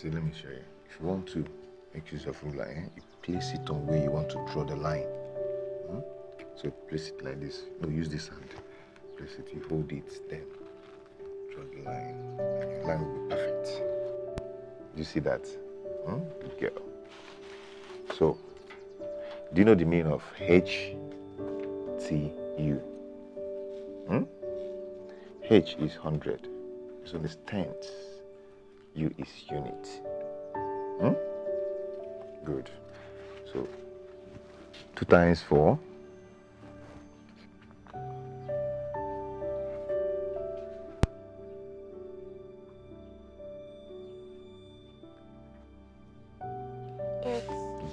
See, let me show you. If you want to make use of ruler, you place it on where you want to draw the line. So place it like this. No, use this hand. Place it, you hold it, then draw the line. The line will be perfect. You see that? Good girl. So, do you know the meaning of HTU? H is 100. So it's tenths. U is unit. Good. So 2 times 4.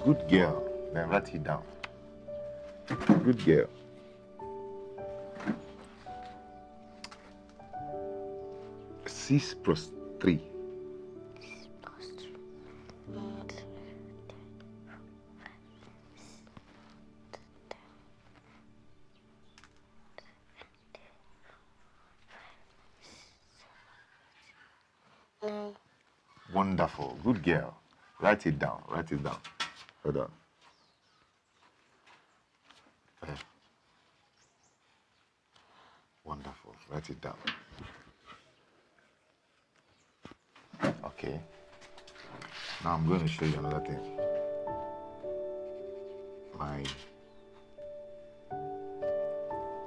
Good girl. Then write it down. Good girl. Six plus 3. 6 plus 3. Wonderful. Good girl. Write it down. Write it down. Hold on. Wonderful. Write it down. Okay. Now I'm going to show you another thing. My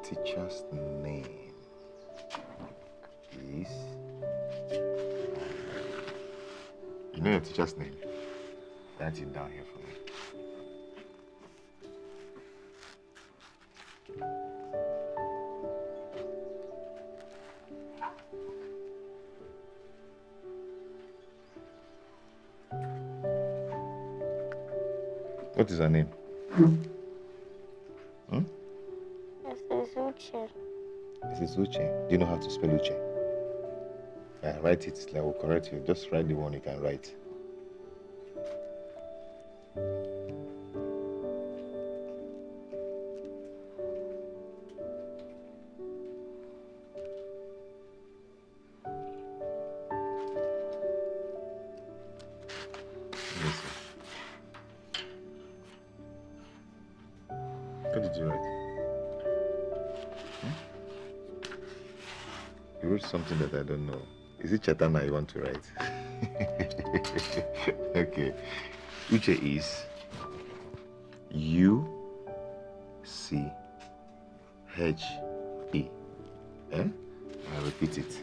teacher's name is... You know your teacher's name? Write it down here for me. What is her name? This is Uche. This is Uche. Do you know how to spell Uche? Yeah, write it. I will correct you. Just write the one you can write. What did you write? You wrote something that I don't know. Is it Chatana you want to write? Okay. Uche is U-C-H-E. I repeat it.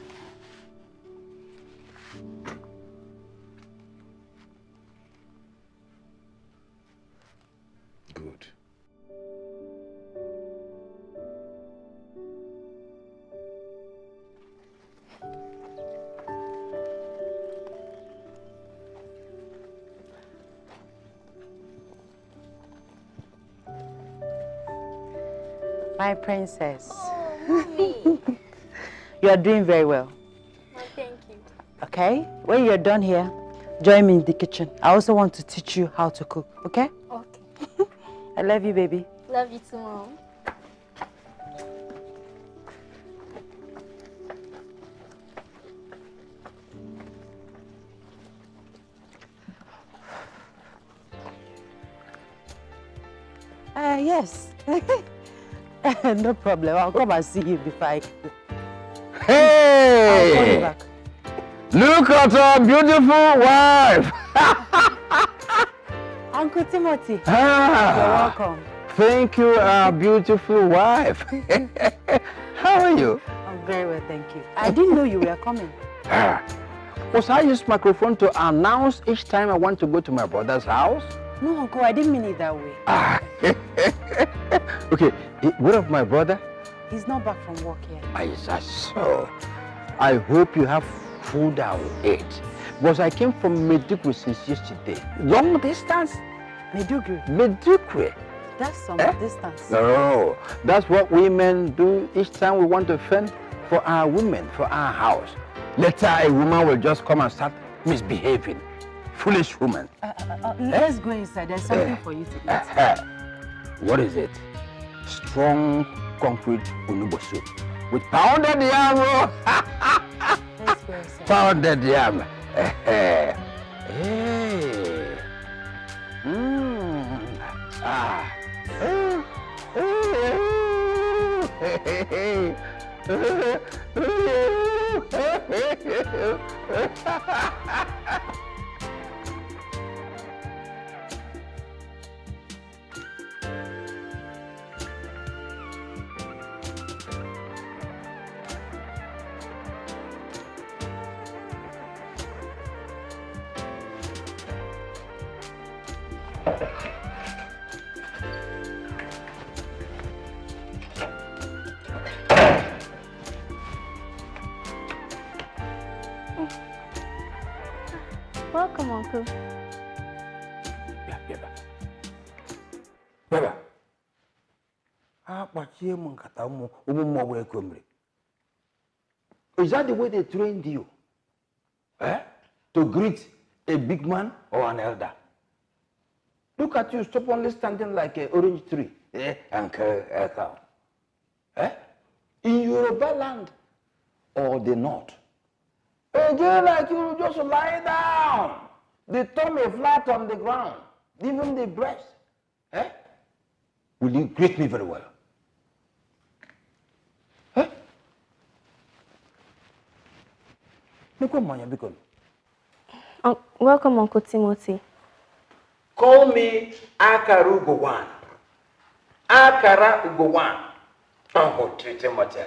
Good. My princess. Oh, Mommy. You are doing very well. Oh, thank you. Okay? When you're done here, join me in the kitchen. I also want to teach you how to cook, okay? Okay. I love you, baby. Love you too, Mom. Yes. No problem. I'll come and see you before I cook. Hey! I'll call you back. Look at our beautiful wife! Uncle Timothy, you're Ah, welcome. thank you, our beautiful wife. How are you? I'm very well, thank you. I didn't know you were coming. Was I use microphone to announce each time I want to go to my brother's house? No, Uncle, I didn't mean it that way. Okay, what of my brother? He's not back from work yet. I saw. I hope you have food I will eat. Because I came from Medugri since yesterday. Long distance? Medugri. Medugri. That's some distance. No, that's what women do each time we want to fend for our women, for our house. Later, a woman will just come and start misbehaving. Foolish woman. Let's go inside. There's something for you to eat. What is it? Strong concrete onubo soup with pounded yam. Let's go inside. Pounded yam. Hey. Ah. Welcome, Uncle. Baba. Is that the way they trained you? To greet a big man or an elder? Look at you, stop only standing like an orange tree. Uncle. In Yoruba land or the north? A girl like you just lie down. The tummy flat on the ground. Even the breast. Will you greet me very well? Welcome, Uncle Timothy. Call me Akara Ugowan. Akara Ugowan. Uncle Timothy.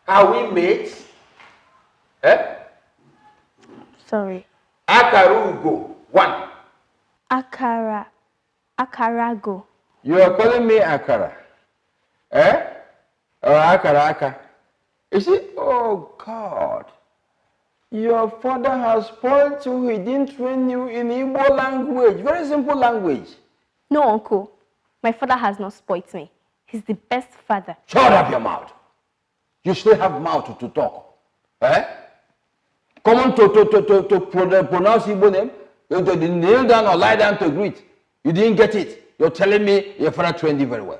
Are we mates? Sorry. Akara Ugowan. Akarago. You are calling me Akara? Or Akara? You see, oh God. Your father has spoiled you. He didn't train you in Igbo language. Very simple language. No, Uncle. My father has not spoiled me. He's the best father. Shut up your mouth. You still have mouth to talk. Come on to pronounce Igbo name. You have to kneel down or lie down to greet. You didn't get it. You're telling me your father trained you very well.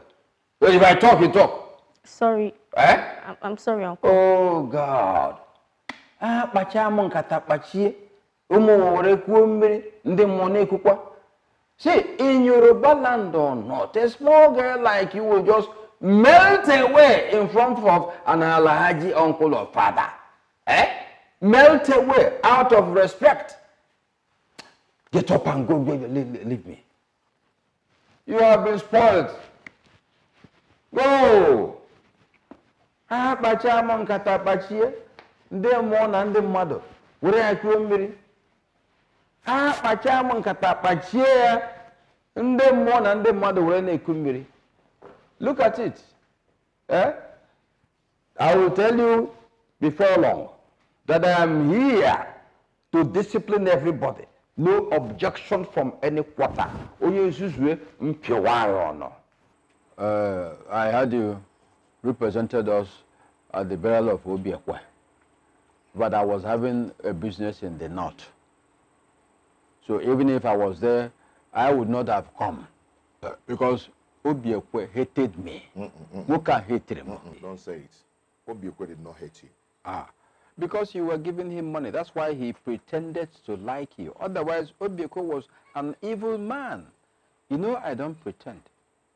But if I talk, you talk. Sorry. I'm sorry, Uncle. Oh God. See, in Yoruba land or not, a small girl like you will just melt away in front of an Alhaji uncle or father. Melt away out of respect. Get up and go, leave me. You have been spoiled. Go. Ndị mmụọ na ndị mmadụ were ya kuo mmiri. Kpachaa m nkata kpachie ya. Ndị mmụọ na ndị mmadụ were na-eku mmiri. Look at it. I will tell you before long that I am here to discipline everybody. No objection from any quarter. I heard you represented us at the burial of Obiekwe. But I was having a business in the north. So even if I was there, I would not have come. Because Obiekwe hated me. Who can hate him? Don't say it. Obiekwe did not hate you. Because you were giving him money. That's why he pretended to like you. Otherwise, Obiekwe was an evil man. You know, I don't pretend.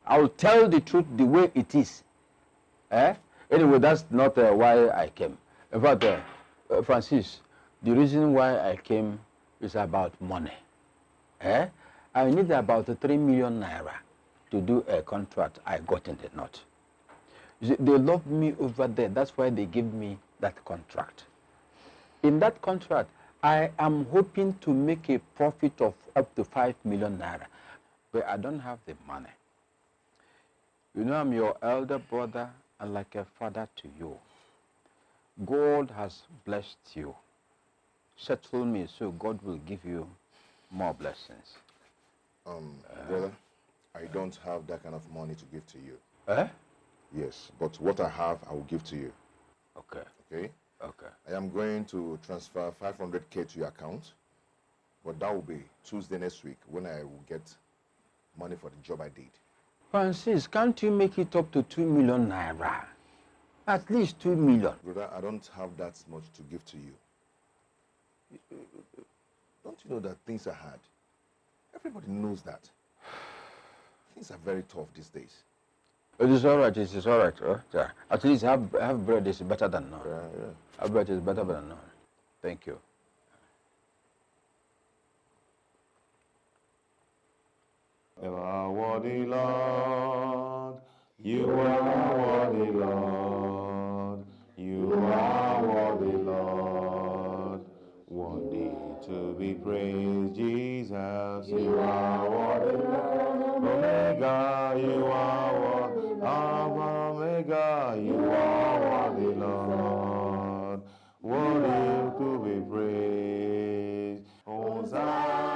I will tell the truth the way it is. Anyway, that's not why I came. In fact, Francis, the reason why I came is about money. I need about 3 million naira to do a contract I got in the north. You see, they love me over there. That's why they give me that contract. In that contract, I am hoping to make a profit of up to 5 million naira. But I don't have the money. You know, I'm your elder brother and like a father to you. God has blessed you. Settle me so God will give you more blessings. Brother, I don't have that kind of money to give to you. Yes, but what I have, I will give to you. Okay. Okay? Okay. I am going to transfer 500K to your account, but that will be Tuesday next week when I will get money for the job I did. Francis, can't you make it up to 2 million naira? At least 2 million. Brother, I don't have that much to give to you. Don't you know that things are hard? Everybody knows that. Things are very tough these days. It is all right. It is all right. Yeah. At least have bread is better than none. Yeah. Have bread is better than none. Thank you. You are worthy, Lord. You are worthy, Lord. You are worthy, Lord. Worthy to be praised, Jesus. You are worthy, Lord. Omega, you are worthy. Alpha, Omega, you are worthy, Lord. Worthy to be praised. Hosanna,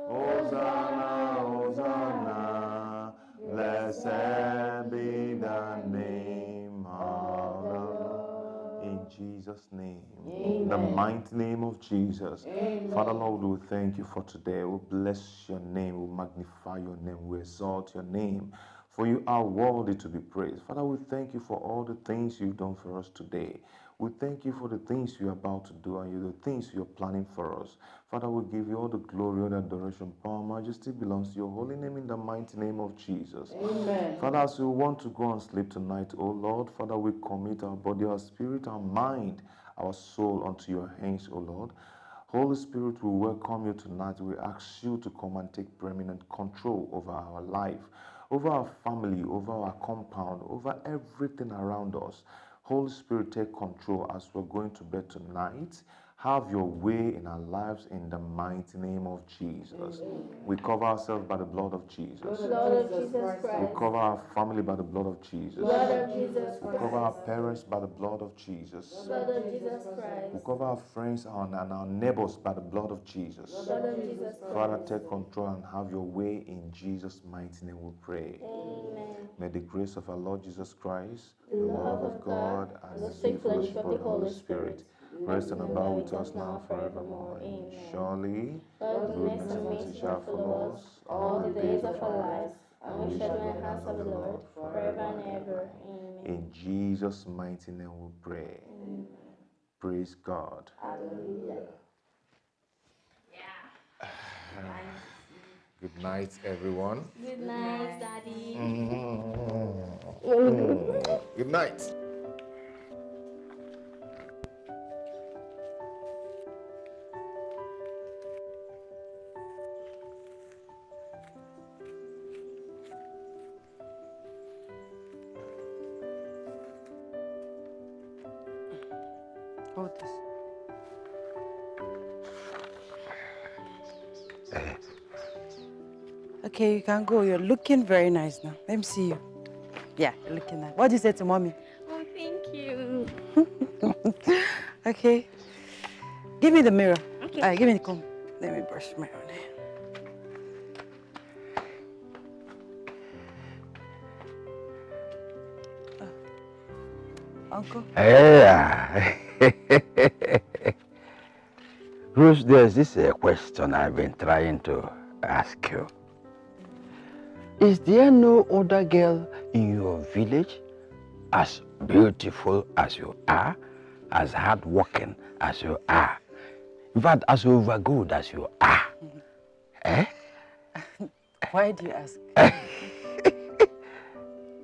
Hosanna, Hosanna. Blessed be the name of the Lord. In Jesus' name. In the mighty name of Jesus. Amen. Father Lord, we thank you for today. We bless your name. We magnify your name. We exalt your name. For you are worthy to be praised. Father, we thank you for all the things you've done for us today. We thank you for the things you're about to do and the things you're planning for us. Father, we give you all the glory, all the adoration, power, majesty belongs to your holy name in the mighty name of Jesus. Amen. Father, as we want to go and sleep tonight, oh Lord, Father, we commit our body, our spirit, our mind, our soul unto your hands, oh Lord. Holy Spirit, we welcome you tonight. We ask you to come and take preeminent control over our life, over our family, over our compound, over everything around us. Holy Spirit, take control as we're going to bed tonight. Have your way in our lives in the mighty name of Jesus. Amen. We cover ourselves by the blood of Jesus. Blood of Jesus Christ. We cover our family by the blood of Jesus. Blood of Jesus We Christ. cover our parents by the blood of Jesus. Blood of Jesus Christ. We cover our friends and our neighbors by the blood of Jesus. Blood of Jesus Christ. Father, take control and have your way in Jesus' mighty name we pray. Amen. May the grace of our Lord Jesus Christ, the love of God, and the sweet fellowship of the Holy Spirit rest and abide with us now and forevermore. Amen. Surely, God's goodness and mercy shall follow us all the days of our lives, and we shall dwell in the house of the Lord forever and ever. Amen. In Jesus' mighty name we pray. Amen. Praise God. Hallelujah. Good night, everyone. Good night, Daddy. Good night. Hold this. Okay, you can go. You're looking very nice now. Let me see you. Yeah, you're looking nice. What did you say to mommy? Oh, thank you. Okay. Give me the mirror. Okay. All right, give me the comb. Let me brush my own hair. Uncle? Yeah. Bruce, there's this question I've been trying to ask you. Is there no other girl in your village as beautiful as you are, as hardworking as you are, in fact, as overgood as you are? Eh? Why do you ask?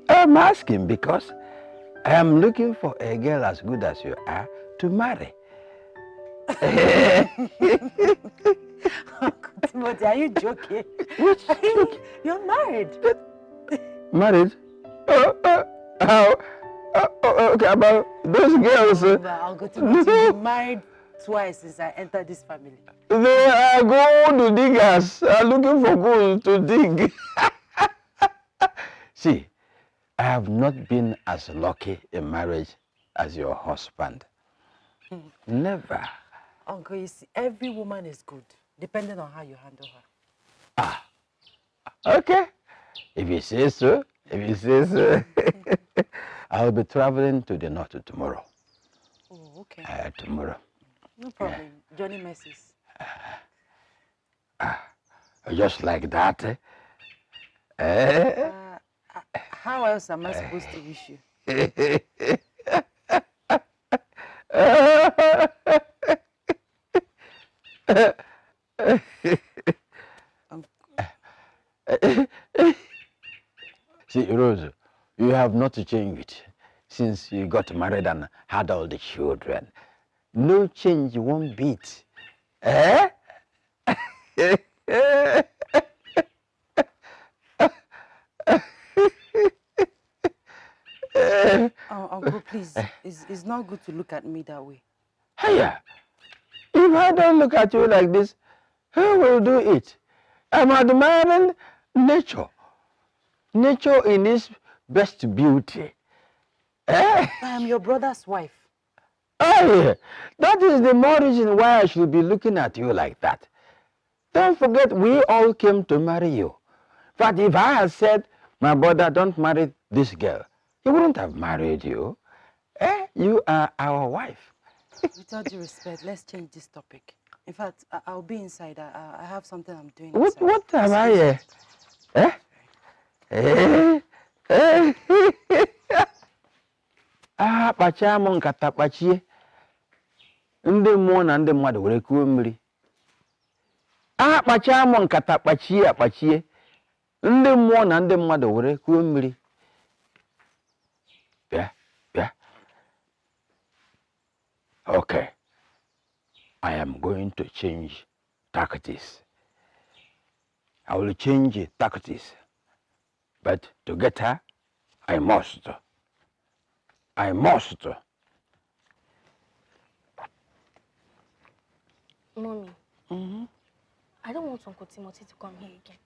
I'm asking because I am looking for a girl as good as you are to marry. Uncle Timothy, are you joking? Which joke? You're married. Married? How? Okay, about those girls. Uncle Timothy, you've been married twice since I entered this family. They are gold diggers. Are looking for gold to dig. See, I have not been as lucky in marriage as your husband. Never. Uncle, you see, every woman is good, depending on how you handle her. Ah, okay. If you say so, I'll be traveling to the north tomorrow. Oh, okay. Tomorrow. No problem. Yeah. Johnny messes. Just like that. How else am I supposed to wish you? You have not changed since you got married and had all the children. No change, one bit. Eh? Uncle, please, it's not good to look at me that way. Hiya, if I don't look at you like this, who will do it? I'm admiring nature. Nature in its best beauty. Eh? I am your brother's wife. Oh, that is the more reason why I should be looking at you like that. Don't forget, we all came to marry you. But if I had said, my brother, don't marry this girl, he wouldn't have married you. Eh? You are our wife. With all due respect, let's change this topic. In fact, I'll be inside. I have something I'm doing. What have I? Eh? Ah, pachamo nkata pachie. Ndị mmụọ na ndị mmadụ were kuo mmiri. Ah, pachamo nkata pachie apachie. Ndị mmụọ na ndị mmadụ were kuo mmiri. Bịa, bịa. Okay. I am going to change tactics. I will change tactics. But to get her, I must. I must. Mommy, I don't want Uncle Timothy to come here again.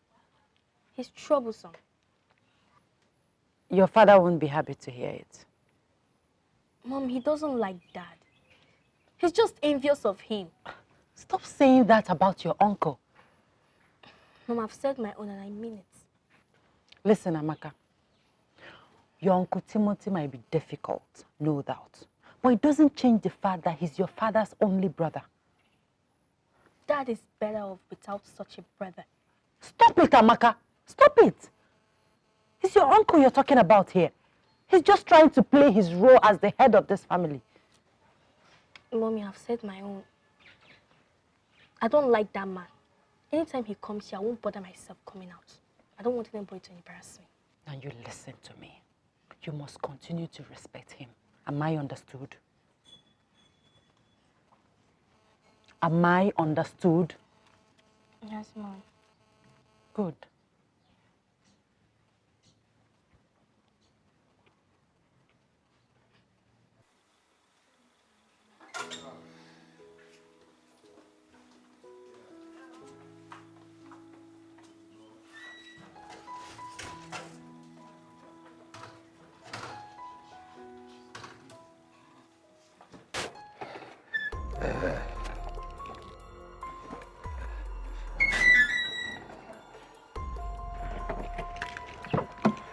He's troublesome. Your father won't be happy to hear it. Mom, he doesn't like Dad. He's just envious of him. Stop saying that about your uncle. Mom, I've said my own and I mean it. Listen, Amaka. Your Uncle Timothy might be difficult, no doubt. But it doesn't change the fact that he's your father's only brother. Dad is better off without such a brother. Stop it, Amaka. Stop it. It's your uncle you're talking about here. He's just trying to play his role as the head of this family. Mommy, I've said my own. I don't like that man. Anytime he comes here, I won't bother myself coming out. I don't want anybody to embarrass me. Now you listen to me. You must continue to respect him. Am I understood? Am I understood? Yes, Mom. Good.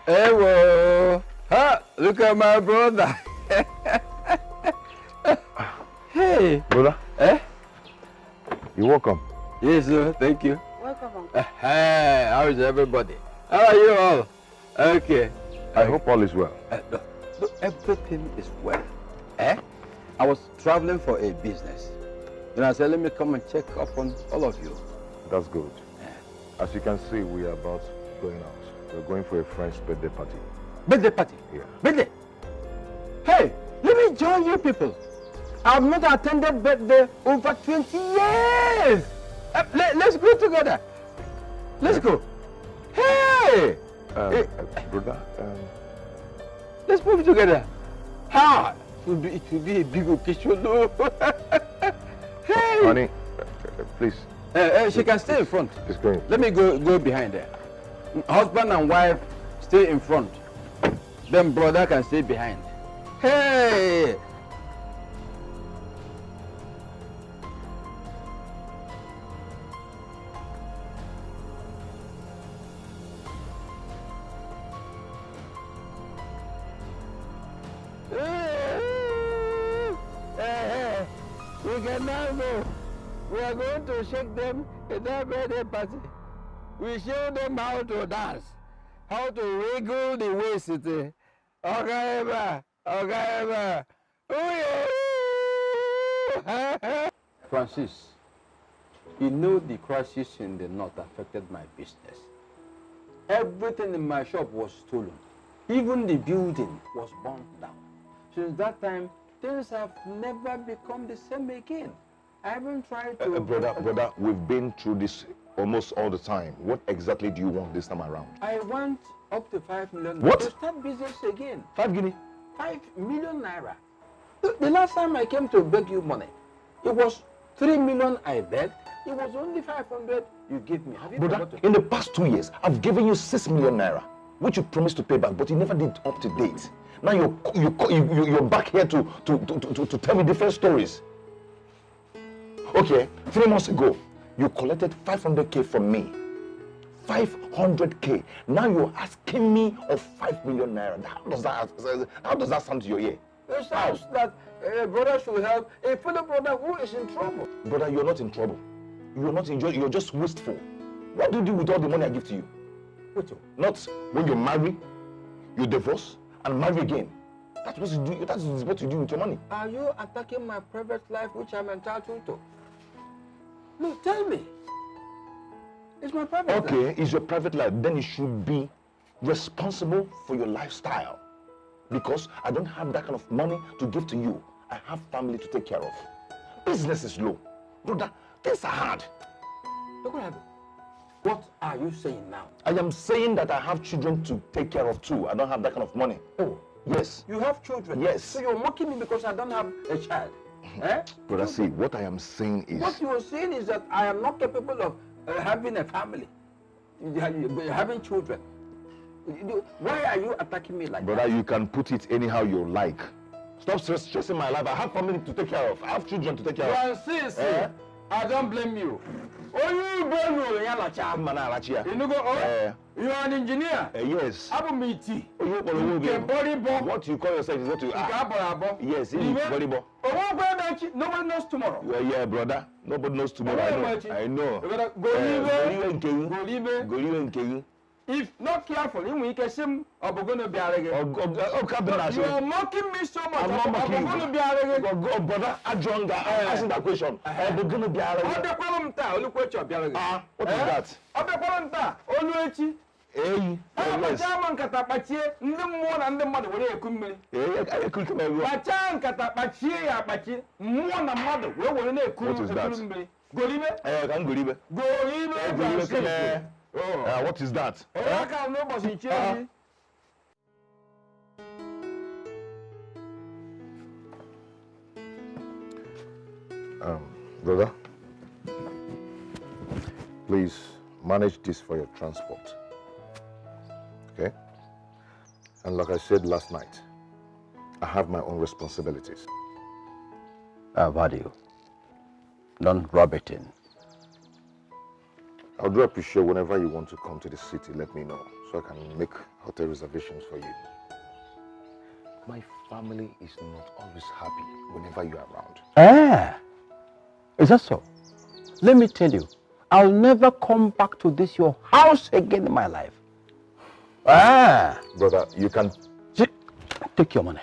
Hey, whoa. Ha! Look at my brother. Hey. Brother? Eh? You're welcome. Yes, sir. Thank you. Welcome, Uncle. Hey, how is everybody? How are you all? Okay. I hope all is well. No, everything is well. Eh? I was traveling for a business. Then I said, let me come and check up on all of you. That's good. As you can see, we are about going out. We're going for a friend's birthday party. Birthday party? Yeah. Birthday? Hey, let me join you people. I've not attended birthday over 20 years. Let's go together. Let's go. Hey! Brother, Let's move together. How? It will be a big occasion. Hey! honey, please. She can stay in front. It's going. Let me go behind her. Husband and wife stay in front. Then brother can stay behind. Hey! We can now go. We are going to shake them at their birthday party. We show them how to dance, how to wiggle the waist. Okay, okay. Francis, you know the crisis in the north affected my business. Everything in my shop was stolen. Even the building was burnt down. Since that time, things have never become the same again. I haven't tried to... brother, we've been through this almost all the time. What exactly do you want this time around? I want up to 5 million What? to start business again. 5 guinea? 5 million naira. The last time I came to beg you money, it was 3 million I begged. It was only 500 you gave me. Have you Brother, forgotten? in the past 2 years, I've given you 6 million naira, which you promised to pay back, but you never did up to date. Now you're back here to tell me different stories. Okay, 3 months ago, you collected 500k from me. 500k. Now you're asking me of 5 million naira. How does that sound to your ear? It sounds that a brother should help a fellow brother who is in trouble. Brother, you're not in trouble. You're just wasteful. What do you do with all the money I give to you? Not when you marry, you divorce, and marry again. That's what you do. That's what you do with your money. Are you attacking my private life, which I'm entitled to? No, tell me. It's my private life. Okay, it's your private life. Then you should be responsible for your lifestyle. Because I don't have that kind of money to give to you. I have family to take care of. Business is low. Brother, things are hard. What are you saying now? I am saying that I have children to take care of too. I don't have that kind of money. Oh, yes. You have children? Yes. So you're mocking me because I don't have a child? Eh? Brother, see, what I am saying is... What you are saying is that I am not capable of having a family, having children. Why are you attacking me like Brother, that? you can put it anyhow you like. Stop stressing my life. I have family to take care of. I have children to take care of. Francis, I don't blame you. Oh, you blame me, Alichi. You know, you are an engineer. Yes. What What you call yourself is what you are. Yes, body boy. Nobody knows tomorrow. Yeah, brother. Nobody knows tomorrow. I know. Go. If not careful, you can say, I'm going to be a you are mocking me so much. I'm not mocking you. I'm going to be a Go, brother. Ajonga, asking that question. I'm going to be a what is that? Hey, yes. What is that? Brother, please manage this for your transport. Okay? And like I said last night, I have my own responsibilities. I value. Don't rub it in. I do appreciate whenever you want to come to the city, let me know so I can make hotel reservations for you. My family is not always happy whenever you are around. Is that so? Let me tell you, I'll never come back to this your house again in my life. Brother, you can... Take your money.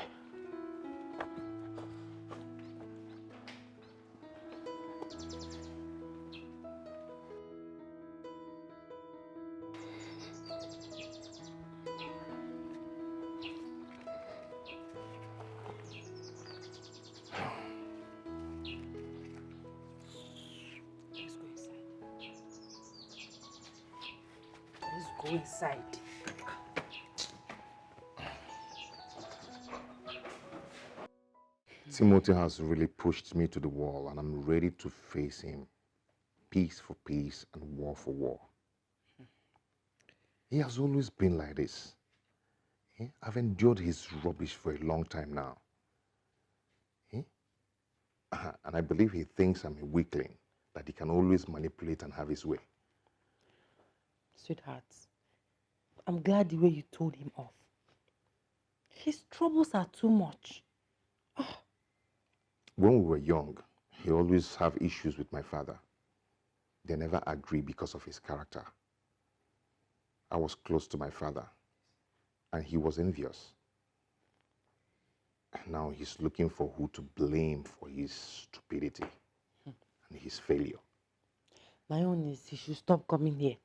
Inside. Timothy has really pushed me to the wall and I'm ready to face him. Peace for peace and war for war. He has always been like this. I've endured his rubbish for a long time now. And I believe he thinks I'm a weakling, that he can always manipulate and have his way. Sweetheart, I'm glad the way you told him off. His troubles are too much. When we were young, he always have issues with my father. They never agree because of his character. I was close to my father, and he was envious. And now he's looking for who to blame for his stupidity and his failure. My own is he should stop coming here.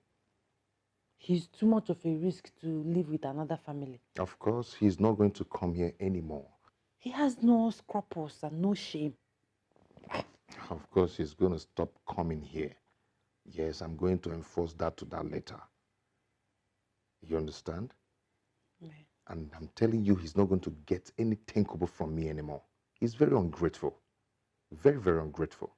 he's too much of a risk to live with another family. Of course, he's not going to come here anymore. He has no scruples and no shame. Of course, he's going to stop coming here. Yes, I'm going to enforce that to that letter. You understand? Yeah. And I'm telling you, he's not going to get any takeover from me anymore. He's very ungrateful. Very, very ungrateful.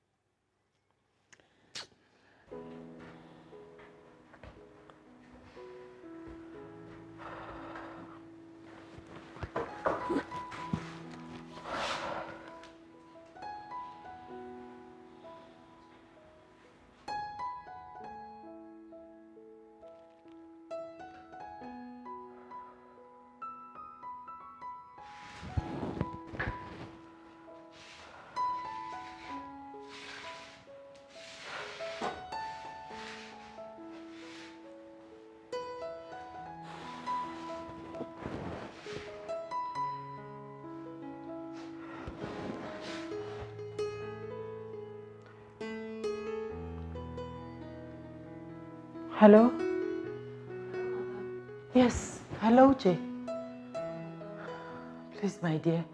Hello? Yes, hello, Jay. Please, my dear,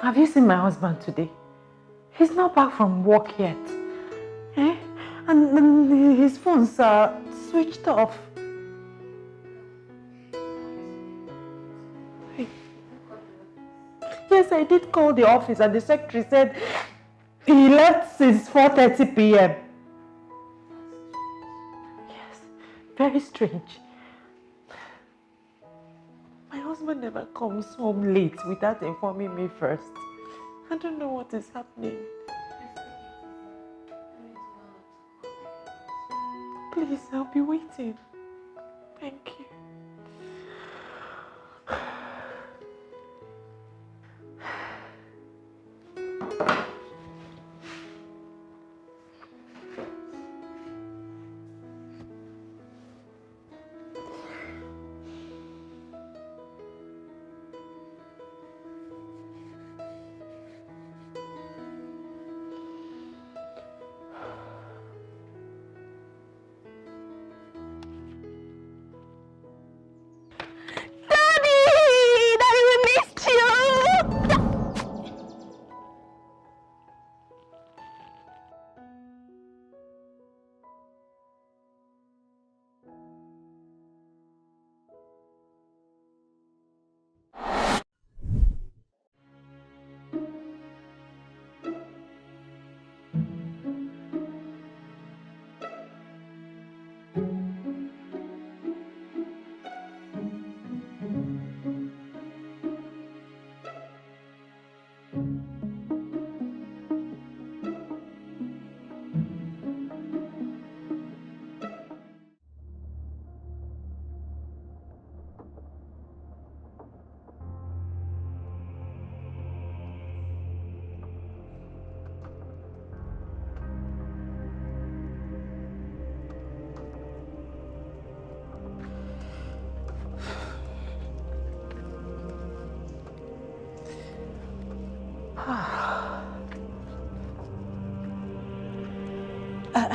have you seen my husband today? He's not back from work yet. Eh? And his phones are switched off. Yes, I did call the office and the secretary said he left since 4:30 p.m. Yes, very strange. My husband never comes home late without informing me first. I don't know what is happening. Please, I'll be waiting. Thank you.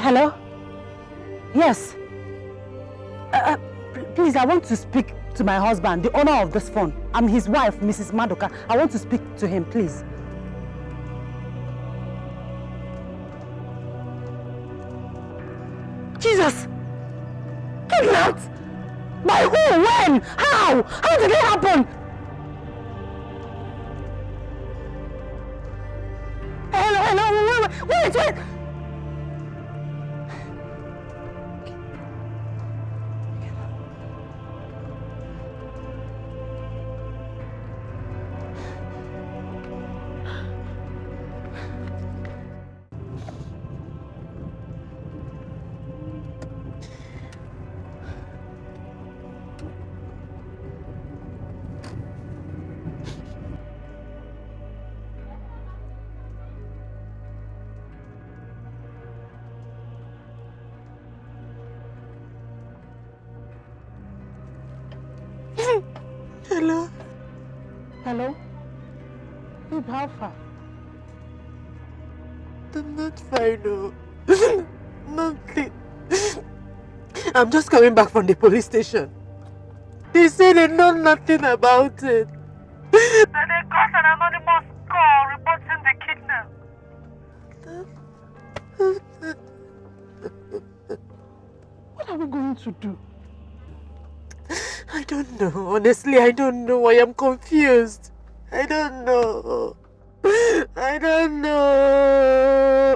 Hello? Yes. Please, I want to speak to my husband, the owner of this phone. I'm his wife, Mrs. Madoka. I want to speak to him, please. Jesus! Kidnapped? By who? When? How? How did it happen? Hello, wait! Hello? Babe, how far? I'm not fine, no. Nothing. I'm just coming back from the police station. They say they know nothing about it. That they got an anonymous call reporting the kidnap. What are we going to do? I don't know. Honestly, I don't know. I am confused. I don't know. I don't know.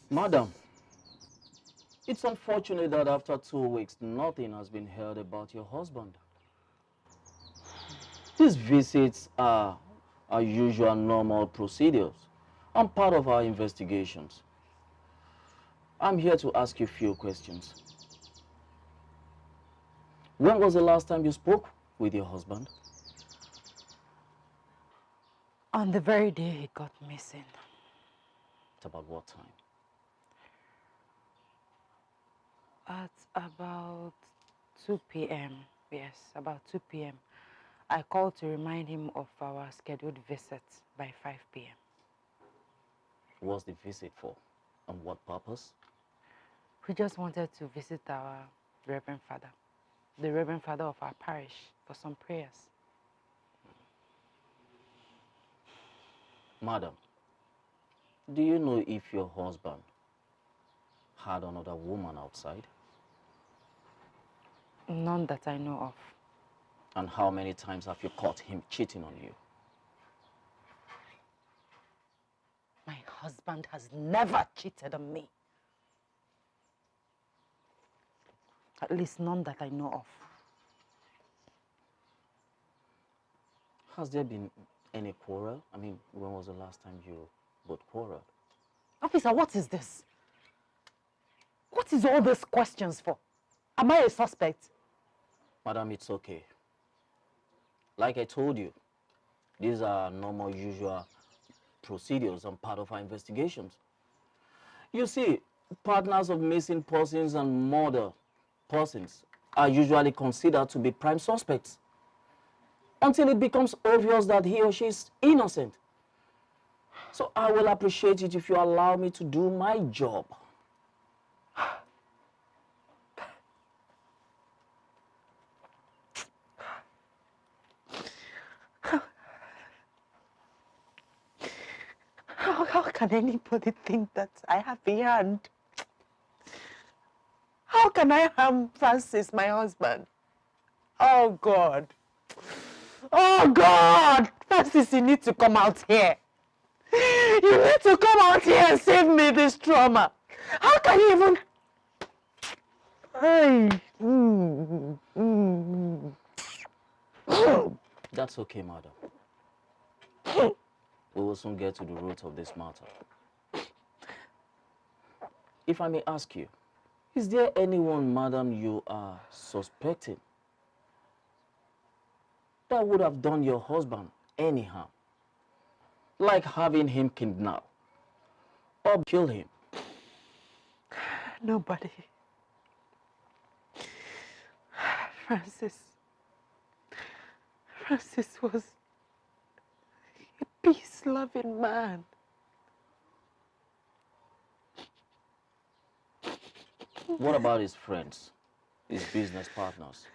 Madam, it's unfortunate that after 2 weeks, nothing has been heard about your husband. These visits are our usual normal procedures and part of our investigations. I'm here to ask you a few questions. When was the last time you spoke with your husband? On the very day he got missing. It's about what time? At about 2 p.m. Yes, about 2 p.m. I called to remind him of our scheduled visit by 5 p.m. What's the visit for? And what purpose? We just wanted to visit our Reverend Father, the Reverend Father of our parish, for some prayers. Madam, do you know if your husband had another woman outside? None that I know of. And how many times have you caught him cheating on you? My husband has never cheated on me. At least none that I know of. Has there been any quarrel? I mean, when was the last time you both quarreled? Officer, what is this? What is all these questions for? Am I a suspect? Madam, it's okay. Like I told you, these are normal, usual procedures and part of our investigations. You see, partners of missing persons and murder persons are usually considered to be prime suspects until it becomes obvious that he or she is innocent. So I will appreciate it if you allow me to do my job. How can anybody think that I have a hand? How can I harm Francis, my husband? Oh, God. Oh, God! Francis, you need to come out here. You need to come out here and save me this trauma. How can you even... That's okay, madam. We will soon get to the root of this matter. If I may ask you, is there anyone, madam, you are suspecting that would have done your husband any harm? Like having him kidnapped or kill him? Nobody. Francis was a peace-loving man. What about his friends, his business partners?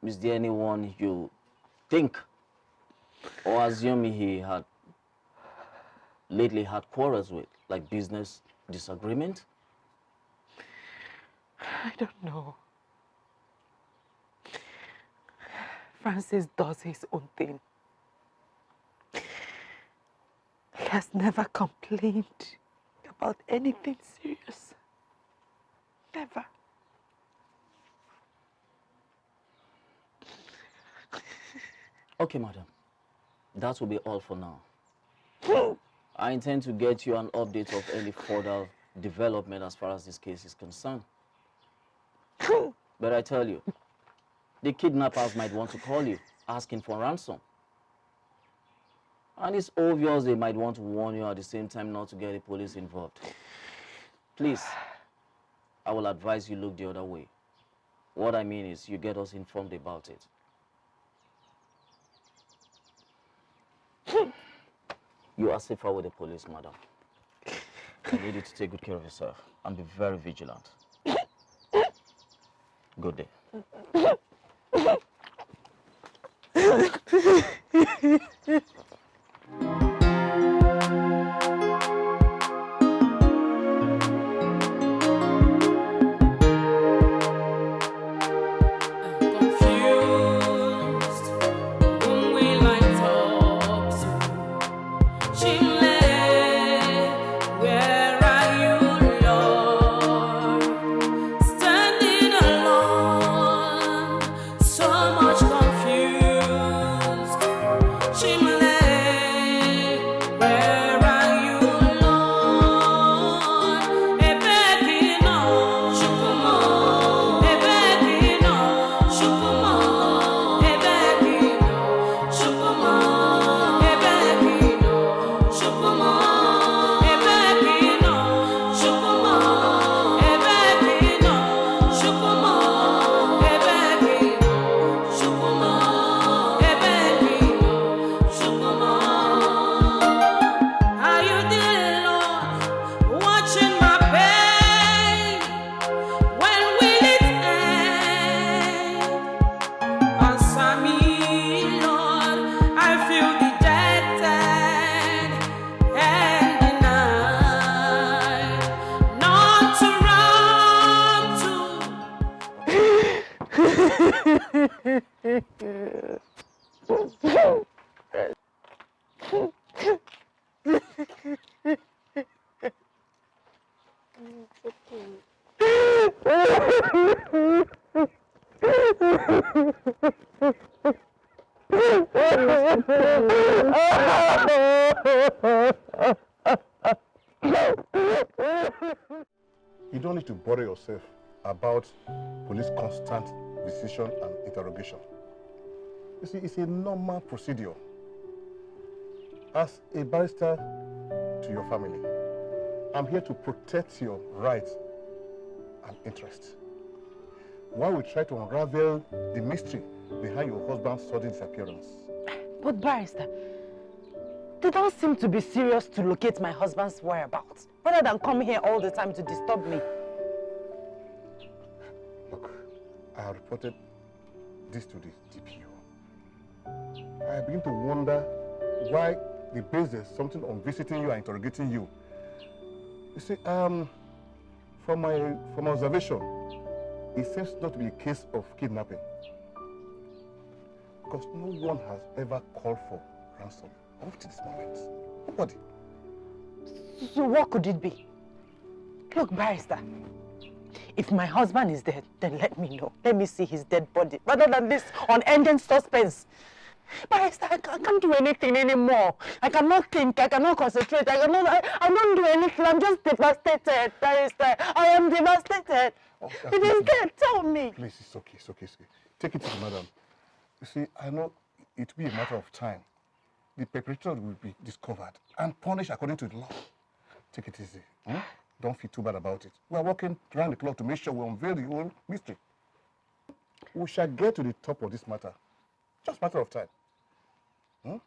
Is there anyone you think or assume he had lately had quarrels with, like business disagreement? I don't know. Francis does his own thing. He has never complained about anything serious. Never. Okay, madam. That will be all for now. I intend to get you an update of any further development as far as this case is concerned. But I tell you, the kidnappers might want to call you, asking for ransom. And it's obvious they might want to warn you at the same time not to get the police involved. Please, I will advise you look the other way. What I mean is you get us informed about it. You are safer with the police, madam. I need you to take good care of yourself and be very vigilant. Good day. You don't need to bother yourself about police constant decision and interrogation. You see, it's a normal procedure. As a barrister to your family, I'm here to protect your rights and interests, while we try to unravel the mystery behind your husband's sudden disappearance. But barrister, they don't seem to be serious to locate my husband's whereabouts, rather than come here all the time to disturb me. Look, I have reported this to the DPO. I begin to wonder why they base something on visiting you and interrogating you. You see, from my observation, it seems not to be a case of kidnapping, because no one has ever called for ransom up to this moment. Nobody. So what could it be? Look, barrister, if my husband is dead, then let me know. Let me see his dead body, rather than this unending suspense. Barrister, I can't do anything anymore. I cannot think, I cannot concentrate, I don't do anything. I'm just devastated, barrister. I am devastated. Oh, it is dead, tell me. Please, it's okay, it's okay, it's okay. Take it to the madam. You see, I know it will be a matter of time. The perpetrator will be discovered and punished according to the law. Take it easy. Hmm? Don't feel too bad about it. We are working around the clock to make sure we unveil the whole mystery. We shall get to the top of this matter. Just a matter of time. Hmm?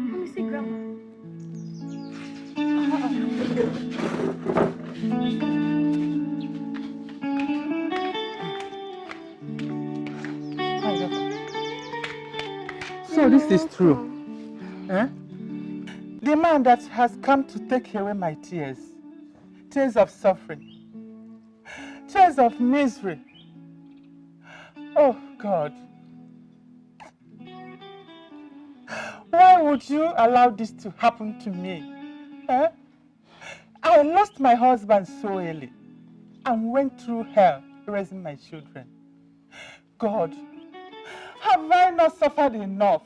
Let me see, Grandma. So this is true. Eh? The man that has come to take away my tears, tears of suffering, tears of misery. Oh God. Why would you allow this to happen to me? Eh? I lost my husband so early and went through hell raising my children. God, have I not suffered enough?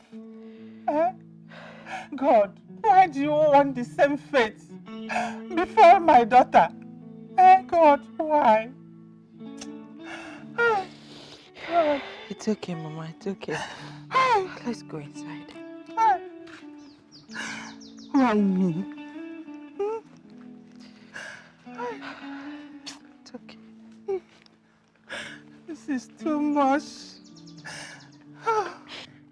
Eh? God, why do you want the same fate before my daughter? Eh, God, why? Oh, God. It's okay, Mama, it's okay. Let's go inside. Why me? It's okay. This is too much.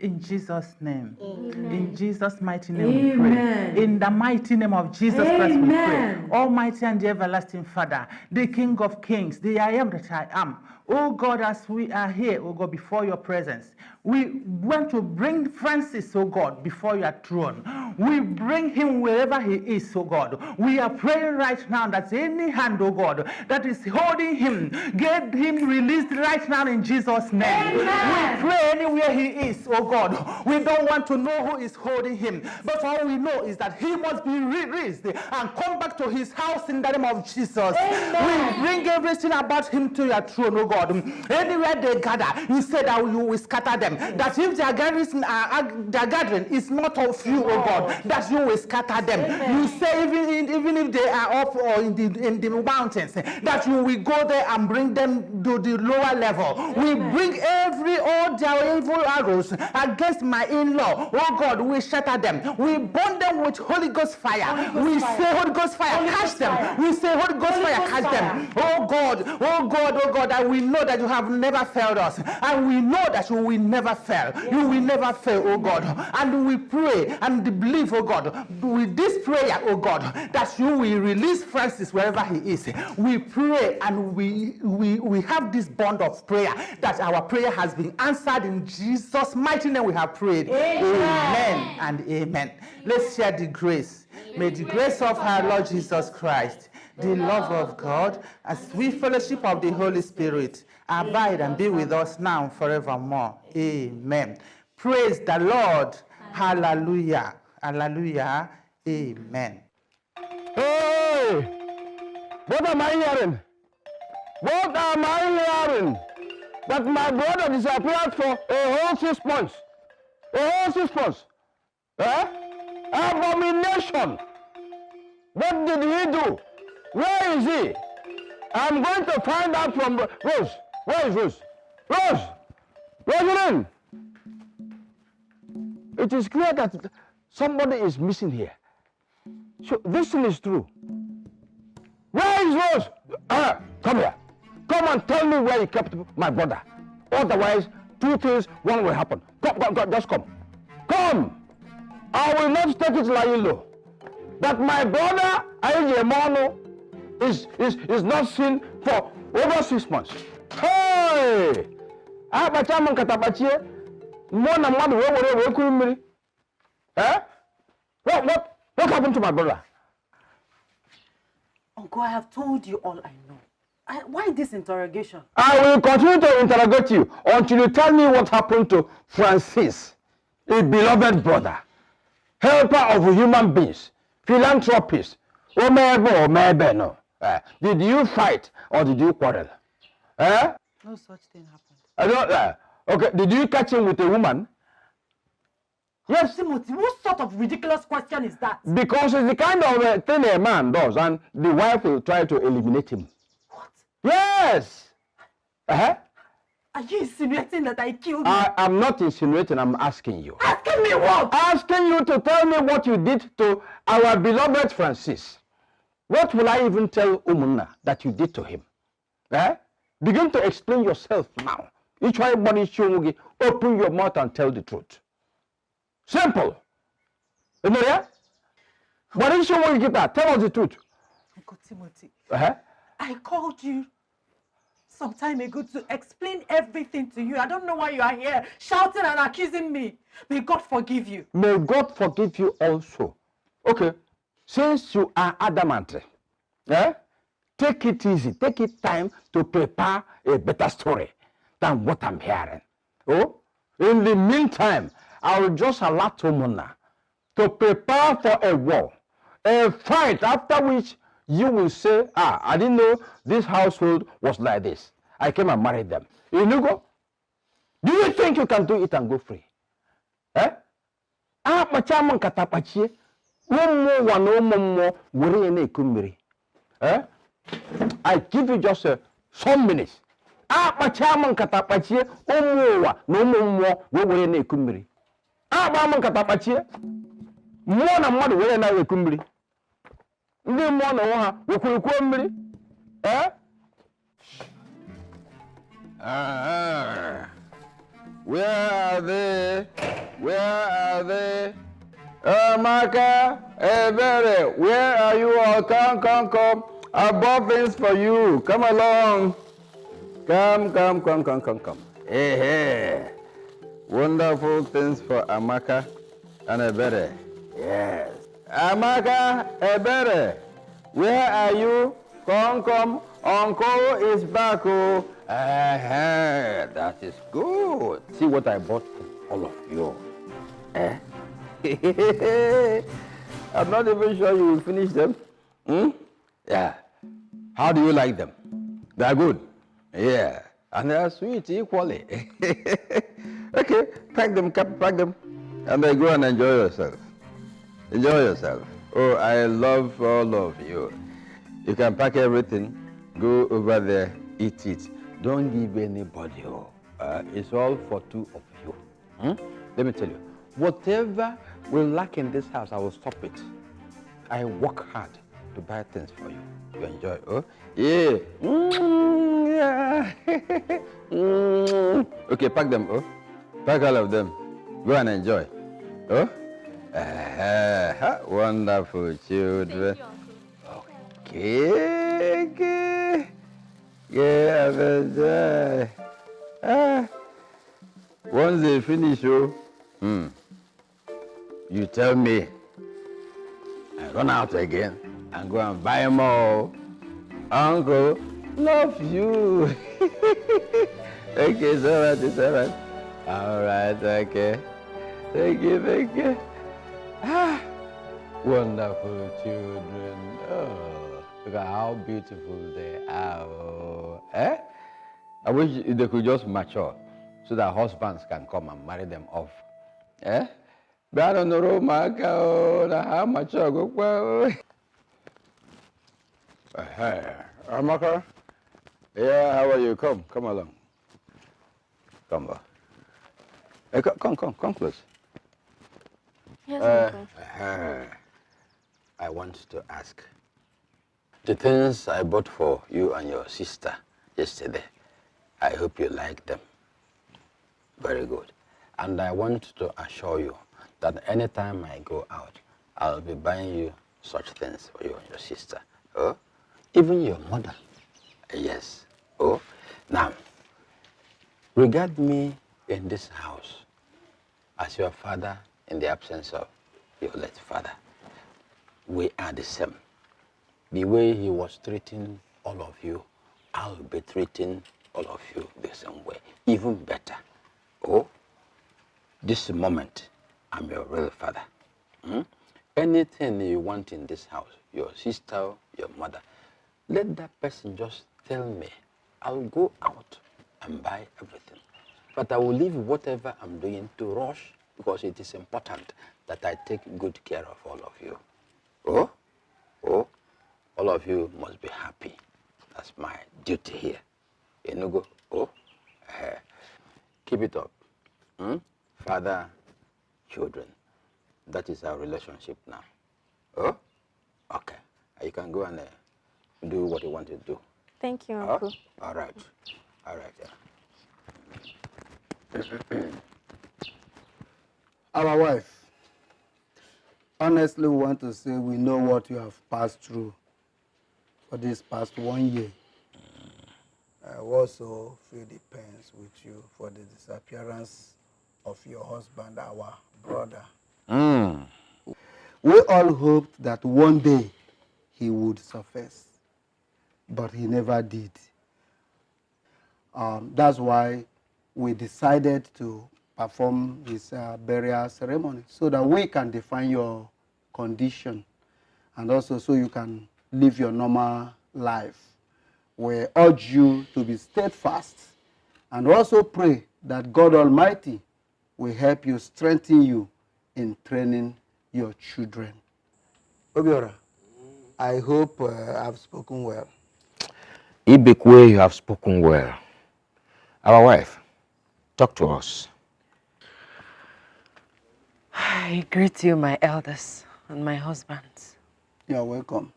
In Jesus' name. Amen. In Jesus' mighty name we pray. In the mighty name of Jesus Christ we pray. Almighty and the everlasting Father, the King of Kings, the I am that I am. Oh God, as we are here, oh God, before your presence, we want to bring Francis, oh God, before your throne. We bring him wherever he is, oh God. We are praying right now that any hand, oh God, that is holding him, get him released right now in Jesus' name. Amen. We pray anywhere he is, oh God. We don't want to know who is holding him, but all we know is that he must be released and come back to his house in the name of Jesus. Amen. We bring everything about him to your throne, oh God. Anywhere they gather, you said that you will scatter them. Yes. That if their gathering is not of you, oh God, that you will scatter them. Amen. You say even if they are up or in the mountains, that you will go there and bring them to the lower level. Amen. We bring all their evil arrows against my in-law. Oh God, we shatter them. We burn them with Holy Ghost fire. We say Holy Ghost fire, catch them. We say Holy Ghost fire, catch them. Oh God, oh God, oh God, that we know that you have never failed us. And we know that you will never fail. Yes. You will never fail, oh God. And we pray and believe, oh God, with this prayer, oh God, that you will release Francis wherever he is. We pray and we have this bond of prayer that our prayer has been answered in Jesus' mighty name we have prayed. Amen and amen. Let's share the grace. May the grace of our Lord Jesus Christ, the love of God, and sweet fellowship of the Holy Spirit abide and be with us now and forevermore. Amen. Praise the Lord. Hallelujah. Hallelujah. Amen. Hey! What am I hearing? What am I hearing? That my brother disappeared for a whole 6 months. A whole 6 months. Eh? Abomination. What did he do? Where is he? I'm going to find out from Rose. Where is Rose? Rose! Rosalind! It is clear that somebody is missing here. So this thing is true. Where is Rose? Come here. Come and tell me where you kept my brother. Otherwise, two things, one will happen. Come, just come. Come! I will not take it lying low. That my brother, Ayemono, is not seen for over 6 months. Hey! Abachaman katabachie, mwana mwadu we kurimiri. Eh? What happened to my brother? Uncle, I have told you all I know. Why this interrogation? I will continue to interrogate you until you tell me what happened to Francis, a beloved brother, helper of human beings, philanthropist. No. Did you fight or did you quarrel? No such thing happened. Okay, did you catch him with a woman? Yes. Timothy, what sort of ridiculous question is that? Because it's the kind of thing a man does, and the wife will try to eliminate him. What? Yes! Are you insinuating that I killed him? I'm not insinuating, I'm asking you. Asking me what? Asking you to tell me what you did to our beloved Francis. What will I even tell Umunna that you did to him? Begin to explain yourself now. Each one open your mouth and tell the truth. Simple. You know that? But if you want to get that, tell us the truth. Uncle Timothy, I called you some time ago to explain everything to you. I don't know why you are here shouting and accusing me. May God forgive you. May God forgive you also. Okay, since you are adamant, take it easy. Take it time to prepare a better story than what I'm hearing. Oh, in the meantime, I will just allow Tomona to prepare for a war, a fight, after which you will say, I didn't know this household was like this. I came and married them. Inugo, do you think you can do it and go free? Eh? Machaman katapachi, eh? I give you just some minutes. Machaman katapachi, no more, we ne kumiri. Maman katapachi, more than what we na kumiri. Ndi more no ha, we kumiri. Eh? Where are they? Where are they? Maka, Ebere, where are you all? Come. I bought things for you. Come along. Come. Hey. Wonderful things for Amaka and Ebere. Yes. Amaka, Ebere, where are you? Come. Uncle is back. Oh. That is good. See what I bought for all of you. I'm not even sure you will finish them. Yeah. How do you like them? They are good. Yeah. And they are sweet equally. Okay, pack them, and then go and enjoy yourself. Oh, I love all of you. You can pack everything, go over there, eat it. Don't give anybody. It's all for two of you. Let me tell you, whatever we lack in this house, I will stop it. I work hard to buy things for you. You enjoy. Oh, yeah. Yeah. Okay, pack them. Oh, pack all of them. Go and enjoy. Oh, wonderful children. Okay. Yeah, but once they finish, you tell me. I run out again and go and buy more. Uncle, love you. Okay, it's all right. All right, okay. Thank you. Wonderful children. Oh, look at how beautiful they are. Oh. I wish they could just mature so that husbands can come and marry them off. But I don't know, how mature go well. Amaka? Yeah, how are you? Come along. Come on. Hey, come close. Yes, Uncle. I want to ask. The things I bought for you and your sister yesterday, I hope you like them. Very good. And I want to assure you that anytime I go out, I'll be buying you such things for you and your sister. Oh, even your mother. Yes. Oh, now, regard me in this house as your father in the absence of your late father. We are the same. The way he was treating all of you, I'll be treating all of you the same way, even better. Oh, this moment, I'm your real father. Anything you want in this house, your sister, your mother, let that person just tell me. I'll go out and buy everything. But I will leave whatever I'm doing to rush because it is important that I take good care of all of you. Oh, all of you must be happy. That's my duty here. Enugo, keep it up. Father, children. That is our relationship now. Oh, okay. You can go and do what you want to do. Thank you, Uncle. All right. Our wife, honestly, we want to say we know what you have passed through for this past 1 year. I also feel the pains with you for the disappearance of your husband, our brother. We all hoped that one day he would surface, but he never did. That's why we decided to perform his burial ceremony so that we can define your condition and also so you can live your normal life. We urge you to be steadfast and also pray that God Almighty will help you, strengthen you in training your children. Obiora, I hope I've spoken well. Ibekwe, you have spoken well. Our wife, talk to us. I greet you, my elders and my husbands. You're welcome.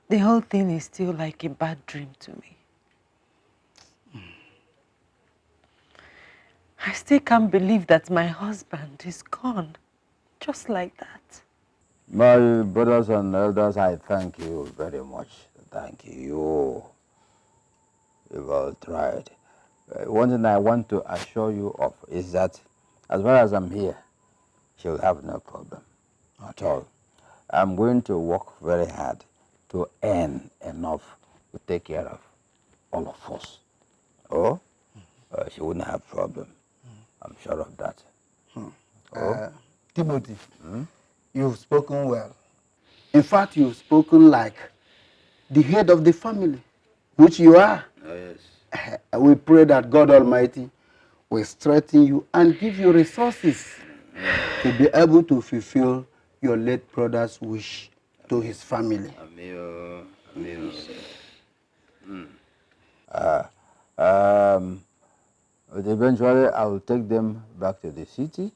The whole thing is still like a bad dream to me. I still can't believe that my husband is gone, just like that. My brothers and elders, I thank you very much. Thank you. You've all tried. One thing I want to assure you of is that as far as I'm here, she'll have no problem at all. I'm going to work very hard to earn enough to take care of all of us. Oh, she wouldn't have problem. I'm sure of that. Timothy, you've spoken well. In fact, you've spoken like the head of the family, which you are. Yes. We pray that God Almighty will strengthen you and give you resources to be able to fulfill your late brother's wish to his family. But eventually, I will take them back to the city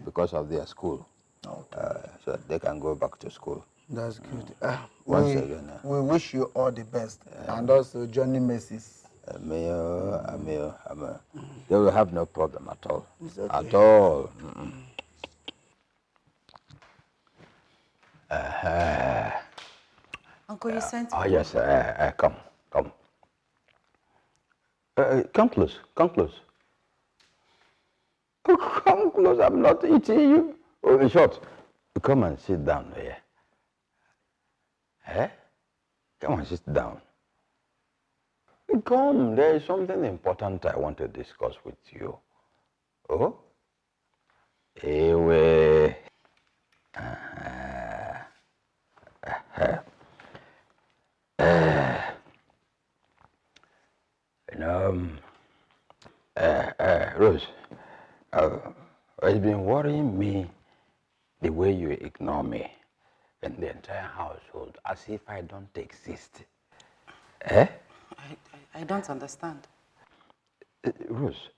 because of their school, so that they can go back to school. That's good. Once again, we wish you all the best, and also Johnny Mercies. They will have no problem at all. Okay. At all. Uncle, you sent me. Oh, yes, come. Come close, come close. Oh, come close, I'm not eating you. Oh, in short, come and sit down here. Eh? Come and sit down. Come, there is something important I want to discuss with you. Oh? Anyway. Rose, it's been worrying me the way you ignore me and the entire household as if I don't exist. Eh? I don't understand. Rose,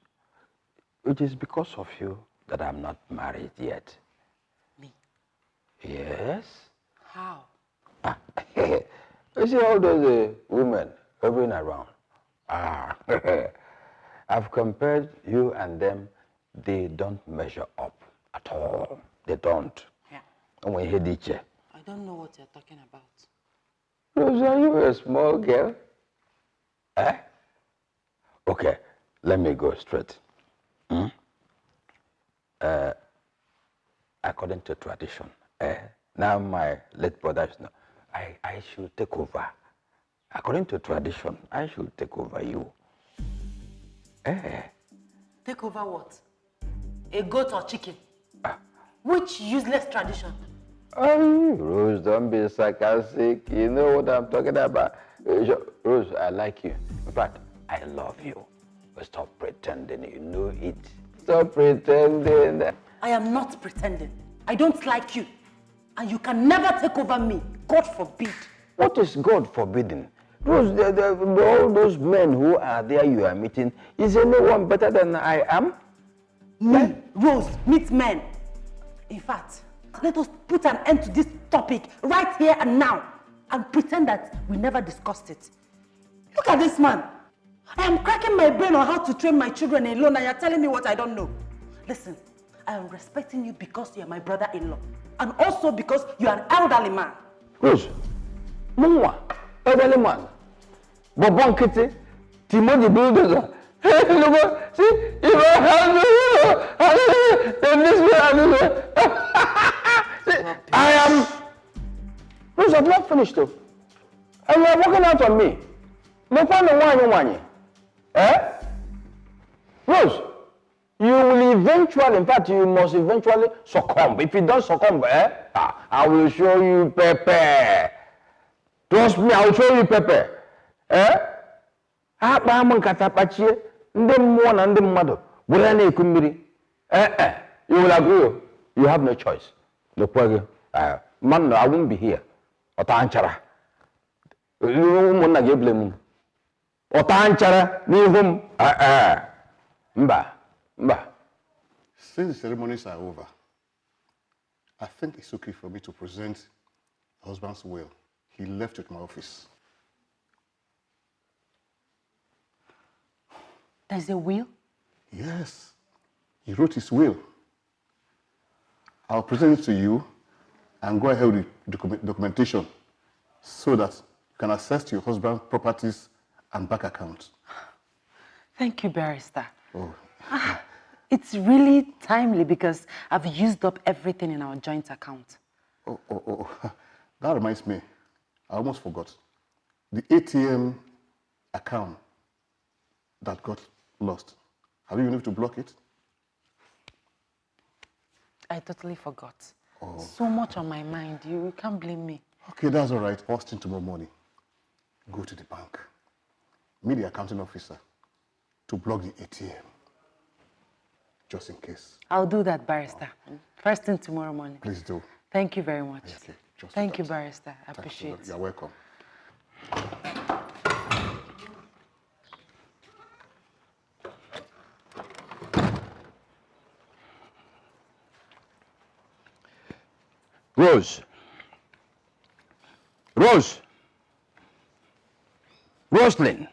it is because of you that I'm not married yet. Me? Yes? How? You see all those women hovering around. I've compared you and them. They don't measure up at all. They don't. Yeah. And when you hear each, I don't know what you're talking about. Rose, are you a small girl? Eh? Okay, let me go straight. According to tradition, now my late brother is I should take over. According to tradition, I should take over you. Take over what? A goat or chicken? Which useless tradition? Oh, Rose, don't be sarcastic. You know what I'm talking about. Rose, I like you. In fact, I love you. But stop pretending you know it. Stop pretending. I am not pretending. I don't like you. And you can never take over me. God forbid. What is God forbidding? Rose, all those men who are there you are meeting, is anyone better than I am? Me, Rose, meet men. In fact, let us put an end to this topic right here and now and pretend that we never discussed it. Look at this man. I am cracking my brain on how to train my children alone and you're telling me what I don't know. Listen, I am respecting you because you're my brother-in-law and also because you are an elderly man. Rose, Mama, elderly man. Bobon Kitty, Timothy Bulldozer. See, if I have then this way and this way. I am. Rose, I'm not finished though. And you are working out on me. No one. Rose, you will eventually, in fact, you must eventually succumb. If you don't succumb, I will show you Pepe. Trust me, I will show you Pepe. You will agree. You have no choice. Man, I won't be here. Otanchara. You won't get blame. Otanchara, ni home. Mba. Since the ceremonies are over, I think it's okay for me to present the husband's will. He left it at my office. There's a will? Yes. He wrote his will. I'll present it to you and go ahead with the documentation so that you can access to your husband's properties and bank accounts. Thank you, Barrister. Oh. It's really timely because I've used up everything in our joint account. Oh. That reminds me. I almost forgot. The ATM account that got lost. Have you been able to block it? I totally forgot. Oh. So much on my mind. You can't blame me. Okay, that's all right. First thing tomorrow morning, go to the bank. Meet the accounting officer to block the ATM. Just in case. I'll do that, Barrister. First thing tomorrow morning. Please do. Thank you very much. Okay, Thank you, Barrister. I appreciate it. You're welcome. Roslyn,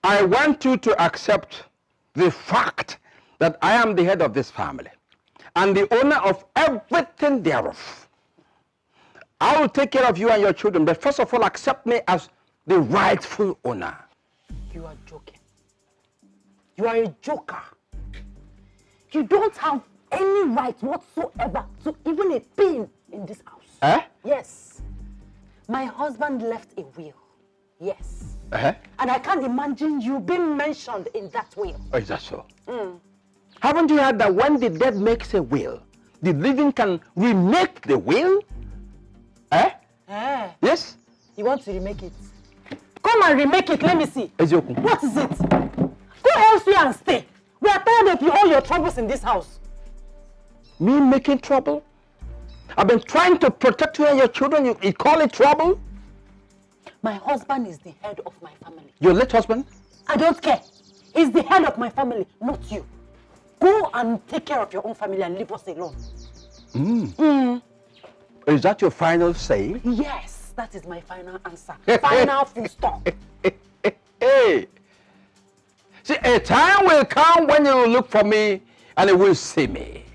I want you to accept the fact that I am the head of this family and the owner of everything thereof. I will take care of you and your children, but first of all, accept me as the rightful owner. You are joking. You are a joker. You don't have any right whatsoever to even a pin in this house. Yes. My husband left a will. Yes. And I can't imagine you being mentioned in that will. Oh, is that so? Haven't you heard that when the dead makes a will, the living can remake the will? Yes? You want to remake it? Come and remake it, let me see. What is it? Go elsewhere and stay. We are tired of all your troubles in this house. Me making trouble? I've been trying to protect you and your children. You call it trouble? My husband is the head of my family. Your late husband? I don't care. He's the head of my family, not you. Go and take care of your own family and leave us alone. Is that your final say? Yes, that is my final answer. Final full stop. Hey! See, a time will come when you will look for me and you will see me.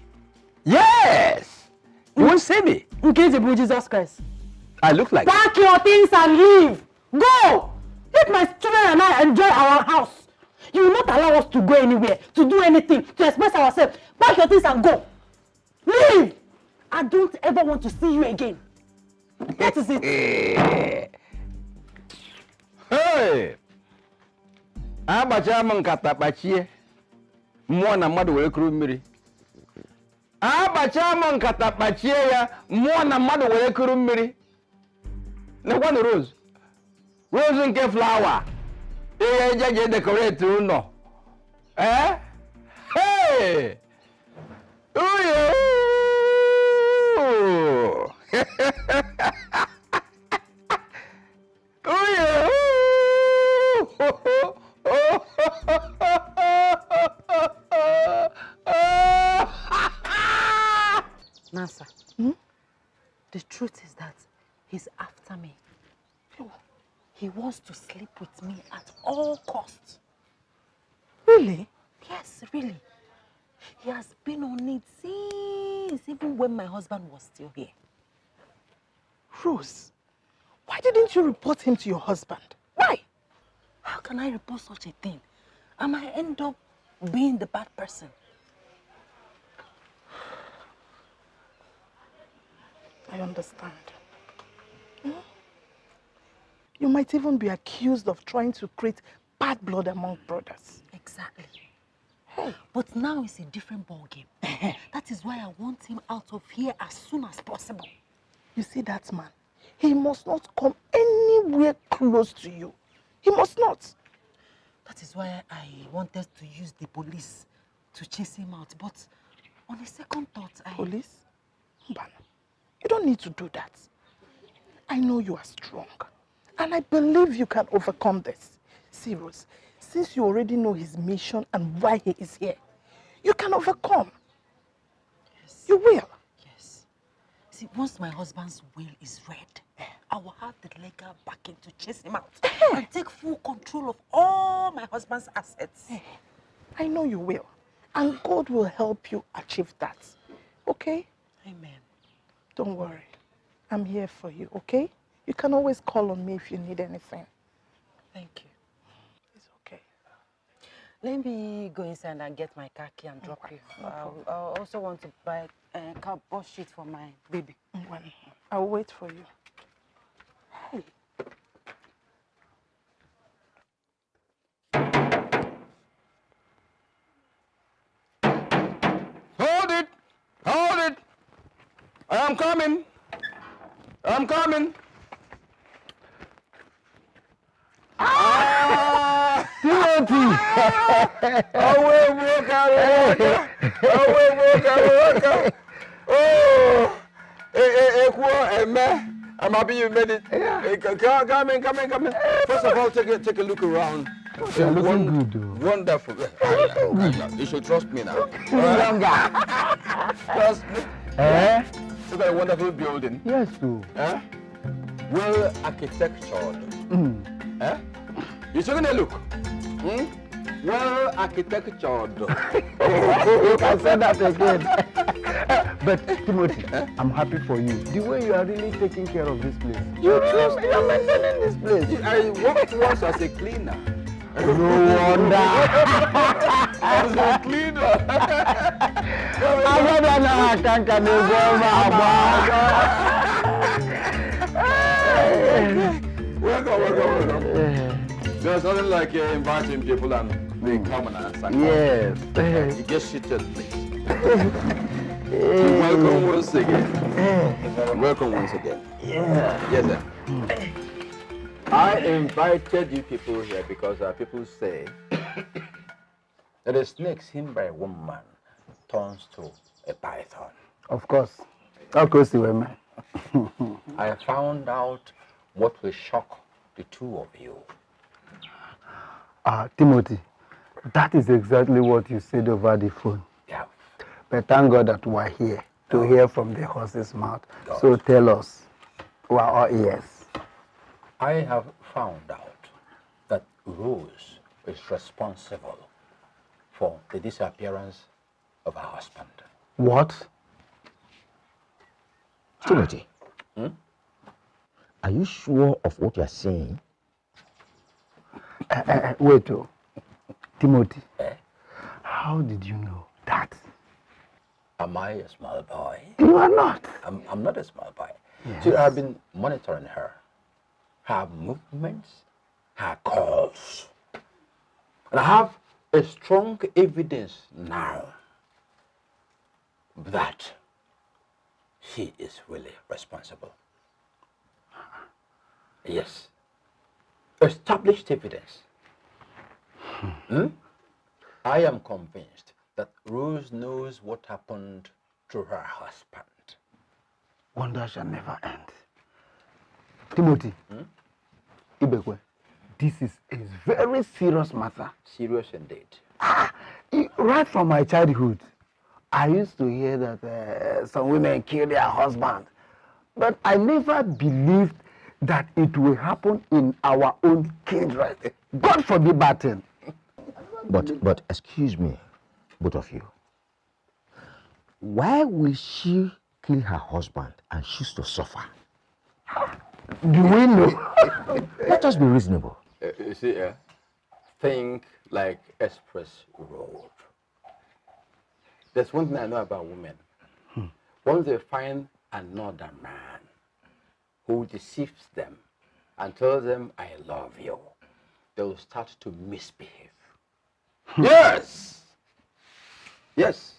Yes! You won't see me. In case of Jesus Christ. I look like Pack your things and leave. Go! Let my children and I enjoy our house. You will not allow us to go anywhere, to do anything, to express ourselves. Pack your things and go. Leave! I don't ever want to see you again. What is it? Hey! Abacha nkata bachie. Mmụọ na mmadụ were kuru mmiri. Abacha nkata bachie ya, mmụọ na mmadụ were kuru mmiri. Nekwa na Rose. Rose nke flower. Ihe eje decorate ụlọ. Hey! Uyo! Uyo! Nasa, the truth is that he's after me. He wants to sleep with me at all costs. Really? Yes, really. He has been on it since even when my husband was still here. Rose, Why didn't you report him to your husband? Why? How can I report such a thing? I might end up being the bad person. I understand. You might even be accused of trying to create bad blood among brothers. Exactly. Hey. But now it's a different ballgame. That is why I want him out of here as soon as possible. You see that man? He must not come anywhere close to you. He must not. That is why I wanted to use the police to chase him out. But on a second thought, Police? Mbana, you don't need to do that. I know you are strong. And I believe you can overcome this. See, Rose, since you already know his mission and why he is here, you can overcome. Yes. You will. Yes. See, once my husband's will is read, I will have the legal backing to chase him out and take full control of all my husband's assets. I know you will. And God will help you achieve that. Okay? Amen. Don't worry. I'm here for you, okay? You can always call on me if you need anything. Thank you. It's okay. Let me go inside and get my car key and drop you. I also want to buy a cardboard sheet for my baby. I'll wait for you. Hey. Hold it! Hold it! I am coming! I'm coming! Timothy! Away, Oh! I'm happy you made it. Come in. First of all, take a look around. You're looking good, though. Wonderful. You should trust me now. Trust me. Look at a wonderful building. Yes, too. Well architectured. You taking a look? Well architectured. You can say that again. But Timothy, I'm happy for you. The way you are really taking care of this place. You trust me, you're maintaining this place. I worked once as a cleaner. No wonder. As a cleaner. Welcome. There's nothing like inviting people and they come and answer. Yes. You get seated, please. Welcome once again. Welcome once again. Yeah. Yes, sir. I invited you people here because people say that a snake seen by a woman turns to a python. Of course. Of course you will, man. I found out what will shock the two of you. Timothy, that is exactly what you said over the phone. Yeah. But thank God that we are here to hear from the horse's mouth. God. So tell us, we are all ears. I have found out that Rose is responsible for the disappearance of her husband. What? Timothy, are you sure of what you are saying? Wait, Timothy, how did you know that? Am I a small boy? You are not. I'm not a small boy. Yes. So I've been monitoring her movements, her calls. And I have a strong evidence now that she is really responsible. Yes. Established evidence. I am convinced that Rose knows what happened to her husband. Wonder shall never end. Timothy, Ibekwe, this is a very serious matter. Serious indeed. Right from my childhood, I used to hear that some women kill their husband. But I never believed that it will happen in our own kindred. God forbid that thing. But excuse me, both of you. Why will she kill her husband and choose to suffer? Do we know? Let us be reasonable. You see, think like express road. There's one thing I know about women. Once they find another man who deceives them and tells them, I love you, they'll start to misbehave. Yes! Yes.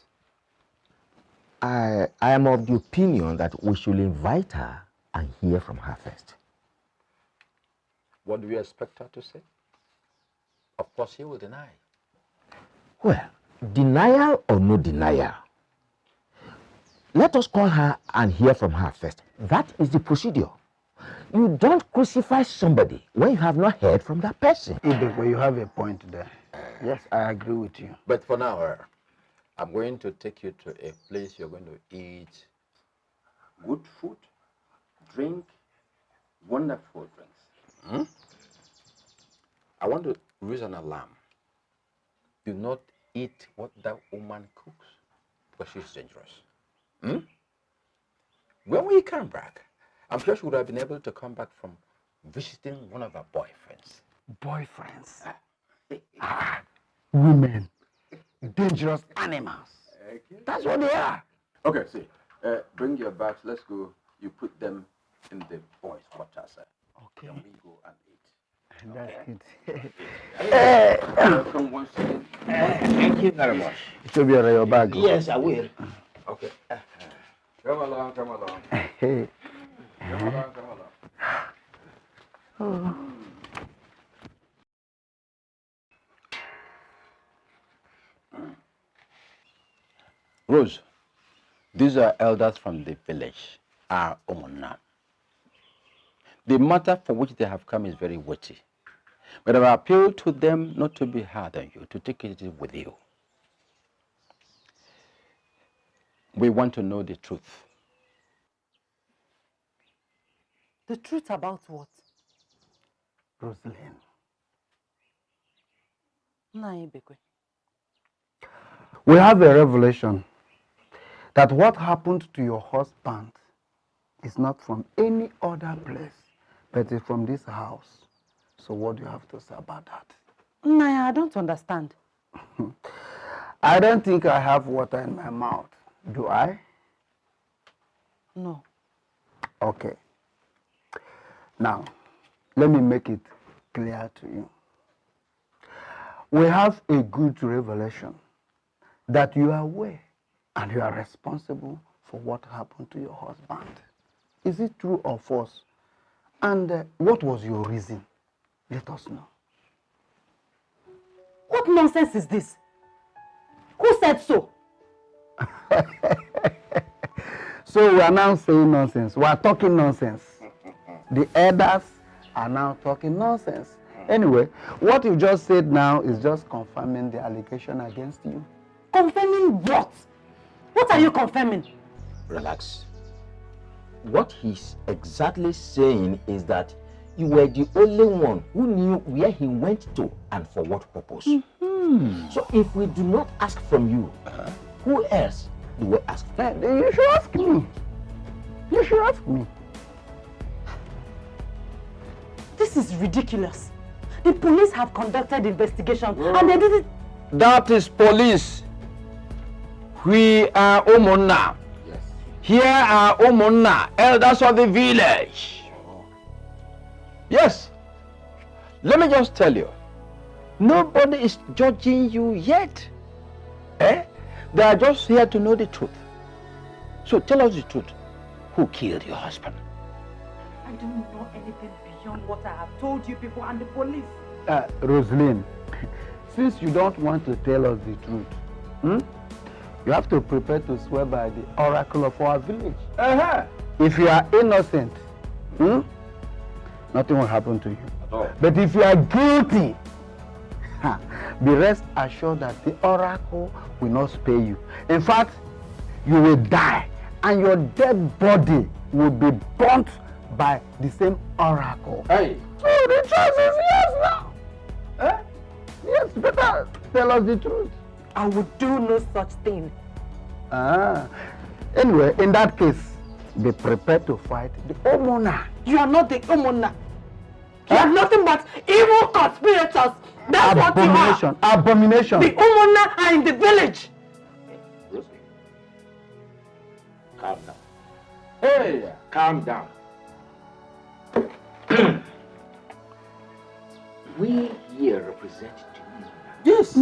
I am of the opinion that we should invite her and hear from her first. What do you expect her to say? Of course, he will deny. Well, denial or no denial, let us call her and hear from her first. That is the procedure. You don't crucify somebody when you have not heard from that person. Ibekwe, you have a point there. Yes, I agree with you. But for now, I'm going to take you to a place you're going to eat good food, drink wonderful drinks. I want to raise an alarm. Do not eat what that woman cooks, because she's dangerous. When we come back, I'm sure she would have been able to come back from visiting one of her boyfriends. Boyfriends? Women. Dangerous animals. Okay. That's what they are. Okay, see, bring your bags. Let's go. You put them in the boys' quarters. Okay. Then we go and eat. That's it. Welcome once again. Thank you very much. It should be on your bag. Yes, I will. Okay. Come along, come along. Hey. Come along, come along. Rose, these are elders from the village, our Omona. The matter for which they have come is very weighty. But I appeal to them not to be hard on you, to take it with you. We want to know the truth. The truth about what? Rosalind. We have a revelation that what happened to your husband is not from any other place, but it's from this house. So what do you have to say about that? Naya, I don't understand. I don't think I have water in my mouth. Do I? No. Okay. Now, let me make it clear to you. We have a good revelation that you are aware and you are responsible for what happened to your husband. Is it true or false? And what was your reason? Let us know. What nonsense is this? Who said so? So we are now saying nonsense. We are talking nonsense. The elders are now talking nonsense. Anyway, what you just said now is just confirming the allegation against you. Confirming what? What are you confirming? Relax. What he's exactly saying is that you were the only one who knew where he went to and for what purpose. So if we do not ask from you, who else do we ask from? You should ask me. You should ask me. This is ridiculous. The police have conducted investigation and they didn't... That is police. We are Omona. Yes. Here are Omona, elders of the village. Yes. Let me just tell you, nobody is judging you yet. They are just here to know the truth. So tell us the truth. Who killed your husband? I don't know anything beyond what I have told you people and the police. Rosalind, since you don't want to tell us the truth, you have to prepare to swear by the oracle of our village. If you are innocent, nothing will happen to you. But if you are guilty, be rest assured that the oracle will not spare you. In fact, you will die and your dead body will be burnt by the same oracle. Hey. So the choice is yes now. Yes, better tell us the truth. I would do no such thing. Anyway, in that case, be prepared to fight the homeowner. You are not the homeowner. You are nothing but evil conspirators. That's what you are. Abomination. Abomination. The homeowner are in the village. Rosie, calm down. Hey, calm down. We here represent you. Yes.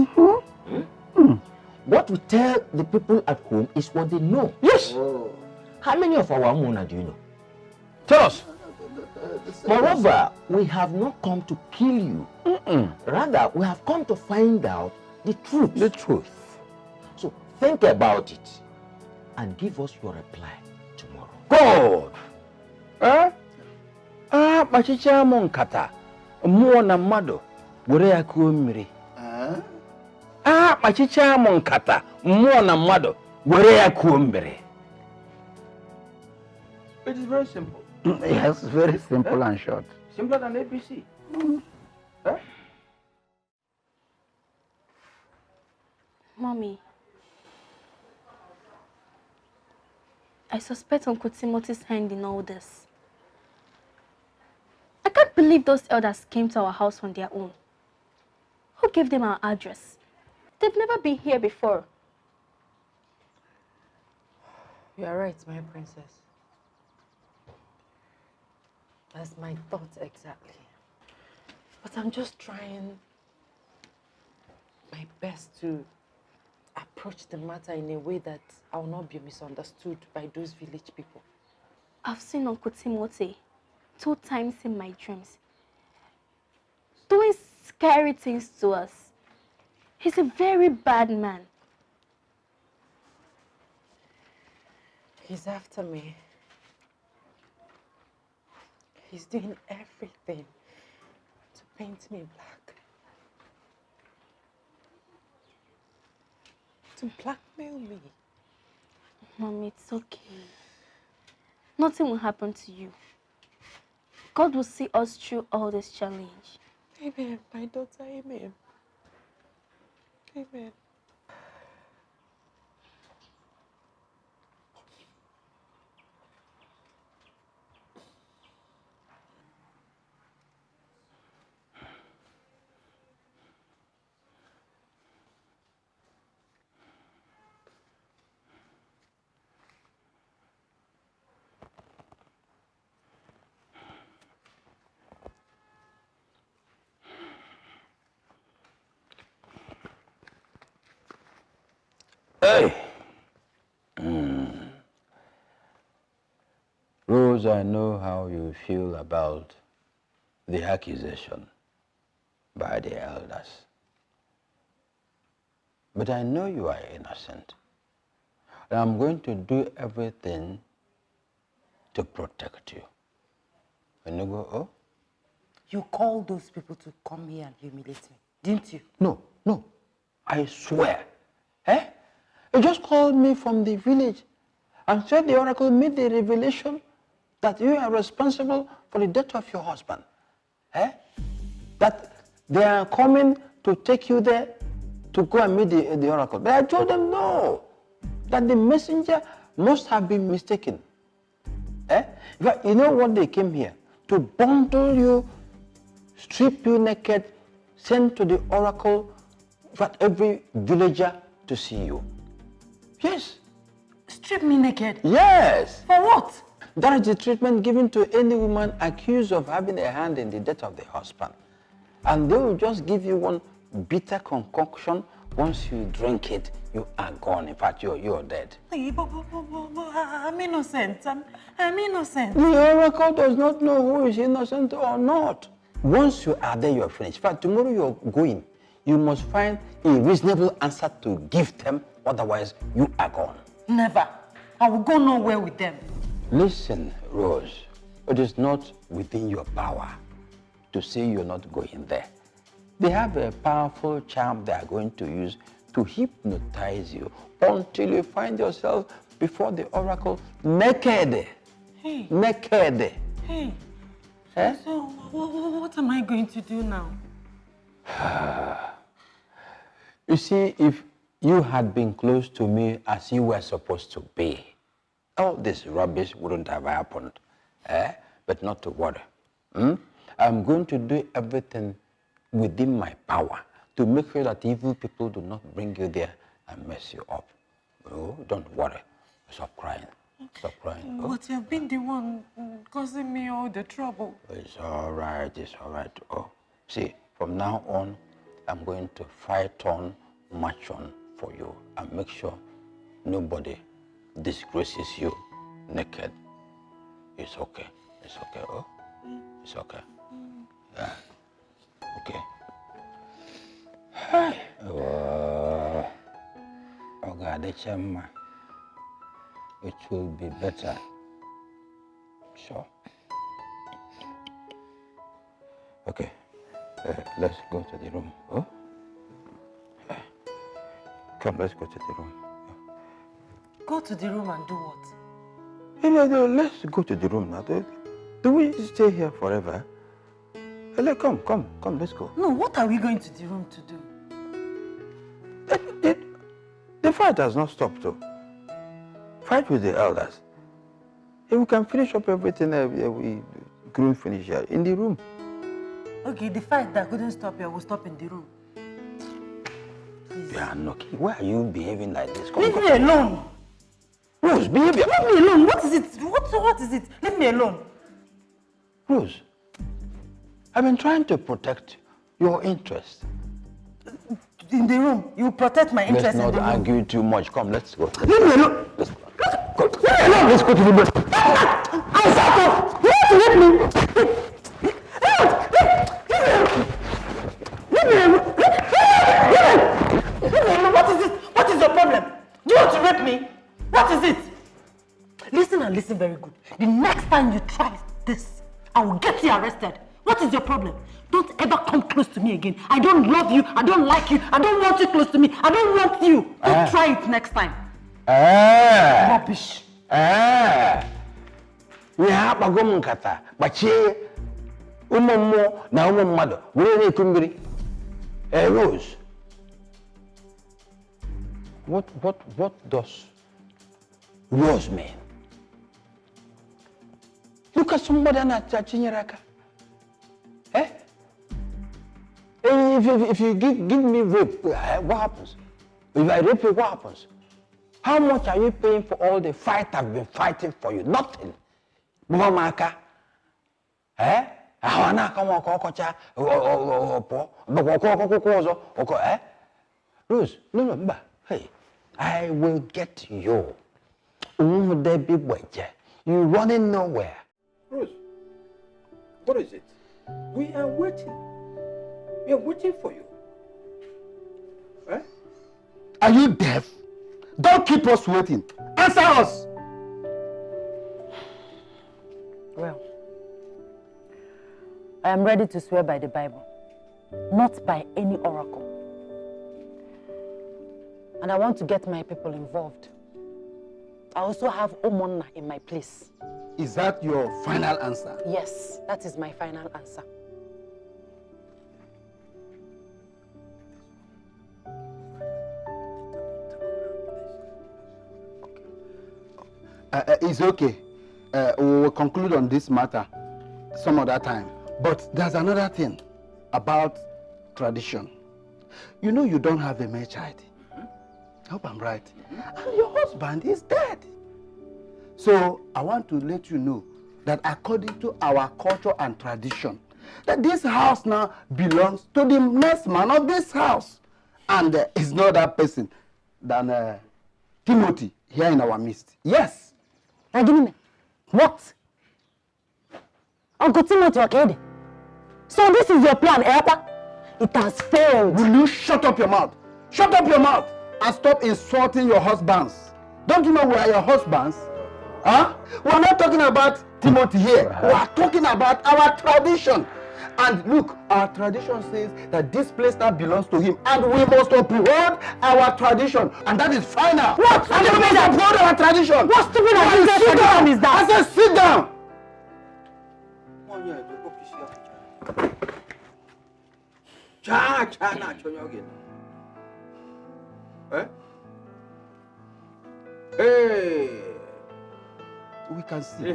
What we tell the people at home is what they know. Yes. How many of our homeowners do you know? Tell us. Moreover, we have not come to kill you. Rather, we have come to find out the truth. The truth. So think about it and give us your reply tomorrow. God! Machicha monkata. Muo na mado. Wure ya kuomiri. Machicha monkata. Muo na mado. Wure ya kuomiri. It is very simple. Yes, very simple and short. Simpler than ABC. Mommy, I suspect Uncle Timothy's hand in all this. I can't believe those elders came to our house on their own. Who gave them our address? They've never been here before. You are right, my princess. That's my thoughts exactly. But I'm just trying my best to approach the matter in a way that I will not be misunderstood by those village people. I've seen Uncle Timothy 2 times in my dreams, doing scary things to us. He's a very bad man. He's after me. He's doing everything to paint me black. To blackmail me. Mommy, it's okay. Nothing will happen to you. God will see us through all this challenge. Amen, my daughter, amen. Amen. Hey! Rose, I know how you feel about the accusation by the elders. But I know you are innocent. And I'm going to do everything to protect you. And you go, oh? You called those people to come here and humiliate me, didn't you? No. I swear. You just called me from the village and said the oracle made the revelation that you are responsible for the death of your husband. That they are coming to take you there to go and meet the oracle. But I told them no, that the messenger must have been mistaken. In fact, you know what they came here? To bundle you, strip you naked, send to the oracle for every villager to see you. Yes. Strip me naked? Yes. For what? That is the treatment given to any woman accused of having a hand in the death of the husband. And they will just give you one bitter concoction. Once you drink it, you are gone. In fact, you're dead. I'm innocent. I'm innocent. The oracle does not know who is innocent or not. Once you are there, you're finished. In fact, tomorrow you're going. You must find a reasonable answer to give them. Otherwise, you are gone. Never. I will go nowhere with them. Listen, Rose. It is not within your power to say you're not going there. They have a powerful charm they are going to use to hypnotize you until you find yourself before the oracle naked. Hey. Naked. Hey. So, what am I going to do now? You see, if you had been close to me as you were supposed to be, all this rubbish wouldn't have happened. But not to worry. I'm going to do everything within my power to make sure that evil people do not bring you there and mess you up. Oh, don't worry. Stop crying. Stop crying. Oh. But you've been the one causing me all the trouble. It's all right. It's all right. Oh, see, from now on, I'm going to fight on, march on for you and make sure nobody disgraces you naked. It's okay. It's okay. Oh, it's okay. Yeah. Okay. Hi. Oh, God, it will be better. Sure. Okay. Let's go to the room. Oh? Come, let's go to the room. Go to the room and do what? No, let's go to the room now. Do we stay here forever? Come, let's go. No, what are we going to the room to do? The fight has not stopped, though. Fight with the elders. If we can finish up everything we couldn't finish here in the room. Okay, the fight that couldn't stop here will stop in the room. Please. Yeah, Noki, why are you behaving like this? Leave me alone. Rose, behavior. Leave me alone. What is it? What is it? Leave me alone. Rose, I've been trying to protect your interest. In the room, you protect my interest in the room. Let's not argue too much. Come, let's go. Leave me alone. Let's go. Leave me alone. Let's go to the room. You want to let me? Leave me alone. What is it? What is your problem? Do you want to rape me? What is it? Listen and listen very good. The next time you try this, I will get you arrested. What is your problem? Don't ever come close to me again. I don't love you. I don't like you. I don't want you close to me. I don't want you. Don't try it next time. Rubbish. We have a gomunkata, but she umomo na umomado. We need kumbiri. Rose. What does Rose mean? Look at somebody na chinyeraka. If you give me rape, what happens? If I rape you, what happens? How much are you paying for all the fight I've been fighting for you? Nothing. Mamaka. Rose, no, hey, I will get you. You're running nowhere. Rose, what is it? We are waiting. We are waiting for you. Are you deaf? Don't keep us waiting. Answer us. Well, I am ready to swear by the Bible, not by any oracle. And I want to get my people involved. I also have Omonna in my place. Is that your final answer? Yes, that is my final answer. It's okay. We will conclude on this matter some other time. But there's another thing about tradition. You know you don't have a male child. I hope I'm right. And your husband is dead. So I want to let you know that according to our culture and tradition, that this house now belongs to the next man of this house. And it's not that person than Timothy here in our midst. Yes. What? Uncle Timothy Okede. So this is your plan, Epa? It has failed. Will you shut up your mouth? Shut up your mouth and stop insulting your husbands. Don't you know we are your husbands? Huh? We're not talking about Timothy here. We are talking about our tradition. And look, our tradition says that this place now belongs to him. And we must uphold our tradition. And that is final. What? And we must uphold our tradition. What stupid tradition is that? I said sit down. Hey. can see.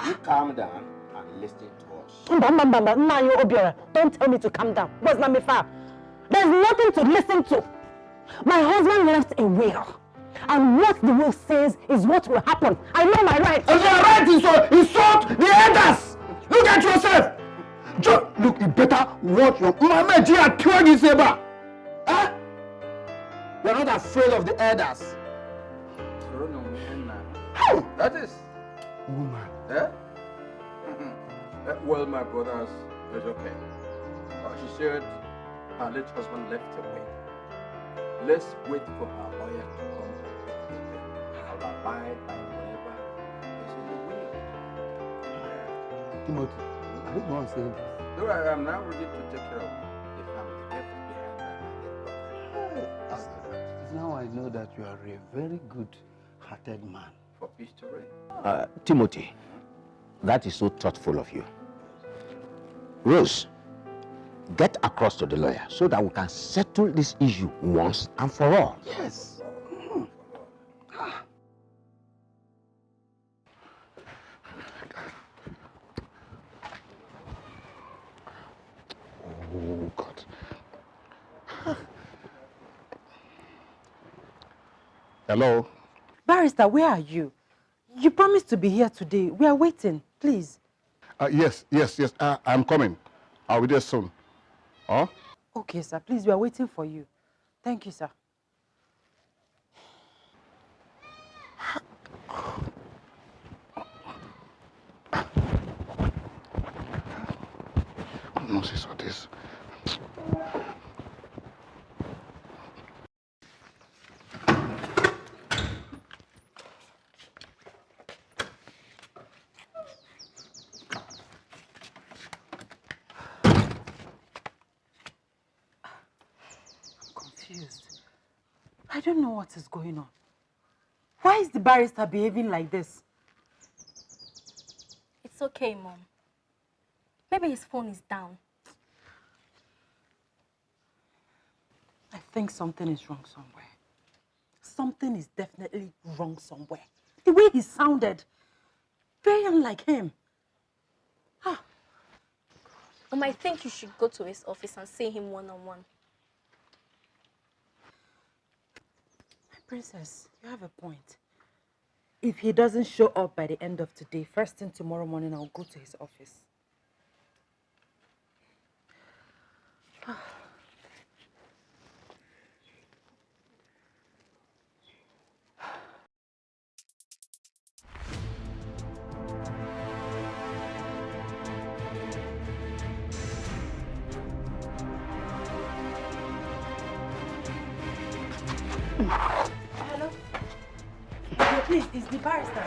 You calm down and listen to us. Don't tell me to calm down. What's not me far? There's nothing to listen to. My husband left a will. And what the will says is what will happen. I know my rights. And your right is so insult the elders. Look at yourself. Look, you better watch your Mama G at Saber. Huh? You're not afraid of the elders. How? That is. Woman. Eh? Well, my brothers, it's okay. She said her late husband left away. Let's wait for her lawyer to come. I'll abide by whatever is in the will. Timothy, I don't know what I'm saying. No, I am now ready to take care of the family left behind by my late brother. Now I know that you are a very good-hearted man. For peace to reign. Timothy, that is so thoughtful of you. Rose, get across to the lawyer so that we can settle this issue once and for all. Yes. Oh, God. Hello? Barrister, where are you? You promised to be here today. We are waiting. Please. Yes. I'm coming. I'll be there soon. Huh? Okay, sir. Please, we are waiting for you. Thank you, sir. Nonsense of this. I don't know what is going on. Why is the barrister behaving like this? It's okay, Mom. Maybe his phone is down. I think something is wrong somewhere. Something is definitely wrong somewhere. The way he sounded, very unlike him. Mom, I think you should go to his office and see him one-on-one. Princess, you have a point. If he doesn't show up by the end of today, first thing tomorrow morning, I'll go to his office. Hello? Yeah, please, it's the barrister.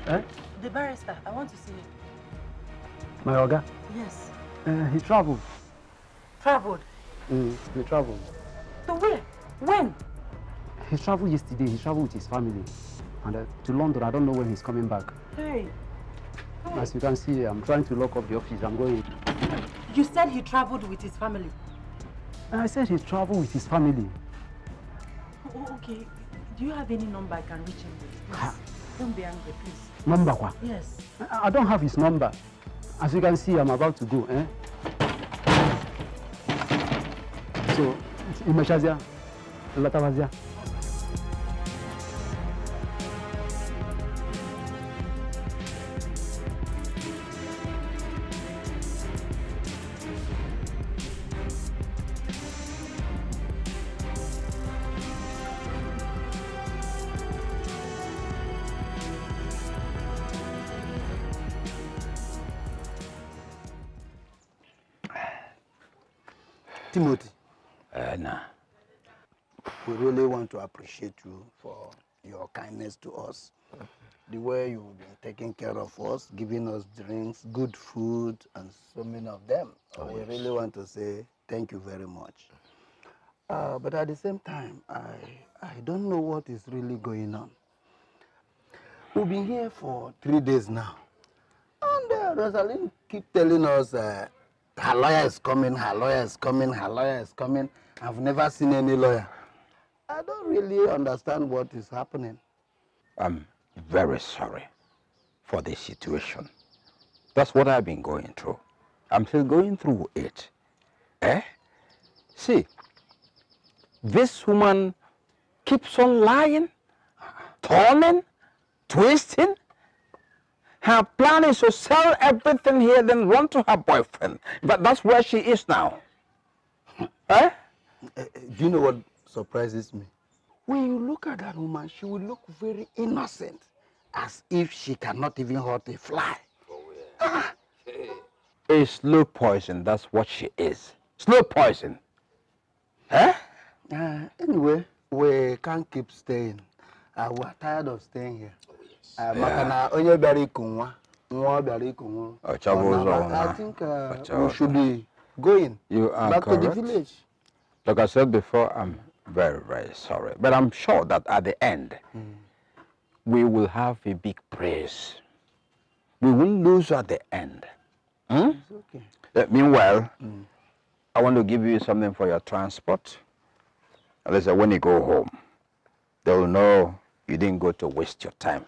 Eh? The barrister, I want to see him. My Oga? Yes. He traveled. Traveled? He traveled. To where? When? He traveled yesterday. He traveled with his family. And to London, I don't know when he's coming back. Hey. As you can see, I'm trying to lock up the office. I'm going. You said he traveled with his family? I said he traveled with his family. Oh, okay. Do you have any number I can reach him with? Please. Don't be angry, please. Number what? Yes. I don't have his number. As you can see, I'm about to go. So, Imechazia, Latavazia. Timothy. Nah. We really want to appreciate you for your kindness to us. The way you've been taking care of us, giving us drinks, good food, and so many of them. We really want to say thank you very much. But at the same time, I don't know what is really going on. We've been here for 3 days now. And Rosalind keep telling us her lawyer is coming, her lawyer is coming, her lawyer is coming. I've never seen any lawyer. I don't really understand what is happening. I'm very sorry for this situation. That's what I've been going through. I'm still going through it. See, this woman keeps on lying, turning, twisting. Her plan is to sell everything here, then run to her boyfriend. But that's where she is now. Do you know what surprises me? When you look at that woman, she will look very innocent, as if she cannot even hurt a fly. A slow poison, that's what she is. Slow poison. Anyway, we can't keep staying. We're tired of staying here. I think we should be going back to the village. Like I said before, I'm very, very sorry. But I'm sure that at the end, we will have a big praise. We won't lose at the end. It's okay. Meanwhile, I want to give you something for your transport. At least when you go home, they will know you didn't go to waste your time.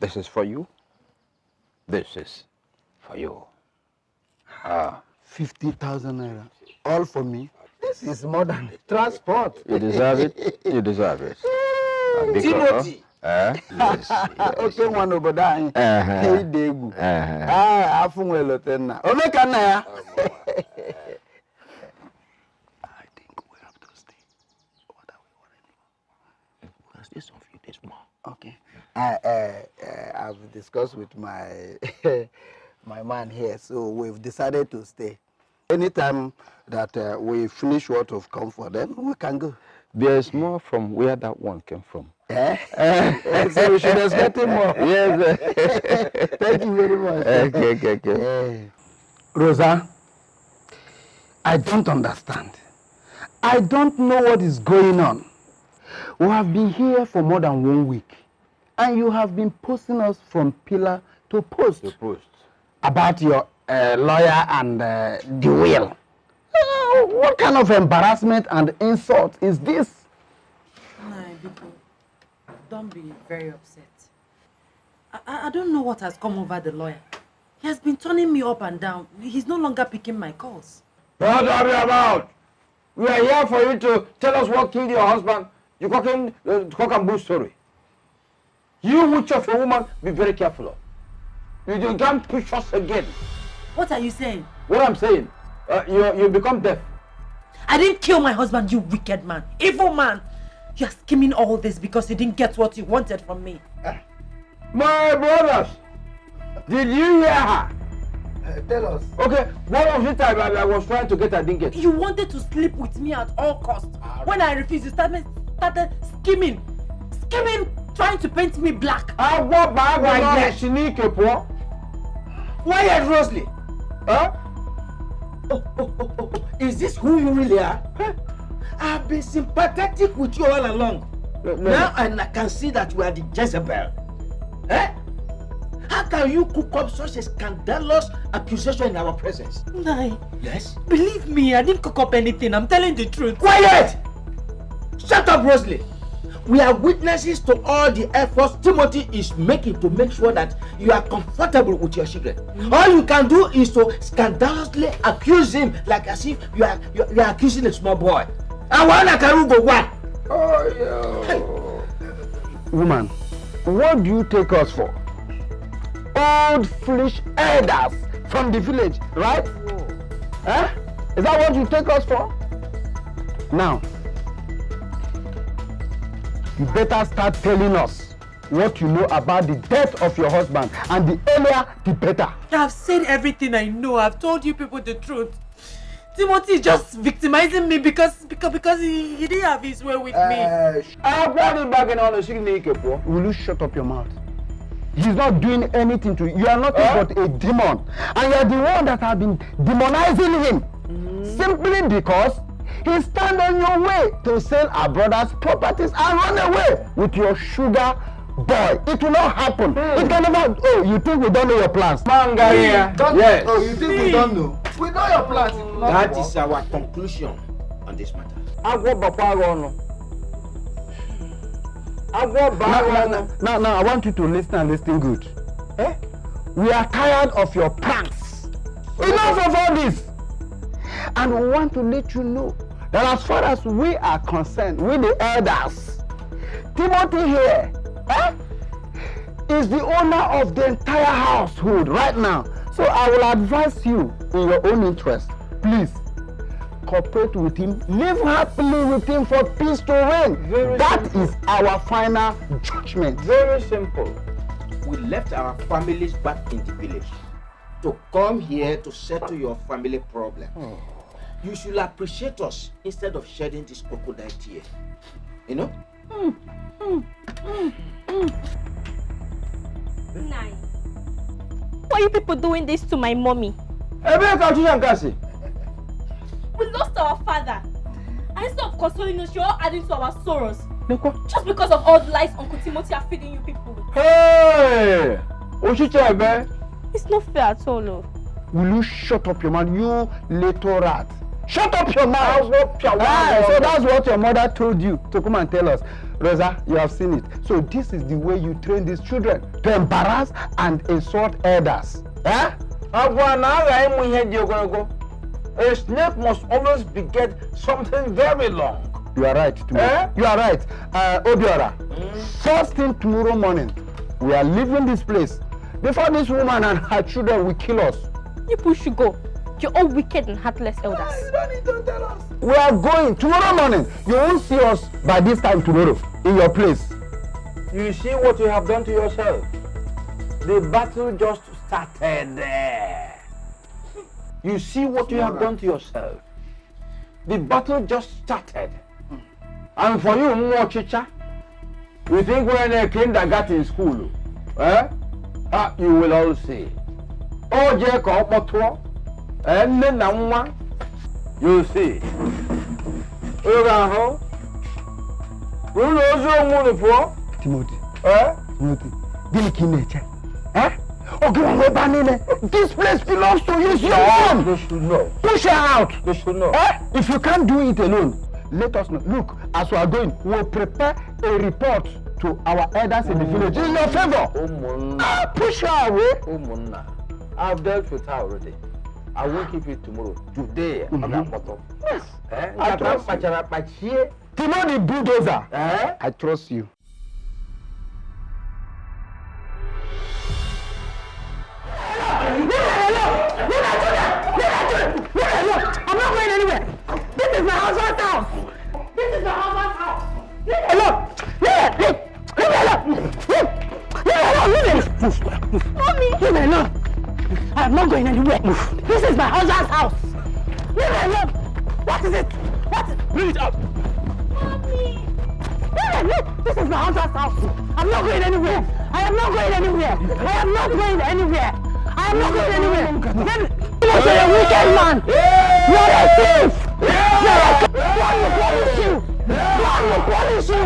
This is for you. This is for you. 50,000 naira. All for me. This is more than transport. You deserve it. You deserve it. Timothy. Yes. Okay, one over there. Hey, Degu. I think we have to stay. What are we worried about? We can stay some few days more. Okay. I've discussed with my my man here, so we've decided to stay. Anytime that we finish what we've come for, then we can go. There's more from where that one came from. So we should expect more. Yes. Thank you very much. Okay. Rosa, I don't understand. I don't know what is going on. We have been here for more than 1 week, and you have been posting us from pillar to post. About your lawyer and the will. What kind of embarrassment and insult is this? Don't be very upset. I don't know what has come over the lawyer. He has been turning me up and down. He's no longer picking my calls. What are you about? We are here for you to tell us what killed your husband. You're talking cock and bull story. You, witch of a woman, be very careful of. You can't push us again. What are you saying? What I'm saying, you become deaf. I didn't kill my husband, you wicked man. Evil man. You're scheming all this because you didn't get what you wanted from me. My brothers, did you hear her? Tell us. Okay, what was it I was trying to get, I didn't get? You wanted to sleep with me at all costs. When I refused, you started scheming, trying to paint me black. Why are Rosalie? Huh? Is this who you really are? Huh? I've been sympathetic with you all along. Now I can see that you are the Jezebel. Eh? How can you cook up such a scandalous accusation in our presence? Nai. Yes? Believe me, I didn't cook up anything. I'm telling the truth. Quiet! Shut up, Rosalie. We are witnesses to all the efforts Timothy is making to make sure that you are comfortable with your children. All you can do is to scandalously accuse him like as if you are accusing a small boy. I want to go one. Woman, what do you take us for? Old foolish elders from the village, right? Is that what you take us for? Now, you better start telling us what you know about the death of your husband, and the earlier the better. I've said everything I know. I've told you people the truth. Timothy is just victimizing me because he didn't have his way with me. Will you shut up your mouth? He's not doing anything to you. You are nothing but a demon. And you are the one that have been demonizing him. Simply because he stand on your way to sell our brother's properties and run away with your sugar boy. It will not happen. It can never. Oh, you think we don't know your plans? Yes. Oh, you think we don't know? We know your plans. That is our conclusion on this matter. Now, I want you to listen and listen good. Eh? We are tired of your pranks. Enough of all this. And we want to let you know that as far as we are concerned, we the elders, Timothy here is the owner of the entire household right now. So I will advise you in your own interest, please cooperate with him, live happily with him for peace to reign. That is our final judgment. Very simple. We left our families back in the village to come here to settle your family problem. You should appreciate us instead of shedding this crocodile tear. You know? Nine. Why are you people doing this to my mommy? Hey, We lost our father. And instead of consoling us, you're all adding to our sorrows. Just because of all the lies Uncle Timothy are feeding you people with. Hey! It's not fair at all, no. Will you shut up your mouth, you little rat? Shut up your mouth! So that's what your mother told you to come and tell us. Rosa, you have seen it. So this is the way you train these children to embarrass and insult elders. A snake must always beget something very long. You are right, Timothy. You are right. Obiora, first thing tomorrow morning, we are leaving this place before this woman and her children will kill us. You people should go. You're all wicked and heartless elders. You don't need to tell us. We are going tomorrow morning. You won't see us by this time tomorrow in your place. You see what you have done to yourself? The battle just started there. You see what you have done to yourself? The battle just started. And for you, more chicha, you think when a kindergarten school, you will all see. Oh, Jacob, and then you see. Timothy. Timothy. This place belongs to you. It's your own. They should know. Push her out. They should know. If you can't do it alone, let us know. Look, as we are going, we'll prepare a report to our elders in the village in your favor. Push her away. I've dealt with her already. I will keep it tomorrow. Today, on that bottle. Yes. I trust you. Timothy bulldozer. I trust you. I'm not going anywhere. This is my husband's house. This is my husband's house. Leave me alone. Leave me alone. Mommy. Leave me alone. I'm not going anywhere. This is my husband's house. Leave me alone. What is it? Bring it up. Mommy. This is my husband's house. I'm not going anywhere. I am not going anywhere. I am not going anywhere. I am not going anywhere. You're a wicked man. You're a thief. God will punish you. God will punish you.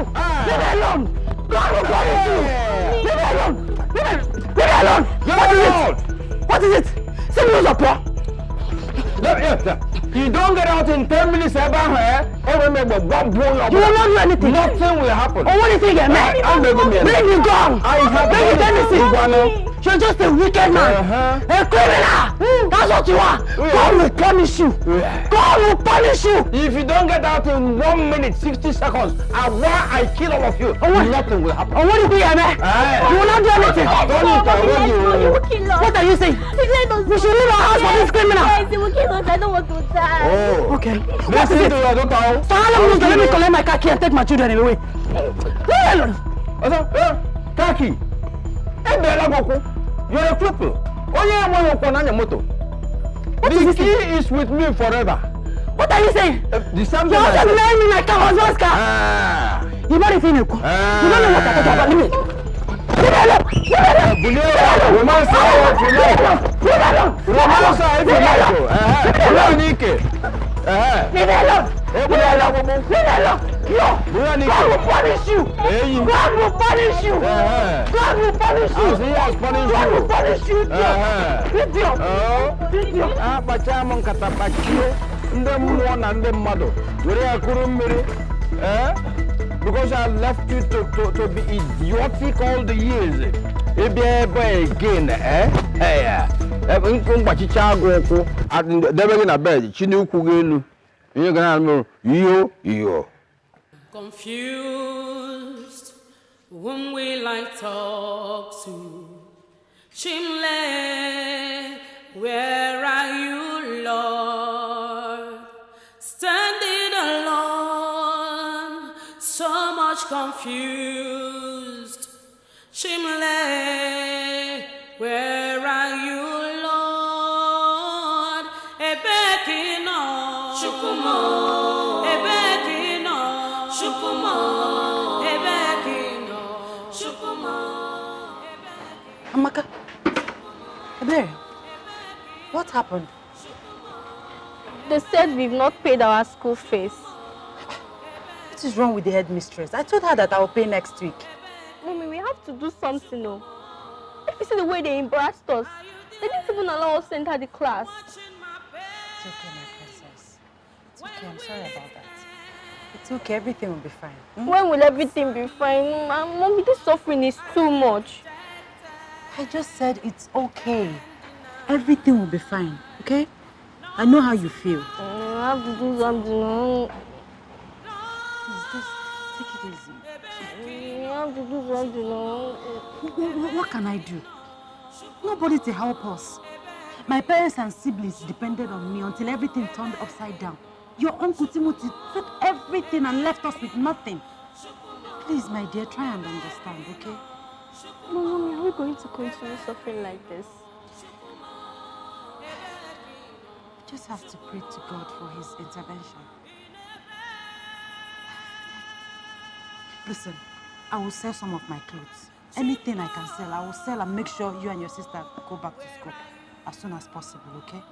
Leave me alone. God will punish you. Leave me alone. Leave me alone. What is it? Send me your paw. You don't get out in 10 minutes about her. Remember, God blow your You will not do anything. Nothing will happen. Oh, what do you think, man? Bring the gun. Bring it anything. You're just a wicked man. A criminal. That's what you are. God will punish you. God will punish you. If you don't get out in 1 minute, 60 seconds, I kill all of you. Nothing will happen. Oh, what do you think, man? You will not do anything. You will kill us. What are you saying? We should leave our house for this criminal. Yes, he will kill us. I don't want to die. Oh. Okay. Listen to your daughter. So how long let me collect my car key and take my children away? Kaki. You're a cripple. The key is with me forever. What are you saying? The same You also married me my car, husband's car. You married me. You don't know what I'm talking about. Leave me. God will punish you. God will punish you. God will punish you. God will punish you. because I left you to be idiotic all the years. Maybe again, eh? Hey, confused, whom will I talk to? Chimle, where are you, Lord? Standing alone, so much confused. Chimle, where are you, Lord? Ebekino, Shukumo, Ebekino, Shukumo, Ebekino, Shukumo. Amaka, Ebere, what happened? They said we've not paid our school fees. What is wrong with the headmistress? I told her that I will pay next week. Mommy, we have to do something, no? If you see the way they embarrassed us, they didn't even allow us to enter the class. It's okay, my princess. It's okay, I'm sorry about that. It's okay, everything will be fine. When will everything be fine? Mommy, this suffering is too much. I just said it's okay. Everything will be fine, okay? I know how you feel. I have to do something. Please, just take it easy. I have to do something. What can I do? Nobody to help us. My parents and siblings depended on me until everything turned upside down. Your uncle Timothy took everything and left us with nothing. Please, my dear, try and understand, okay? Mommy, are we going to continue suffering like this? We just have to pray to God for his intervention. Listen, I will sell some of my clothes. Anything I can sell, I will sell and make sure you and your sister go back to school as soon as possible, okay?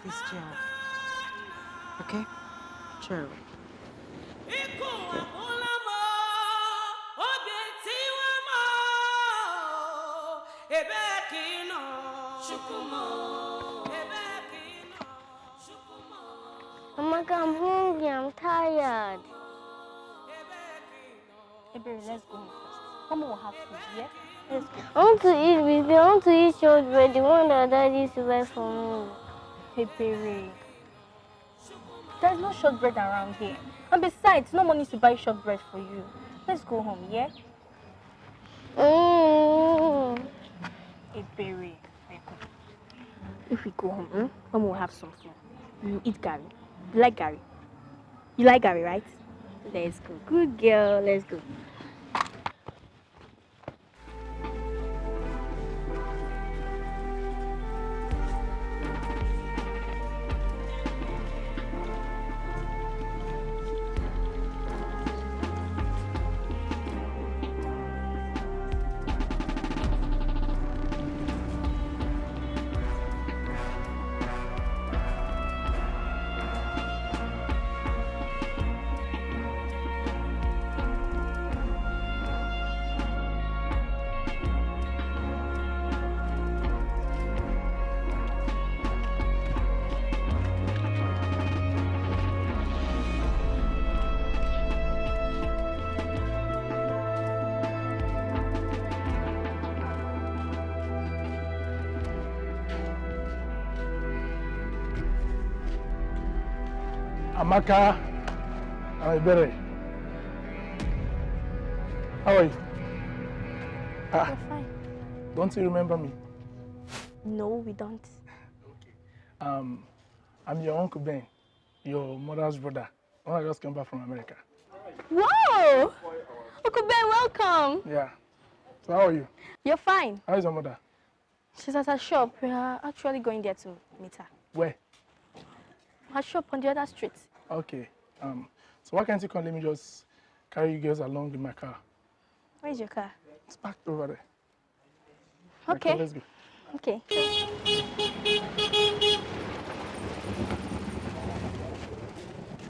Please cheer up. Okay? Cheer up. Amaka, I'm hungry, I'm tired. Hey, baby, let's go home first. Mama will have food, yeah? Let's go. I want to eat with you. I want to eat short bread, the one that Daddy used to buy for me. Hey, baby. There's no shortbread around here. And besides, no money to buy shortbread for you. Let's go home, yeah? Hey, baby. If we go home, Mama will have some food. You eat Gary. You like Gary? You like Gary, right? Let's go. Good girl. Let's go. Amaka, I'm better. How are you? I'm fine. Don't you remember me? No, we don't. I'm your Uncle Ben, your mother's brother. I just came back from America. Whoa! Uncle Ben, welcome. Yeah. So how are you? You're fine. How is your mother? She's at her shop. We are actually going there to meet her. Where? Her shop on the other street. Okay. So why can't you come? Let me just carry you girls along in my car. Where's your car? It's parked over there. Okay. Let's go. Okay.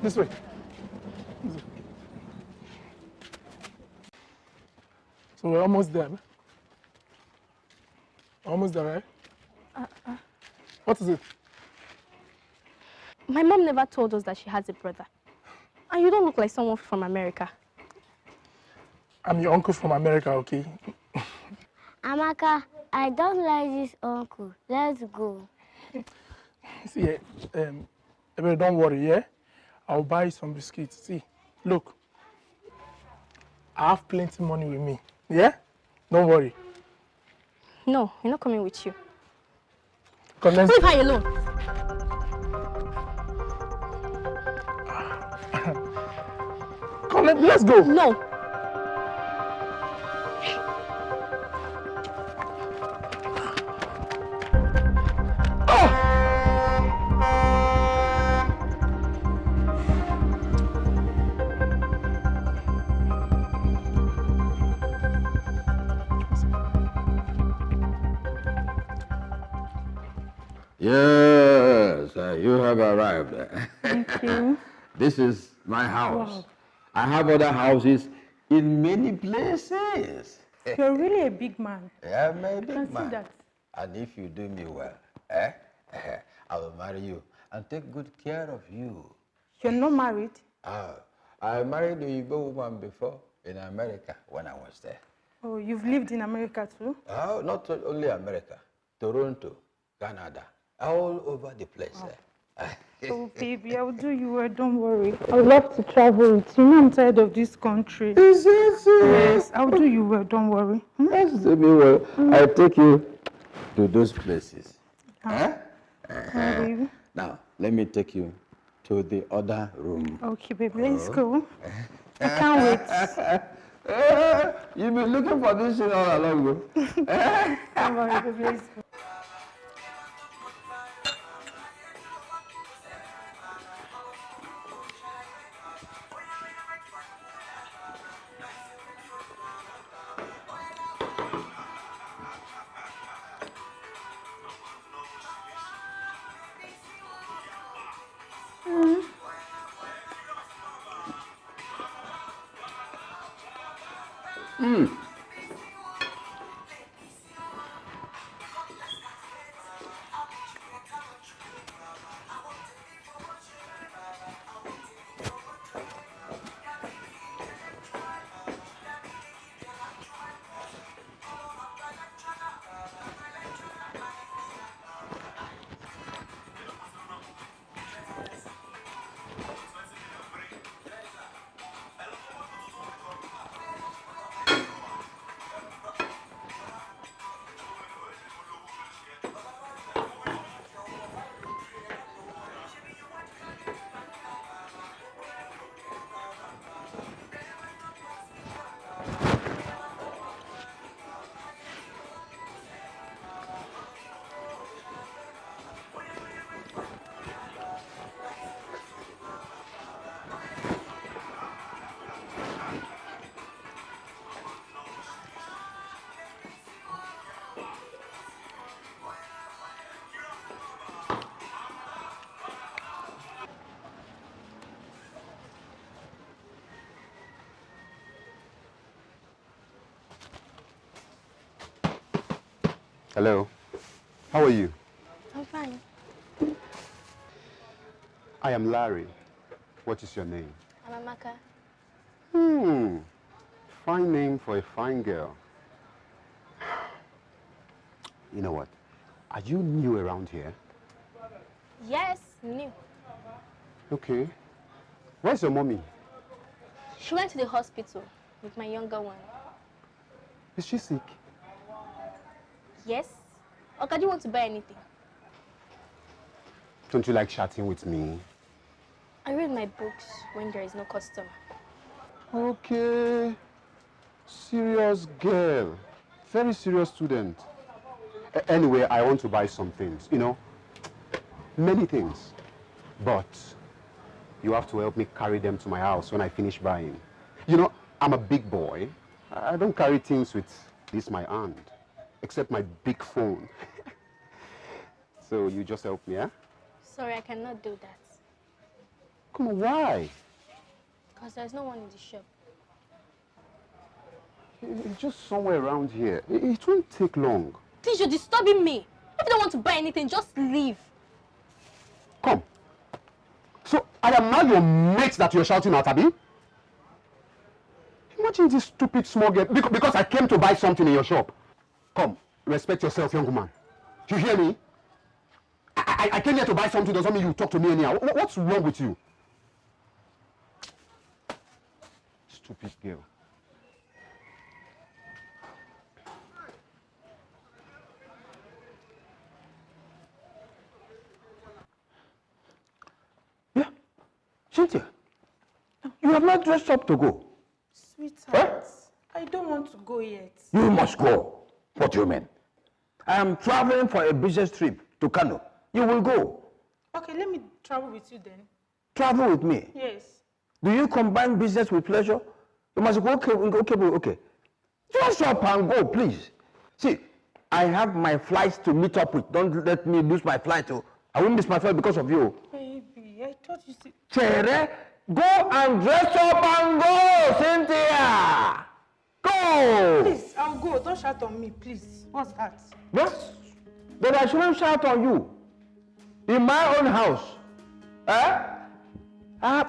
This way. So we're almost there. Almost there, right? What is it? My mom never told us that she has a brother. And you don't look like someone from America. I'm your uncle from America, okay? Amaka, I don't like this uncle. Let's go. See, don't worry, yeah? I'll buy you some biscuits. See, look. I have plenty money with me, yeah? Don't worry. No, you're not coming with you. Come, let's... Leave her alone. Come, let's go. No. Yes, you have arrived. Thank you. This is my house. Wow. I have other houses in many places. You're really a big man. Yeah, I'm a I big can see man. that. And if you do me well, I will marry you and take good care of you. You're not married? I married a Igbo woman before in America when I was there. Oh, you've lived in America too? Not only America, Toronto, Canada, all over the place. Oh, baby, I'll do you well, don't worry. I would love to travel with you. I'm tired of this country. Is it so? Yes, I'll do you well, don't worry. Yes, do me well. I'll take you to those places. Baby. Now, let me take you to the other room. Okay, baby, let's go. I can't wait. You've been looking for this thing all along. Don't worry, baby, let's go. Hello. How are you? I'm fine. I am Larry. What is your name? I'm Amaka. Fine name for a fine girl. You know what? Are you new around here? Yes, new. Okay. Where's your mommy? She went to the hospital with my younger one. Is she sick? Yes? Or do you want to buy anything? Don't you like chatting with me? I read my books when there is no customer. Okay. Serious girl. Very serious student. Anyway, I want to buy some things, you know. Many things. But you have to help me carry them to my house when I finish buying. You know, I'm a big boy. I don't carry things with this my hand. Except my big phone. So you just help me, huh? Sorry, I cannot do that. Come on, why? Because there's no one in the shop. It's just somewhere around here. It won't take long. Please, you're disturbing me. If you don't want to buy anything, just leave. Come. So I am now your mate that you're shouting at, Abi? Imagine this stupid small girl, because I came to buy something in your shop. Come, respect yourself, young woman. You hear me? I came here to buy something, doesn't mean you talk to me anyhow. What's wrong with you? Stupid girl. Yeah, Cynthia, you have not dressed up to go. Sweetheart, I don't want to go yet. You must go. What do you mean? I am traveling for a business trip to Kano. You will go. Okay, let me travel with you then. Travel with me? Yes. Do you combine business with pleasure? You must go, okay. Dress up and go, please. See, I have my flights to meet up with. Don't let me lose my flight. I won't miss my flight because of you. Baby, I thought you said... Chere, go and dress up and go, Cynthia. Go. Please, I'll go. Don't shout on me, please. What's that? Yes, but I shouldn't shout on you. In my own house. Eh? My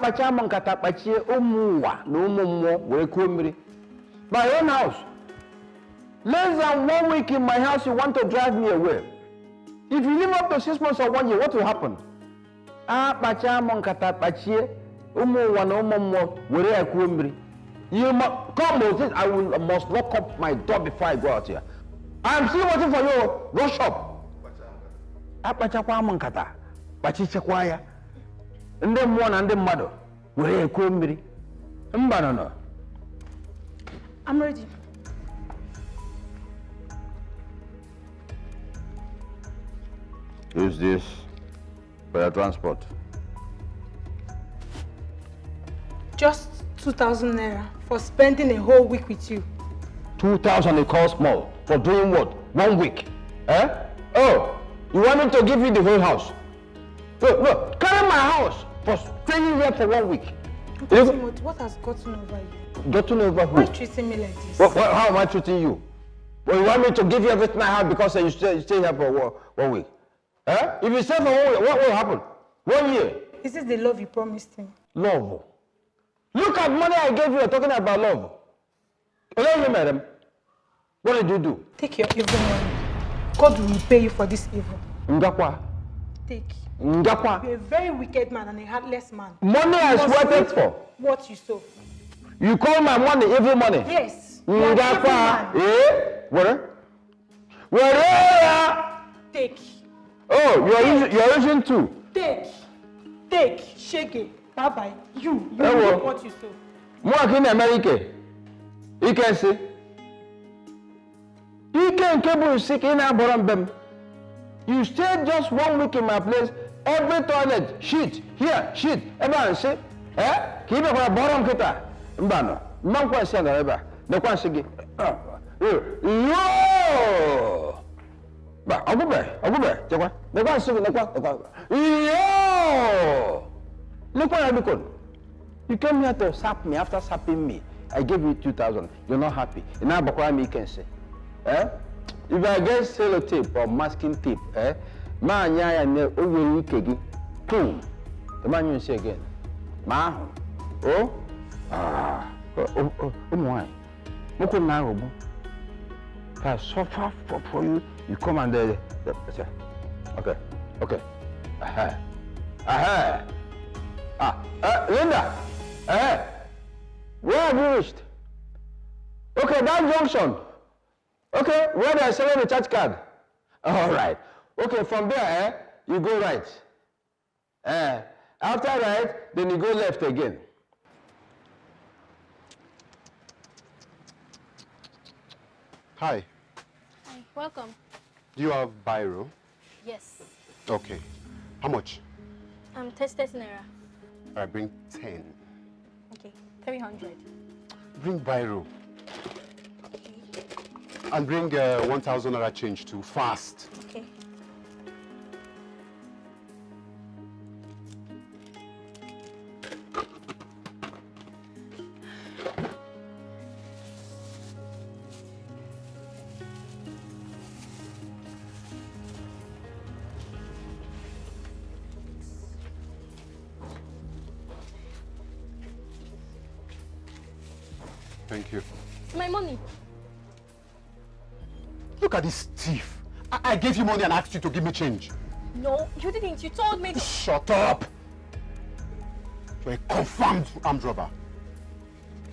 own house. Less than 1 week in my house, you want to drive me away. If you live up to 6 months or 1 year, what will happen? You must come with it. I must lock up my door before I go out here. I'm still waiting for you. Rush up. And then one and then mother. Where you I'm ready. Use this for your transport. Just 2,000 naira for spending a whole week with you. 2,000 it costs more. For doing what? 1 week. Eh? Oh, you want me to give you the whole house? No, carry my house for staying here for 1 week. What has gotten over you? Gotten over who? Why are you treating me like this? How am I treating you? Well, you want me to give you everything I have because you stay here for 1 week? Eh? If you stay for 1 week, what will happen? 1 year. Is this the love you promised me? Love. Look at money I gave you, you're talking about love. Hello, you madam. What did you do? Take your evil money. God will repay you for this evil. Ngakwa. Take. Ngakwa. You're a very wicked man and a heartless man. Money I sweated for. What you sow. You call my money evil money? Yes. Ngakwa. Eh? Where? Where? Take. Oh, you're using two. Take. Shake it. Bye-bye. You know what you sow. More in America. You can see. You can cable sick in Aboram. You stayed just 1 week in my place. Every toilet, shit, here, shit. Everyone say, eh? Keep it for a bottom kita. Mbano. No question ever. The question again. Yo! But I'll go back. The question, yo! Look what I become. You came here to sap me. After sapping me, I gave you 2,000. You're not happy. And now, me can say, eh? If I get sellotape or masking tape, eh? Man, yeah, and over kegi, boom. The man you say again, ma, oh, why? Moko na robo. If I suffer for you, you come and okay. Linda, where have you reached? Okay, that junction. Okay, where they are selling the church card. All right. Okay, from there, you go right. After right, then you go left again. Hi. Hi, welcome. Do you have biro? Yes. Okay. How much? 30 naira. All right, bring 10. Okay, 300. Bring biro. And bring 1,000 naira change too, fast. Okay. Thank you. My money. Look at this thief. I gave you money and asked you to give me change. No, you didn't. You told me to... Shut up! You're a confirmed armed robber.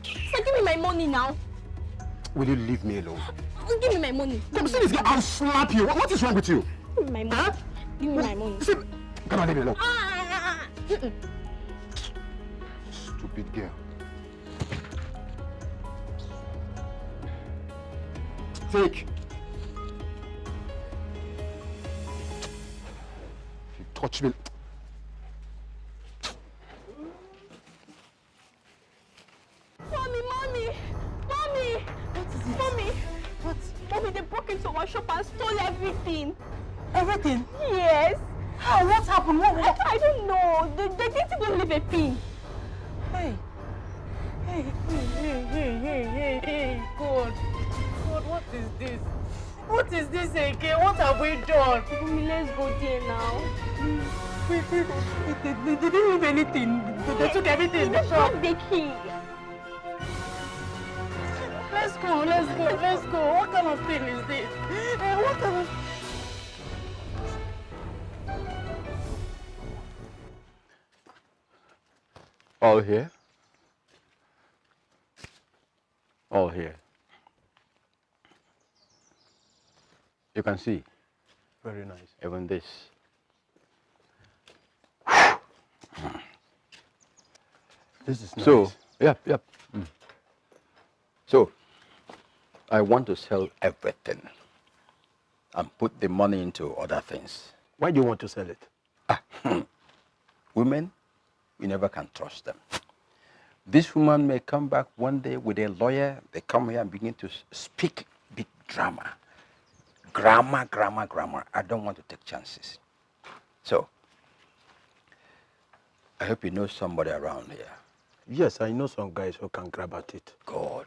So give me my money now. Will you leave me alone? Give me my money. Come see this guy, I'll slap you. What is wrong with you? Give me my money. Huh? Give me my money. See, come on, leave me alone. Mm-mm. Stupid girl. Take. If you touch me. Mommy! What is it? Mommy! What? Mommy, they broke into our shop and stole everything. Everything? Yes. How? What happened? What? I don't know. They didn't even leave a pin. Hey, God, what is this? What is this again? What have we done? Mommy, let's go there now. Wait, they didn't leave anything. They took everything in the shop. The key. Let's go. What kind of thing is this? What kind of... All here? All here. You can see. Very nice. Even this. This is nice. So, yep. Mm. So, I want to sell everything and put the money into other things. Why do you want to sell it? Women, you never can trust them. This woman may come back one day with a lawyer. They come here and begin to speak big drama. Grammar. I don't want to take chances. So, I hope you know somebody around here. Yes, I know some guys who can grab at it. God.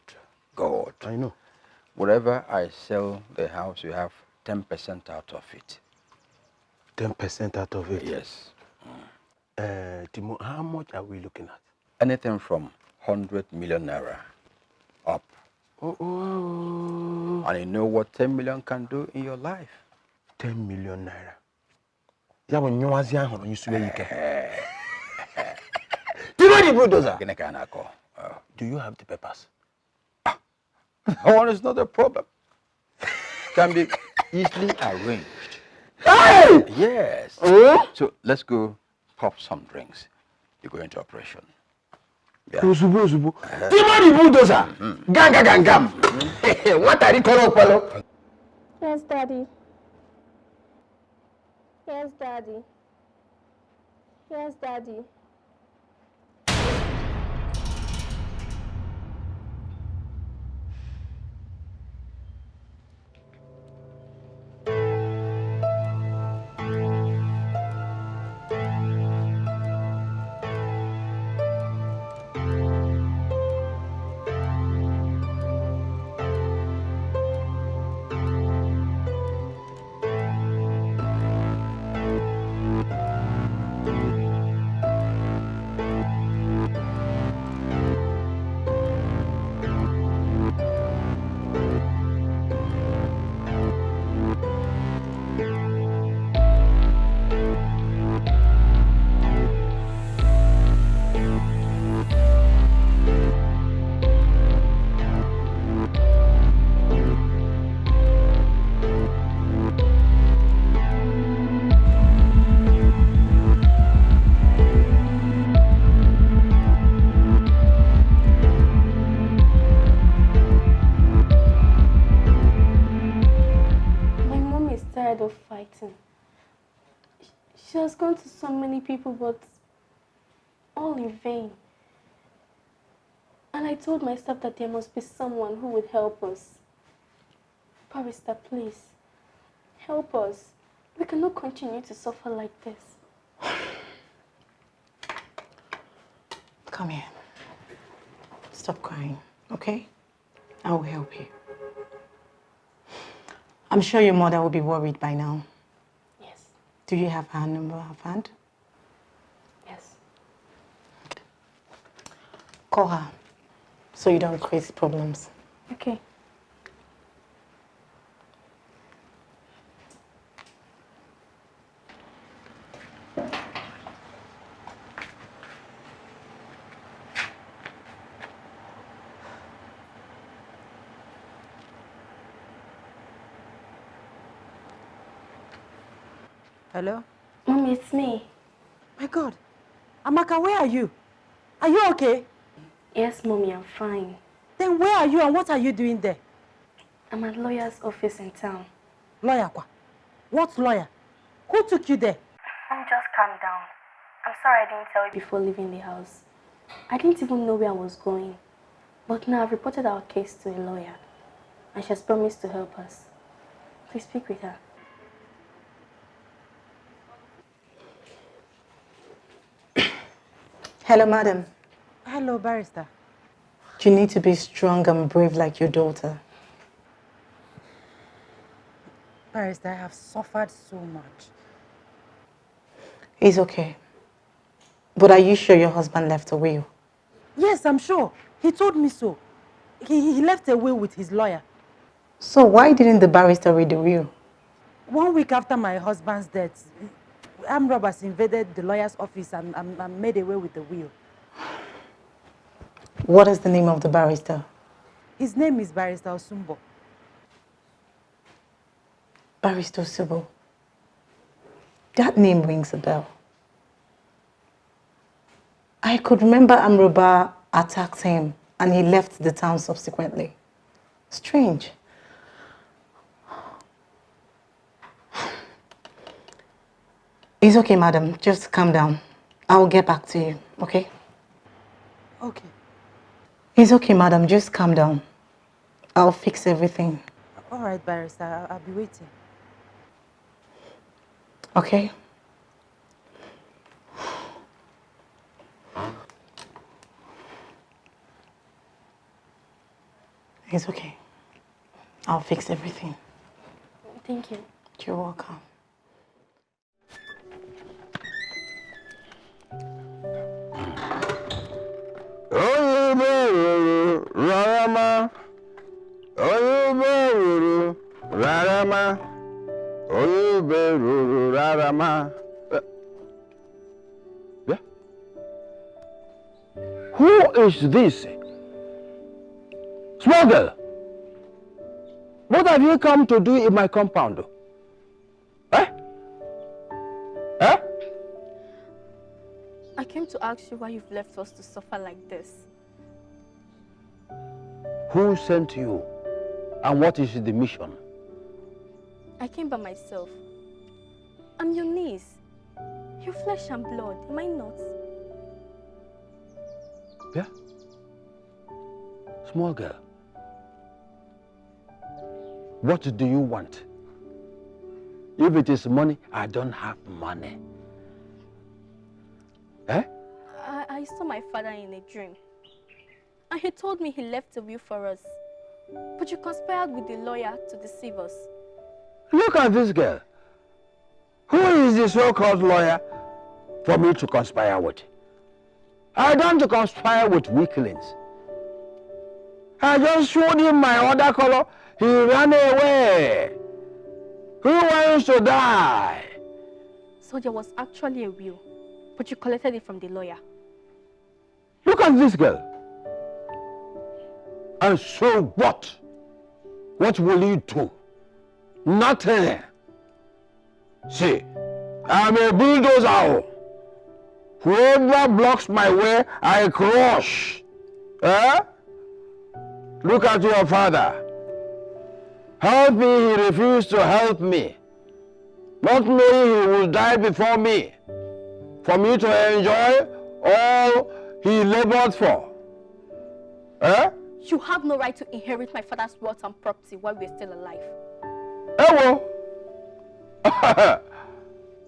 I know. Wherever I sell the house, you have 10% out of it. 10% out of it? Yes. Timo, how much are we looking at? Anything from 100 million naira up. Oh. And you know what 10 million can do in your life? 10 million naira. Do you know the bulldozer? Do you have the papers? One is not a problem. Can be easily arranged. Hey! Yes. So let's go pop some drinks. You go into operation. Yeah. Uzubu. Do you know the bulldozer? Gam. What are you calling? Yes, Daddy. Yes, Daddy. Yes, Daddy. Of fighting. She has gone to so many people, but all in vain. And I told myself that there must be someone who would help us. Barrister, please, help us. We cannot continue to suffer like this. Come here. Stop crying, okay? I will help you. I'm sure your mother will be worried by now. Yes. Do you have her number offhand? Yes. Call her. so you don't create problems. Okay. Hello? Mommy, it's me. My God. Amaka, where are you? Are you okay? Yes, Mommy, I'm fine. Then where are you and what are you doing there? I'm at lawyer's office in town. Lawyer, kwa? What lawyer? Who took you there? Just calm down. I'm sorry I didn't tell you before leaving the house. I didn't even know where I was going. But now I've reported our case to a lawyer. And she has promised to help us. Please speak with her. Hello, madam. Hello, barrister. You need to be strong and brave like your daughter. Barrister, I have suffered so much. It's okay. But are you sure your husband left a will? Yes, I'm sure. He told me so. He left a will with his lawyer. So why didn't the barrister read the will? 1 week after my husband's death, armed robbers invaded the lawyer's office and made away with the will. What is the name of the barrister? His name is Barrister Osumbo. Barrister Osumbo? That name rings a bell. I could remember Amroba attacked him and he left the town subsequently. Strange. It's okay, madam. Just calm down. I'll get back to you, okay? Okay. It's okay, madam. Just calm down. I'll fix everything. All right, barrister. I'll be waiting. Okay? It's okay. I'll fix everything. Thank you. You're welcome. Rarama, Oyuberu, Rarama, Oyuberu, Rarama. Yeah? Who is this? Small girl, what have you come to do in my compound? Eh? Eh? I came to ask you why you've left us to suffer like this. Who sent you? And what is the mission? I came by myself. I'm your niece. Your flesh and blood, am I not? Yeah? Small girl, what do you want? If it is money, I don't have money. Eh? I saw my father in a dream. And he told me he left a will for us. But you conspired with the lawyer to deceive us. Look at this girl. Who is the so-called lawyer for me to conspire with? I don't conspire with weaklings. I just showed him my other color. He ran away. Who wants to die? So there was actually a will, but you collected it from the lawyer. Look at this girl. And so what? What will you do? Nothing. See, I'm a bulldozer. Whoever blocks my way, I crush. Eh? Look at your father. Help me, he refused to help me. Not knowing he will die before me. For me to enjoy all he labored for. Eh? You have no right to inherit my father's wealth and property while we're still alive. Eh, well.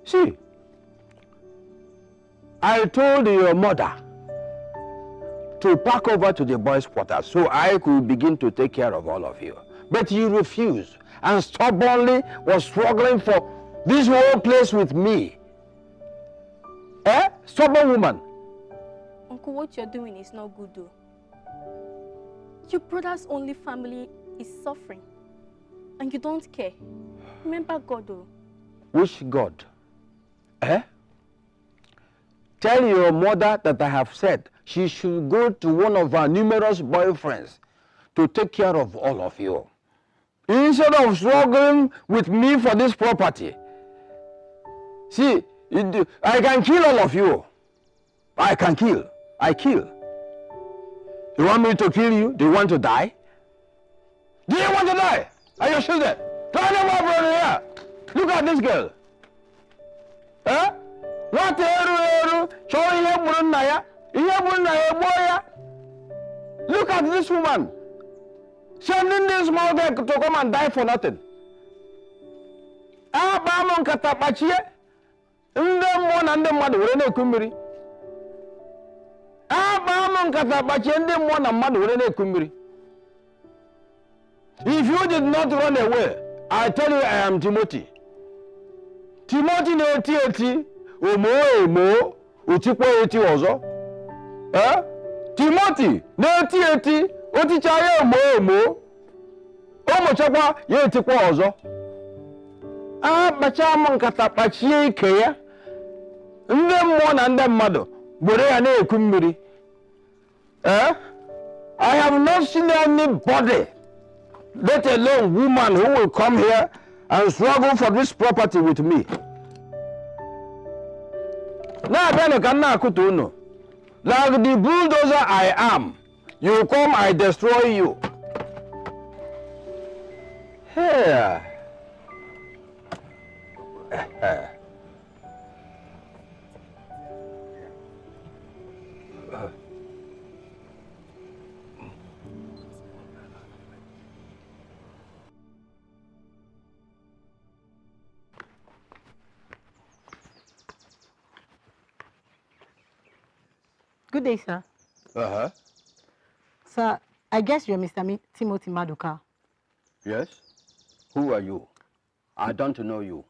See, I told your mother to pack over to the boys' quarters so I could begin to take care of all of you. But you refused and stubbornly was struggling for this whole place with me. Eh? Stubborn woman. Uncle, what you're doing is not good though. Your brother's only family is suffering. And you don't care. Remember God, though. Which God? Eh? Tell your mother that I have said she should go to one of her numerous boyfriends to take care of all of you. Instead of struggling with me for this property. See, I can kill all of you. I can kill. I kill. You want me to kill you? Do you want to die? Do you want to die? Are you sure that? Turn them over here. Look at this girl. Huh? What look at this woman. Sending this small girl to come and die for nothing. Abamon katapachie. Ndem one and them madu rene kumbiri. Abamon katapachie ndem one and madu rene kumbiri. If you did not run away, I tell you I am Timothy. Timothy no eti omo utikpo eti ozo. Eh? Timothy no eti otichaye omo chakwa ye etikpo ozo. Bacha mo nkata kpachie ike ya. Ndị mmụọ na ndị mmadụ gbere ya na-eku mmiri. I have not seen anybody, let alone woman, who will come here and struggle for this property with me. Now, like the bulldozer I am, you come, I destroy you. Here. Good day, sir. Uh-huh. Sir, I guess you're Mr. Timothy Maduka. Yes? Who are you? I don't know you.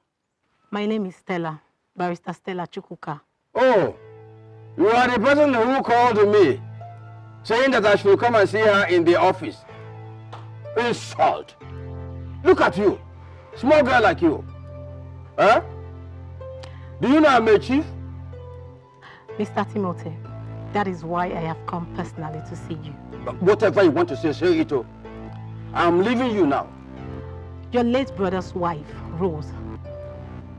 My name is Stella, Barrister Stella Chukuka. Oh, you are the person who called me, saying that I should come and see her in the office. Insult. Look at you, small girl like you. Huh? Do you know I'm a chief? Mr. Timothy, that is why I have come personally to see you. Whatever you want to say it. I'm leaving you now. Your late brother's wife, Rose,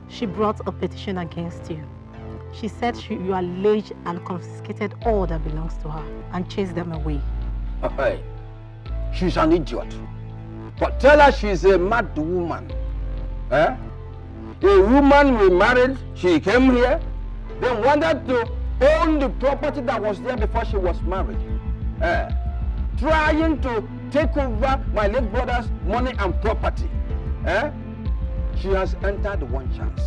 she brought a petition against you. She said you alleged and confiscated all that belongs to her and chased them away. Hey, she's an idiot. But tell her she's a mad woman. Eh? A woman we married, she came here, then wanted to own the property that was there before she was married. Trying to take over my late brother's money and property. She has entered one chance.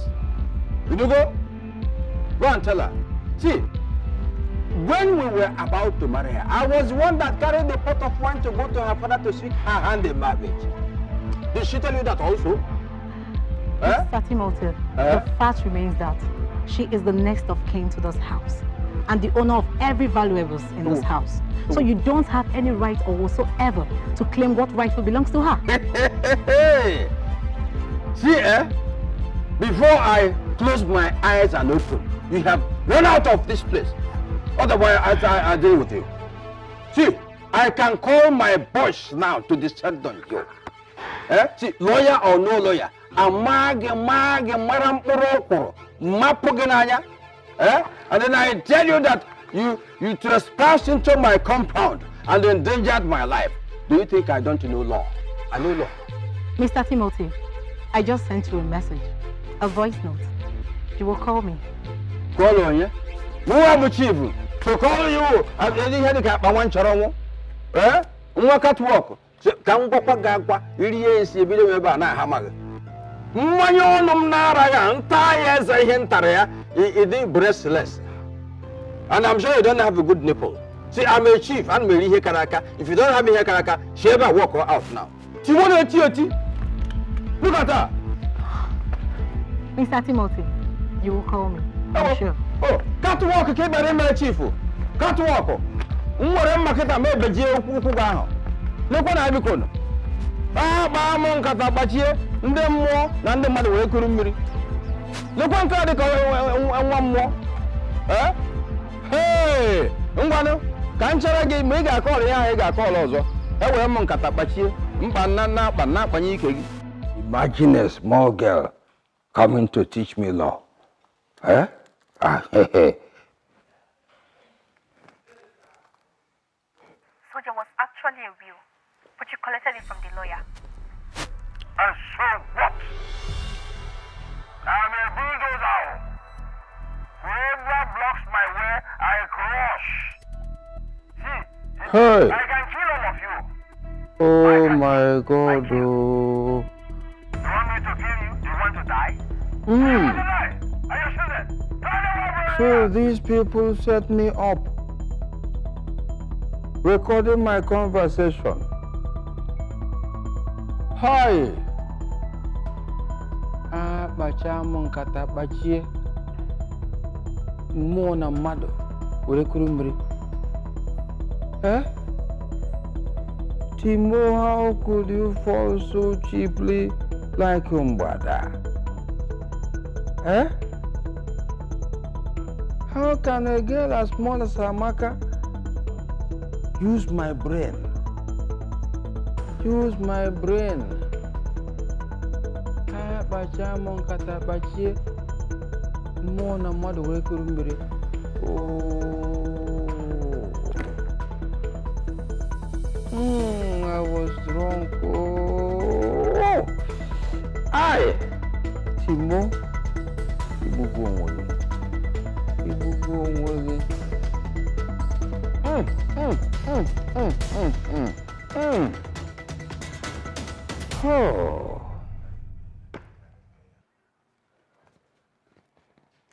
You go? Go and tell her. See, when we were about to marry her, I was the one that carried the pot of wine to go to her father to seek her hand in marriage. Did she tell you that also? Mr. Timothy, the fact remains that she is the next of kin to this house and the owner of every valuables in this house. So you don't have any right or whatsoever to claim what rightfully belongs to her. See, before I close my eyes and open, you have run out of this place. Otherwise, I deal with you. See, I can call my boss now to descend on you. See, lawyer or no lawyer, and then I tell you that you trespassed into my compound and endangered my life. Do you think I don't know law? I know law. Mr. Timothy, I just sent you a message, a voice note. You will call me. Call on you? Who am I chief? To call you, I've already had a cap. I want you. Work at work. Can go back. Really is a bit of a hammer. Mayon Nara, entire Zahentarea, it breastless. And I'm sure you don't have a good nipple. See, I'm a chief, I'm Mary Hekaraka. If you don't have me Hekaraka, Sheba walk her out now. Timothy, look at her. Mr. Timothy, you will call me. I'm sure. Oh, can't walk, came by my chief. Can't walk. Umore Maketa made the jail. lekwa na abikono ba mo nkata kpachie ndị mmụọ na ndị mmadụ wee kuru mmiri lekwa nke dị ka nwa mmụọ hey ngwanụ ka nchere gị ma ị ga-akọrọ ya ị ga-akọrọ ọzọ were m nkata kpachie mkpa nna akpa na akpanye ike gị. Imagine a small girl coming to teach me law. Eh? So there was actually a will, but you collected it from the lawyer. And so what? I'm a bulldozer. Whoever blocks my way, I crush. See, Hey. I can kill all of you. Oh my God. Oh. You want me to kill you? You want to die? Mm. You want to die? Are you sure? So these people set me up, recording my conversation. Hi. Bachamu nkata bachie. Mona mado. Ure kurumri. Eh? Timo, how could you fall so cheaply like Umbada? Eh? How can a girl as small as Amaka use my brain? Use my brain. Bachamon kata bachie. Mona mado wekurumbiri. I was drunk. Oh, I Timo, Ibu go away. Ibu go away. Oh.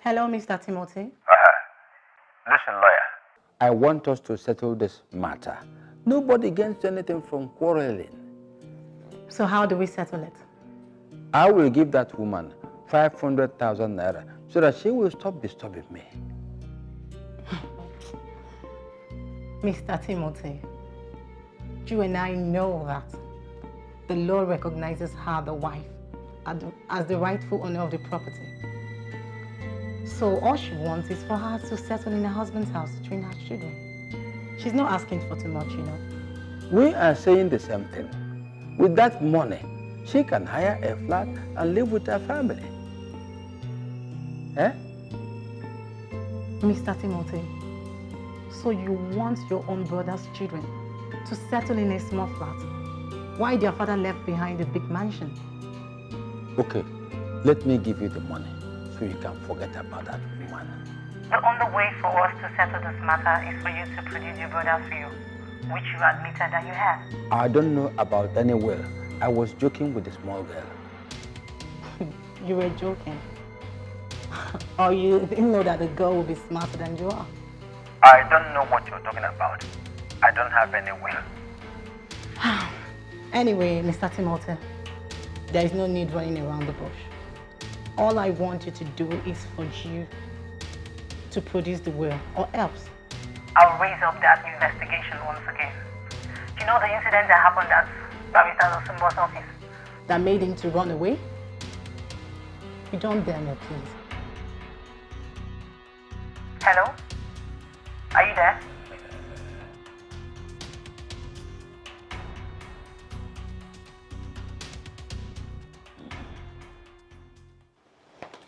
Hello, Mr. Timothy. Listen, lawyer. I want us to settle this matter. Nobody gains anything from quarreling. So how do we settle it? I will give that woman 500,000 naira so that she will stop disturbing me. Mr. Timothy, you and I know that the law recognizes her, the wife, as the rightful owner of the property. So all she wants is for her to settle in her husband's house to train her children. She's not asking for too much, you know. We are saying the same thing. With that money, she can hire a flat and live with her family. Eh? Mr. Timothy, so you want your own brother's children to settle in a small flat while their father left behind a big mansion? Okay, let me give you the money so you can forget about that woman. The only way for us to settle this matter is for you to produce your brother's will, which you admitted that you have. I don't know about any will. I was joking with the small girl. You were joking. Or you didn't know that the girl will be smarter than you are. I don't know what you're talking about. I don't have any will. Anyway, Mr. Timothy, there is no need running around the bush. All I want you to do is for you to produce the will, or else I'll raise up that investigation once again. You know the incident that happened at Barrister Osumbo's office? that made him to run away? You don't dare me, please. Hello? Are you there?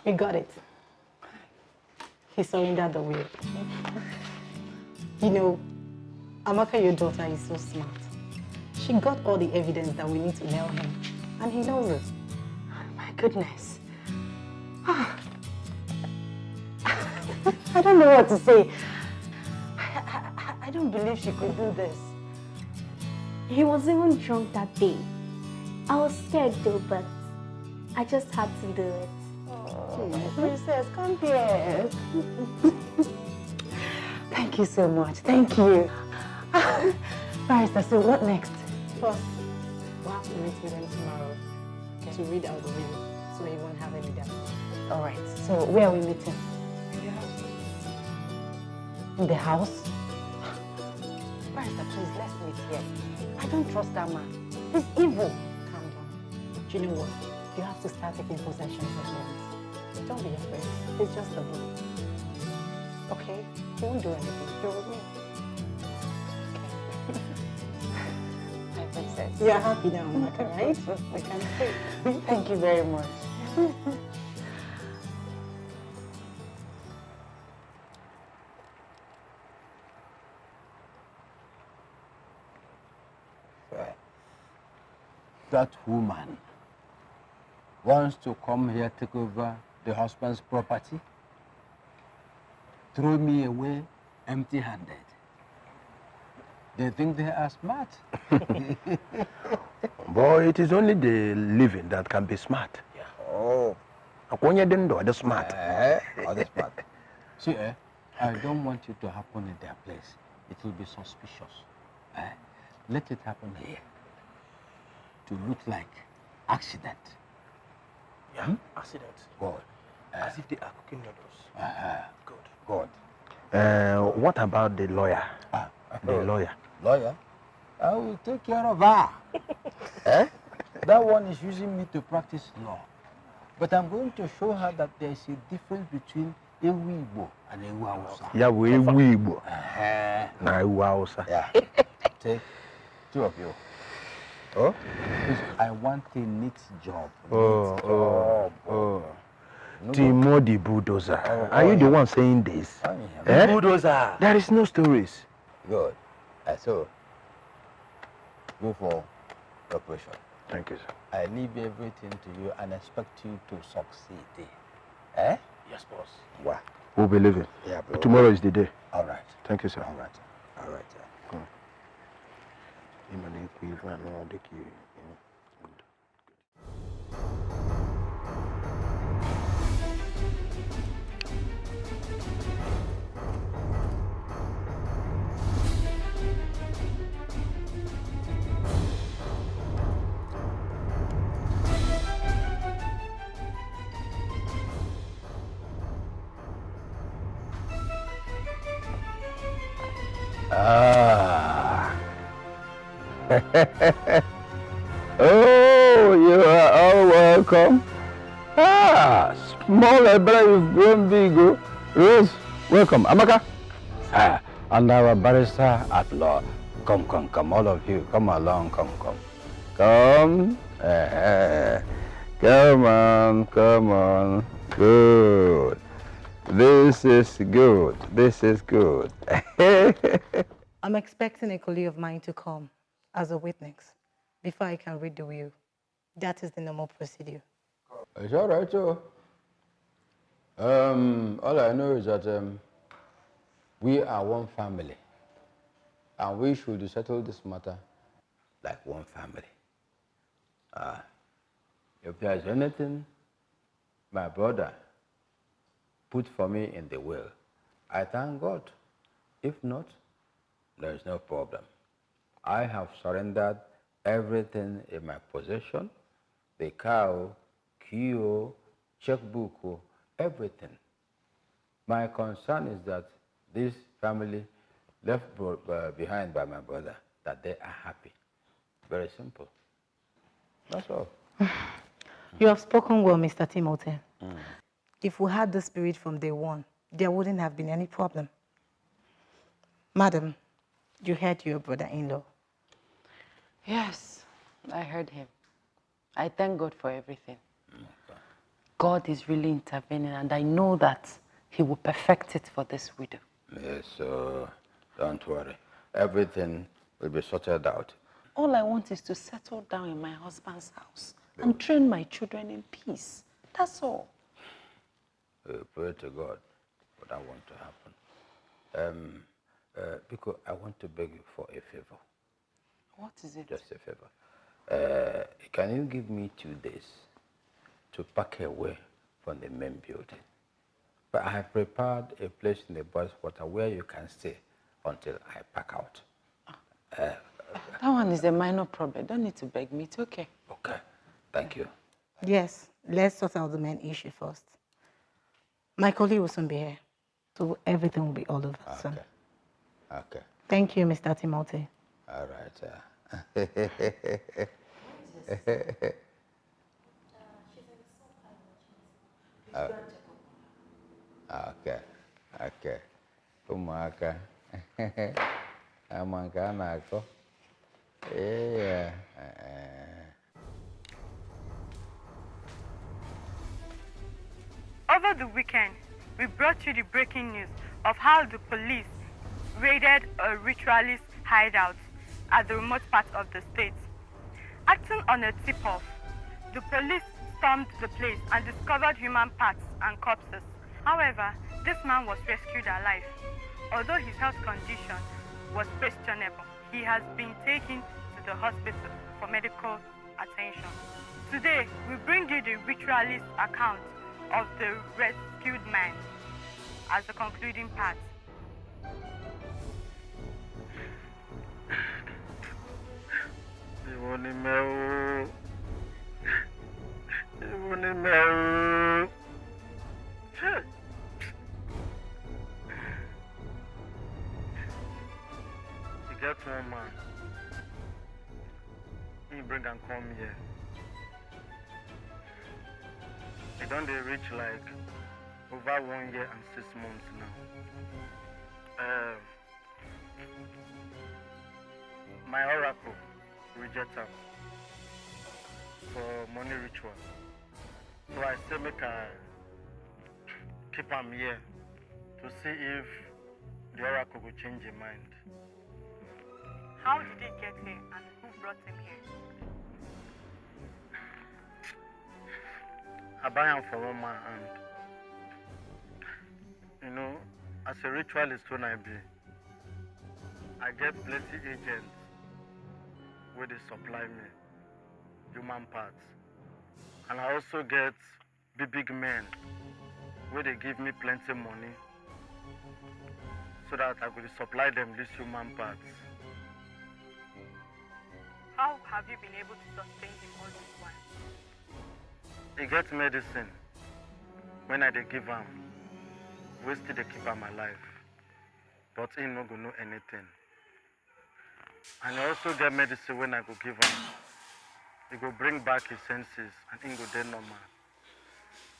We got it. He surrendered the will. You know, Amaka, your daughter, is so smart. She got all the evidence that we need to nail him, and he knows it. My goodness. I don't know what to say. I don't believe she could do this. He was even drunk that day. I was scared though, but I just had to do it. Oh, princess, come here. Thank you so much. Thank you. Barrister, so what next? First, we'll have to meet with them tomorrow to read out the will, so you won't have any doubt. All right. So where are we meeting? In the house. In the house? Barrister, please, let's meet here. I don't trust that man. He's evil. Calm down. Do you know what? You have to start taking possessions at once. Don't be afraid. It's just a book. Okay? He won't do anything. You're with me. Okay. My princess. You're happy now, Maka, right? We can say. Thank you very much. That woman wants to come here, take over the husband's property, throw me away empty-handed. They think they are smart. Boy, it is only the living that can be smart. Yeah. Oh. Akonya dendo, the smart. The smart. See, I don't want it to happen in their place. It will be suspicious. Let it happen here. To look like accident. Yeah, accident. Good. As if they are cooking noodles. Good. What about the lawyer? The lawyer. Lawyer? I will take care of her. That one is using me to practice law. But I'm going to show her that there is a difference between Ewu Igbo and Ewu Hausa. Yeah, we Igbo. Na Ewu Hausa. Yeah. Take two of you. Oh? I want a neat job. Timo the bulldozer. Are you the one saying this? The bulldozer. There is no stories. Good. So, go for operation. Thank you, sir. I leave everything to you and expect you to succeed. Eh? Yes, boss. Wow. We'll be leaving. Yeah, bro. Tomorrow is the day. All right. Thank you, sir. All right. All right. Oh, you are all welcome. Small brother, you've grown big. Rose, welcome. Amaka. And our barrister at law. Come, all of you. Come along, come. Come. Come on. Good. This is good. I'm expecting a colleague of mine to come as a witness before I can read the will. That is the normal procedure. It's all right, Joe. All I know is that we are one family, and we should settle this matter like one family. If there's anything my brother put for me in the will, I thank God. If not, there's no problem. I have surrendered everything in my possession, the cow, key, checkbook, everything. My concern is that this family left behind by my brother, that they are happy. Very simple. That's all. You have spoken well, Mr. Timothy. If we had the spirit from day one, there wouldn't have been any problem. Madam, you heard your brother-in-law. Yes, I heard him. I thank God for everything. God is really intervening, and I know that he will perfect it for this widow. Yes, don't worry. Everything will be sorted out. All I want is to settle down in my husband's house and train my children in peace. That's all. Pray to God for that one to happen. Because I want to beg you for a favor. What is it? Just a favor. Can you give me 2 days to pack away from the main building? But I have prepared a place in the bus quarter where you can stay until I pack out. That one is a minor problem. Don't need to beg me. It's okay. Okay. Thank you. Yes, let's sort out the main issue first. My colleague will soon be here, so everything will be all over soon. Okay. Thank you, Mr. Timothy. All right. Okay. Okay. Umaka. Amanga nako. Yeah. Over the weekend, we brought you the breaking news of how the police raided a ritualist hideout at the remote part of the state. Acting on a tip-off, the police stormed the place and discovered human parts and corpses. However, this man was rescued alive. Although his health condition was questionable, he has been taken to the hospital for medical attention. Today, we bring you the ritualist account of the rescued man as the concluding part. You get one man, he bring and come here. They don't reach like over 1 year and 6 months now. My oracle reject him for money ritual. So I say make I keep him here to see if the oracle will change his mind. How did he get here and who brought him here? I buy him for one man and you know, as a ritualist when I be, I get plenty agents where they supply me human parts. And I also get big men where they give me plenty money so that I could supply them these human parts. How have you been able to sustain him all this while? He gets medicine when I they give him. We still they keep him alive. But he no go know anything. And I also get medicine when I go give him. He go bring back his senses and he go dead normal.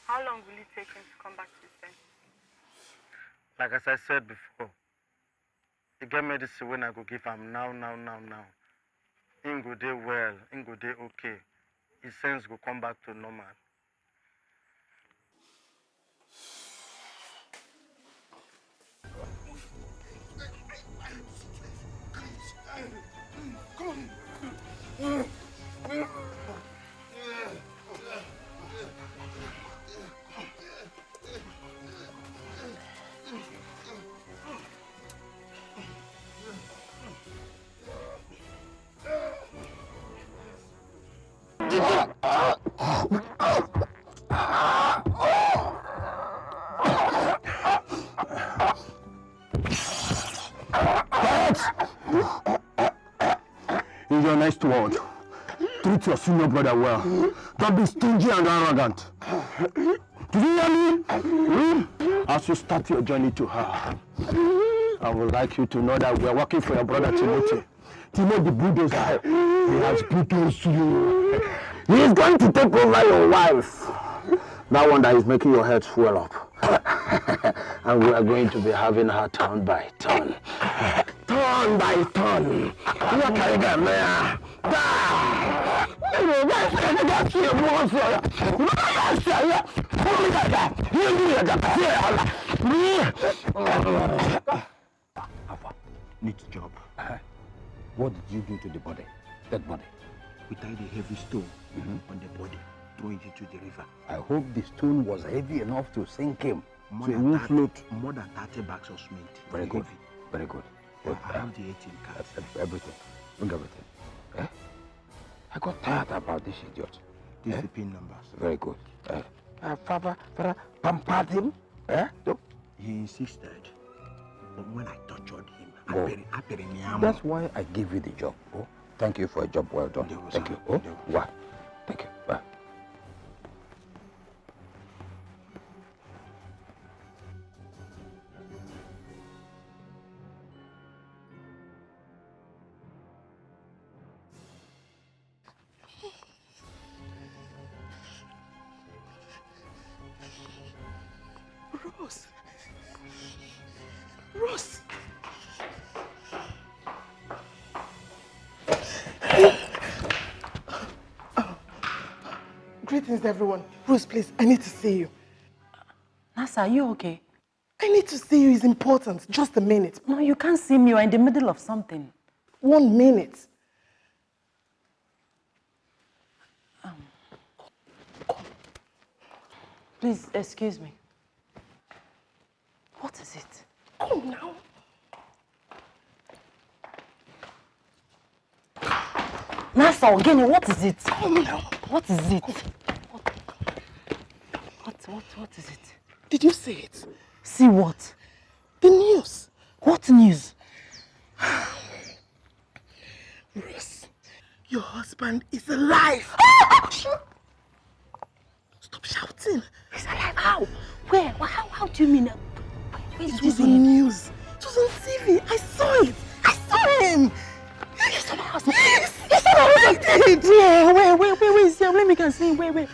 How long will it take him to come back to his senses? Like as I said before, he get medicine when I go give him now. He go dey well, he go dey okay. His sense go come back to normal. In your next word, treat your senior brother well. Don't be stingy and arrogant. Do you hear me? As you start your journey to her, I would like you to know that we are working for your brother Timothy. Timothy the bulldozer, he has bulldozed you. He is going to take over your wife. That one that is making your head swell up. And we are going to be having her turn by turn. Turn by turn. Neat job. What did you do to the body? That body? We tied a heavy stone on the body, throw it into the river. I hope the stone was heavy enough to sink him. So it won't float. More than 30 bags of cement. Very good. Very good. I have the 18 cards. Everything. Bring everything. Eh? I got tired about this idiot. These are the pin numbers. Very good. Father pampered him. Eh? He insisted. But when I tortured him, that's why I gave you the job. Oh, thank you for a job well done. Thank you. Oh, why? Thank you. Bye. Greetings, everyone. Rose, please, I need to see you. Nasa, are you okay? I need to see you. It's important. Just a minute. No, you can't see me. You're in the middle of something. 1 minute. Please, excuse me. What is it? Come now. Nasa, Ogeni, what is it? Come now. What is it? What is it? Did you see it? See what? The news. What news? Rose, your husband is alive. Stop shouting. He's alive? How? Where? How do you mean? It was on news. It was on TV. I saw it. I saw him. You saw my husband? Yes. You saw my husband? Yeah, wait. See, let me can see. Wait.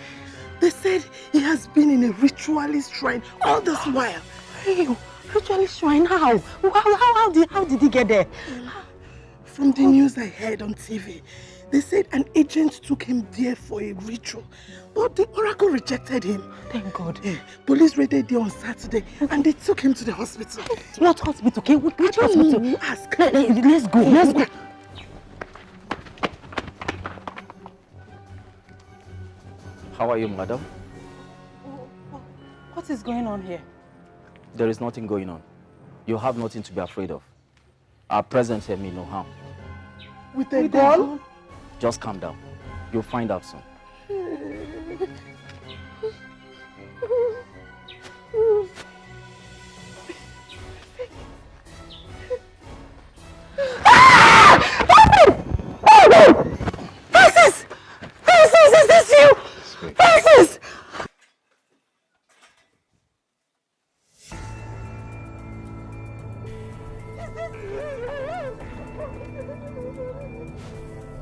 They said he has been in a ritualist shrine all this while. Hey, ritualist shrine? How? How did he get there? From the news I heard on TV, they said an agent took him there for a ritual, but the oracle rejected him. Thank God. Police raided there on Saturday and they took him to the hospital. What hospital? Okay, which hospital? Ask. Let's go. How are you, madam? What is going on here? There is nothing going on. You have nothing to be afraid of. Our presence here means no harm. With a gun? Just calm down. You'll find out soon. Francis! Is this you? Francis!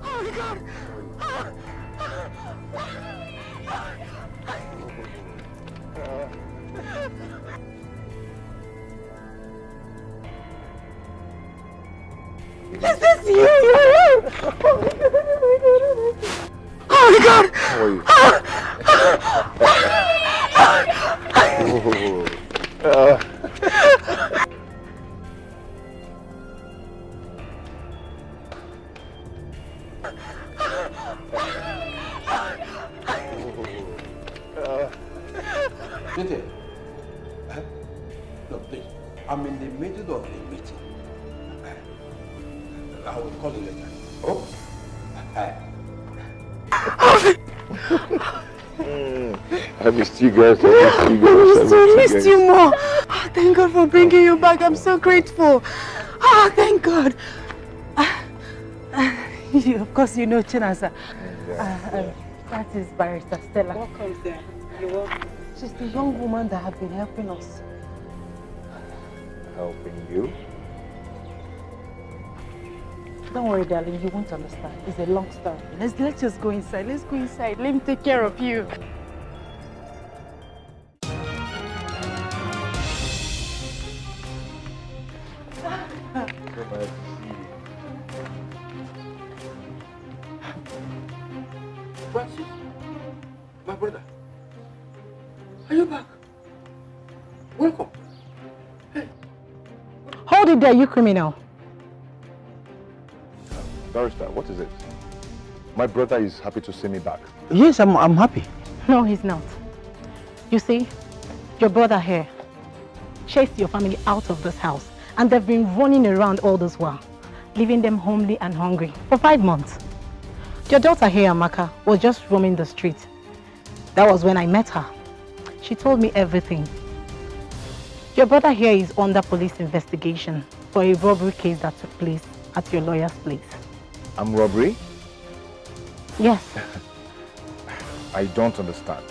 Oh my God! Is this you? Oh my God! How are you? Cynthia, no, please. I'm in the middle of a meeting. I will call you later. Oh. I missed you guys. I missed you more. Oh, thank God for bringing you back. I'm so grateful. Oh, thank God. Of course, you know Chinasa. That is Barrister Stella. What comes there? You're welcome. She's the young woman that has been helping us. Helping you? Don't worry, darling. You won't understand. It's a long story. Let's just go inside. Let's go inside. Let me take care of you. Francis, my brother, are you back? Welcome. Hey. Hold it there, you criminal. Barrister, what is it? My brother is happy to see me back. Yes, I'm happy. No, he's not. You see, your brother here chased your family out of this house, and they've been running around all this while, leaving them homely and hungry for 5 months. Your daughter here, Amaka, was just roaming the street. That was when I met her. She told me everything. Your brother here is under police investigation for a robbery case that took place at your lawyer's place. Robbery? Yes. I don't understand.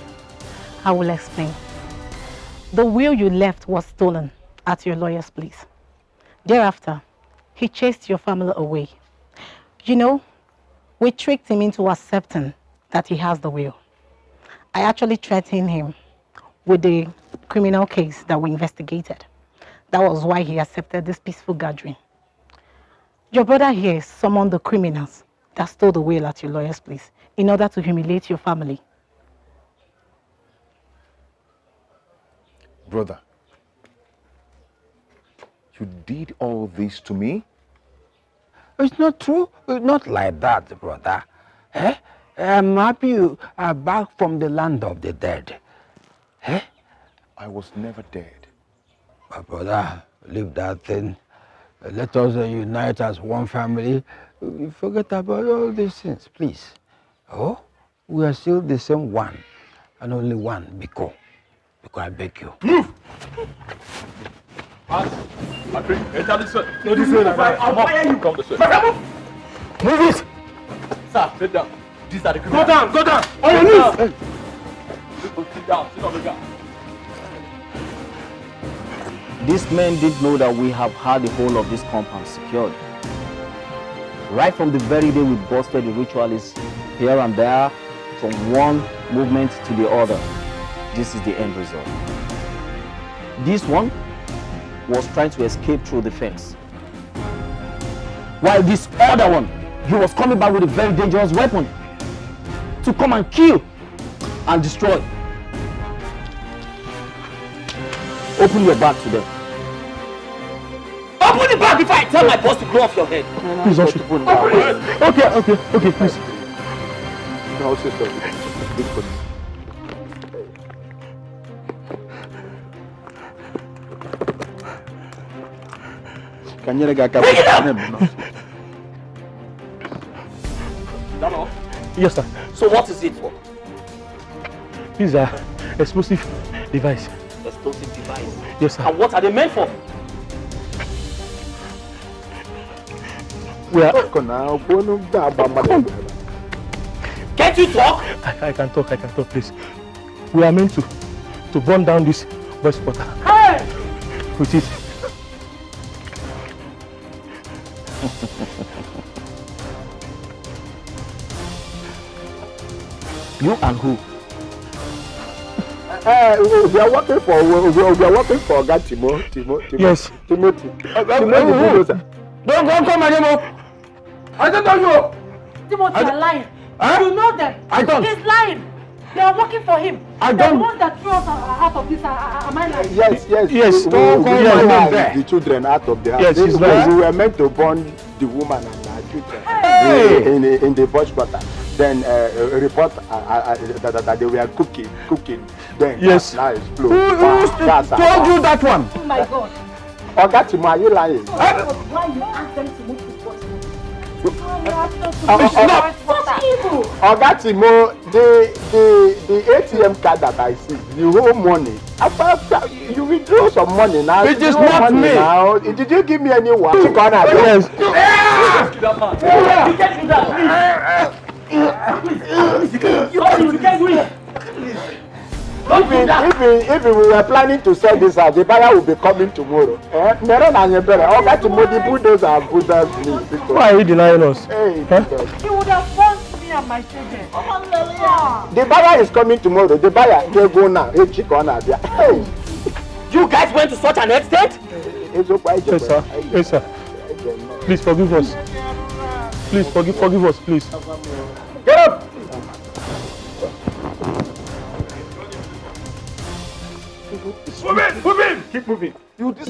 I will explain. The will you left was stolen at your lawyer's place. Thereafter, he chased your family away. You know, we tricked him into accepting that he has the will. I actually threatened him with the criminal case that we investigated. That was why he accepted this peaceful gathering. Your brother here summoned the criminals that stole the will at your lawyer's place in order to humiliate your family. Brother, you did all this to me? It's not true. It's not like that, brother. Eh? I'm happy you are back from the land of the dead. Eh? I was never dead. My brother, leave that thing. Let us unite as one family. Forget about all these things, please. Oh, we are still the same one, and only one, Biko. Biko, I beg you. Move! Enter this way. No, this way. I'll fire you. Come this way. Move it! Sir, sit down. These are the Go down, go down! On your knees! Sit down, sit on the ground. These men didn't know that we have had the whole of this compound secured. Right from the very day we busted the ritualists here and there, from one movement to the other, this is the end result. This one was trying to escape through the fence, while this other one, he was coming back with a very dangerous weapon to come and kill and destroy. Open your bag to them. Open the bag before I tell my boss to blow off your head. Please don't shoot. Okay, please. No, sister. Bring it up! Yes, sir. So what is it for? These are explosive device. Explosive device? Yes, sir. And what are they meant for? We are... Can't you talk? I can talk, please. We are meant to burn down this boys' quarter. Hey! With it. You and who? We are working for God, Timothy. Yes. Timothy. Don't call my name up. I don't know you. Timothy, you're lying. Huh? You know them. I don't. He's lying. They are working for him. I They're don't. the ones that threw us out of this. Am I lying? Yes. Don't call my name there. The children out of the house. Yes, he's right. We were meant to burn the woman and her children in the bush quarter. Then report that they were cooking. Then yes. Now explode. Who told you that one? Oh my God. Ogatimo, are you lying? Why you ask them to move to Ogatimo, the ATM card that I see, the whole money. After you withdraw some money now. It is not me. Now. Did you give me any one? Yes. You can't do that, If we were planning to sell this house, the buyer will be coming tomorrow. Ogatimo, the bulldozer and bulldozers. Why are you denying us? Hey, He would have burnt me and my children. the buyer is coming tomorrow. The buyer, they go now. Hey, you guys went to such an extent? Yes, sir. Yes, sir. Please forgive us. Please forgive us, please. Get up! Move in! Keep moving. You this.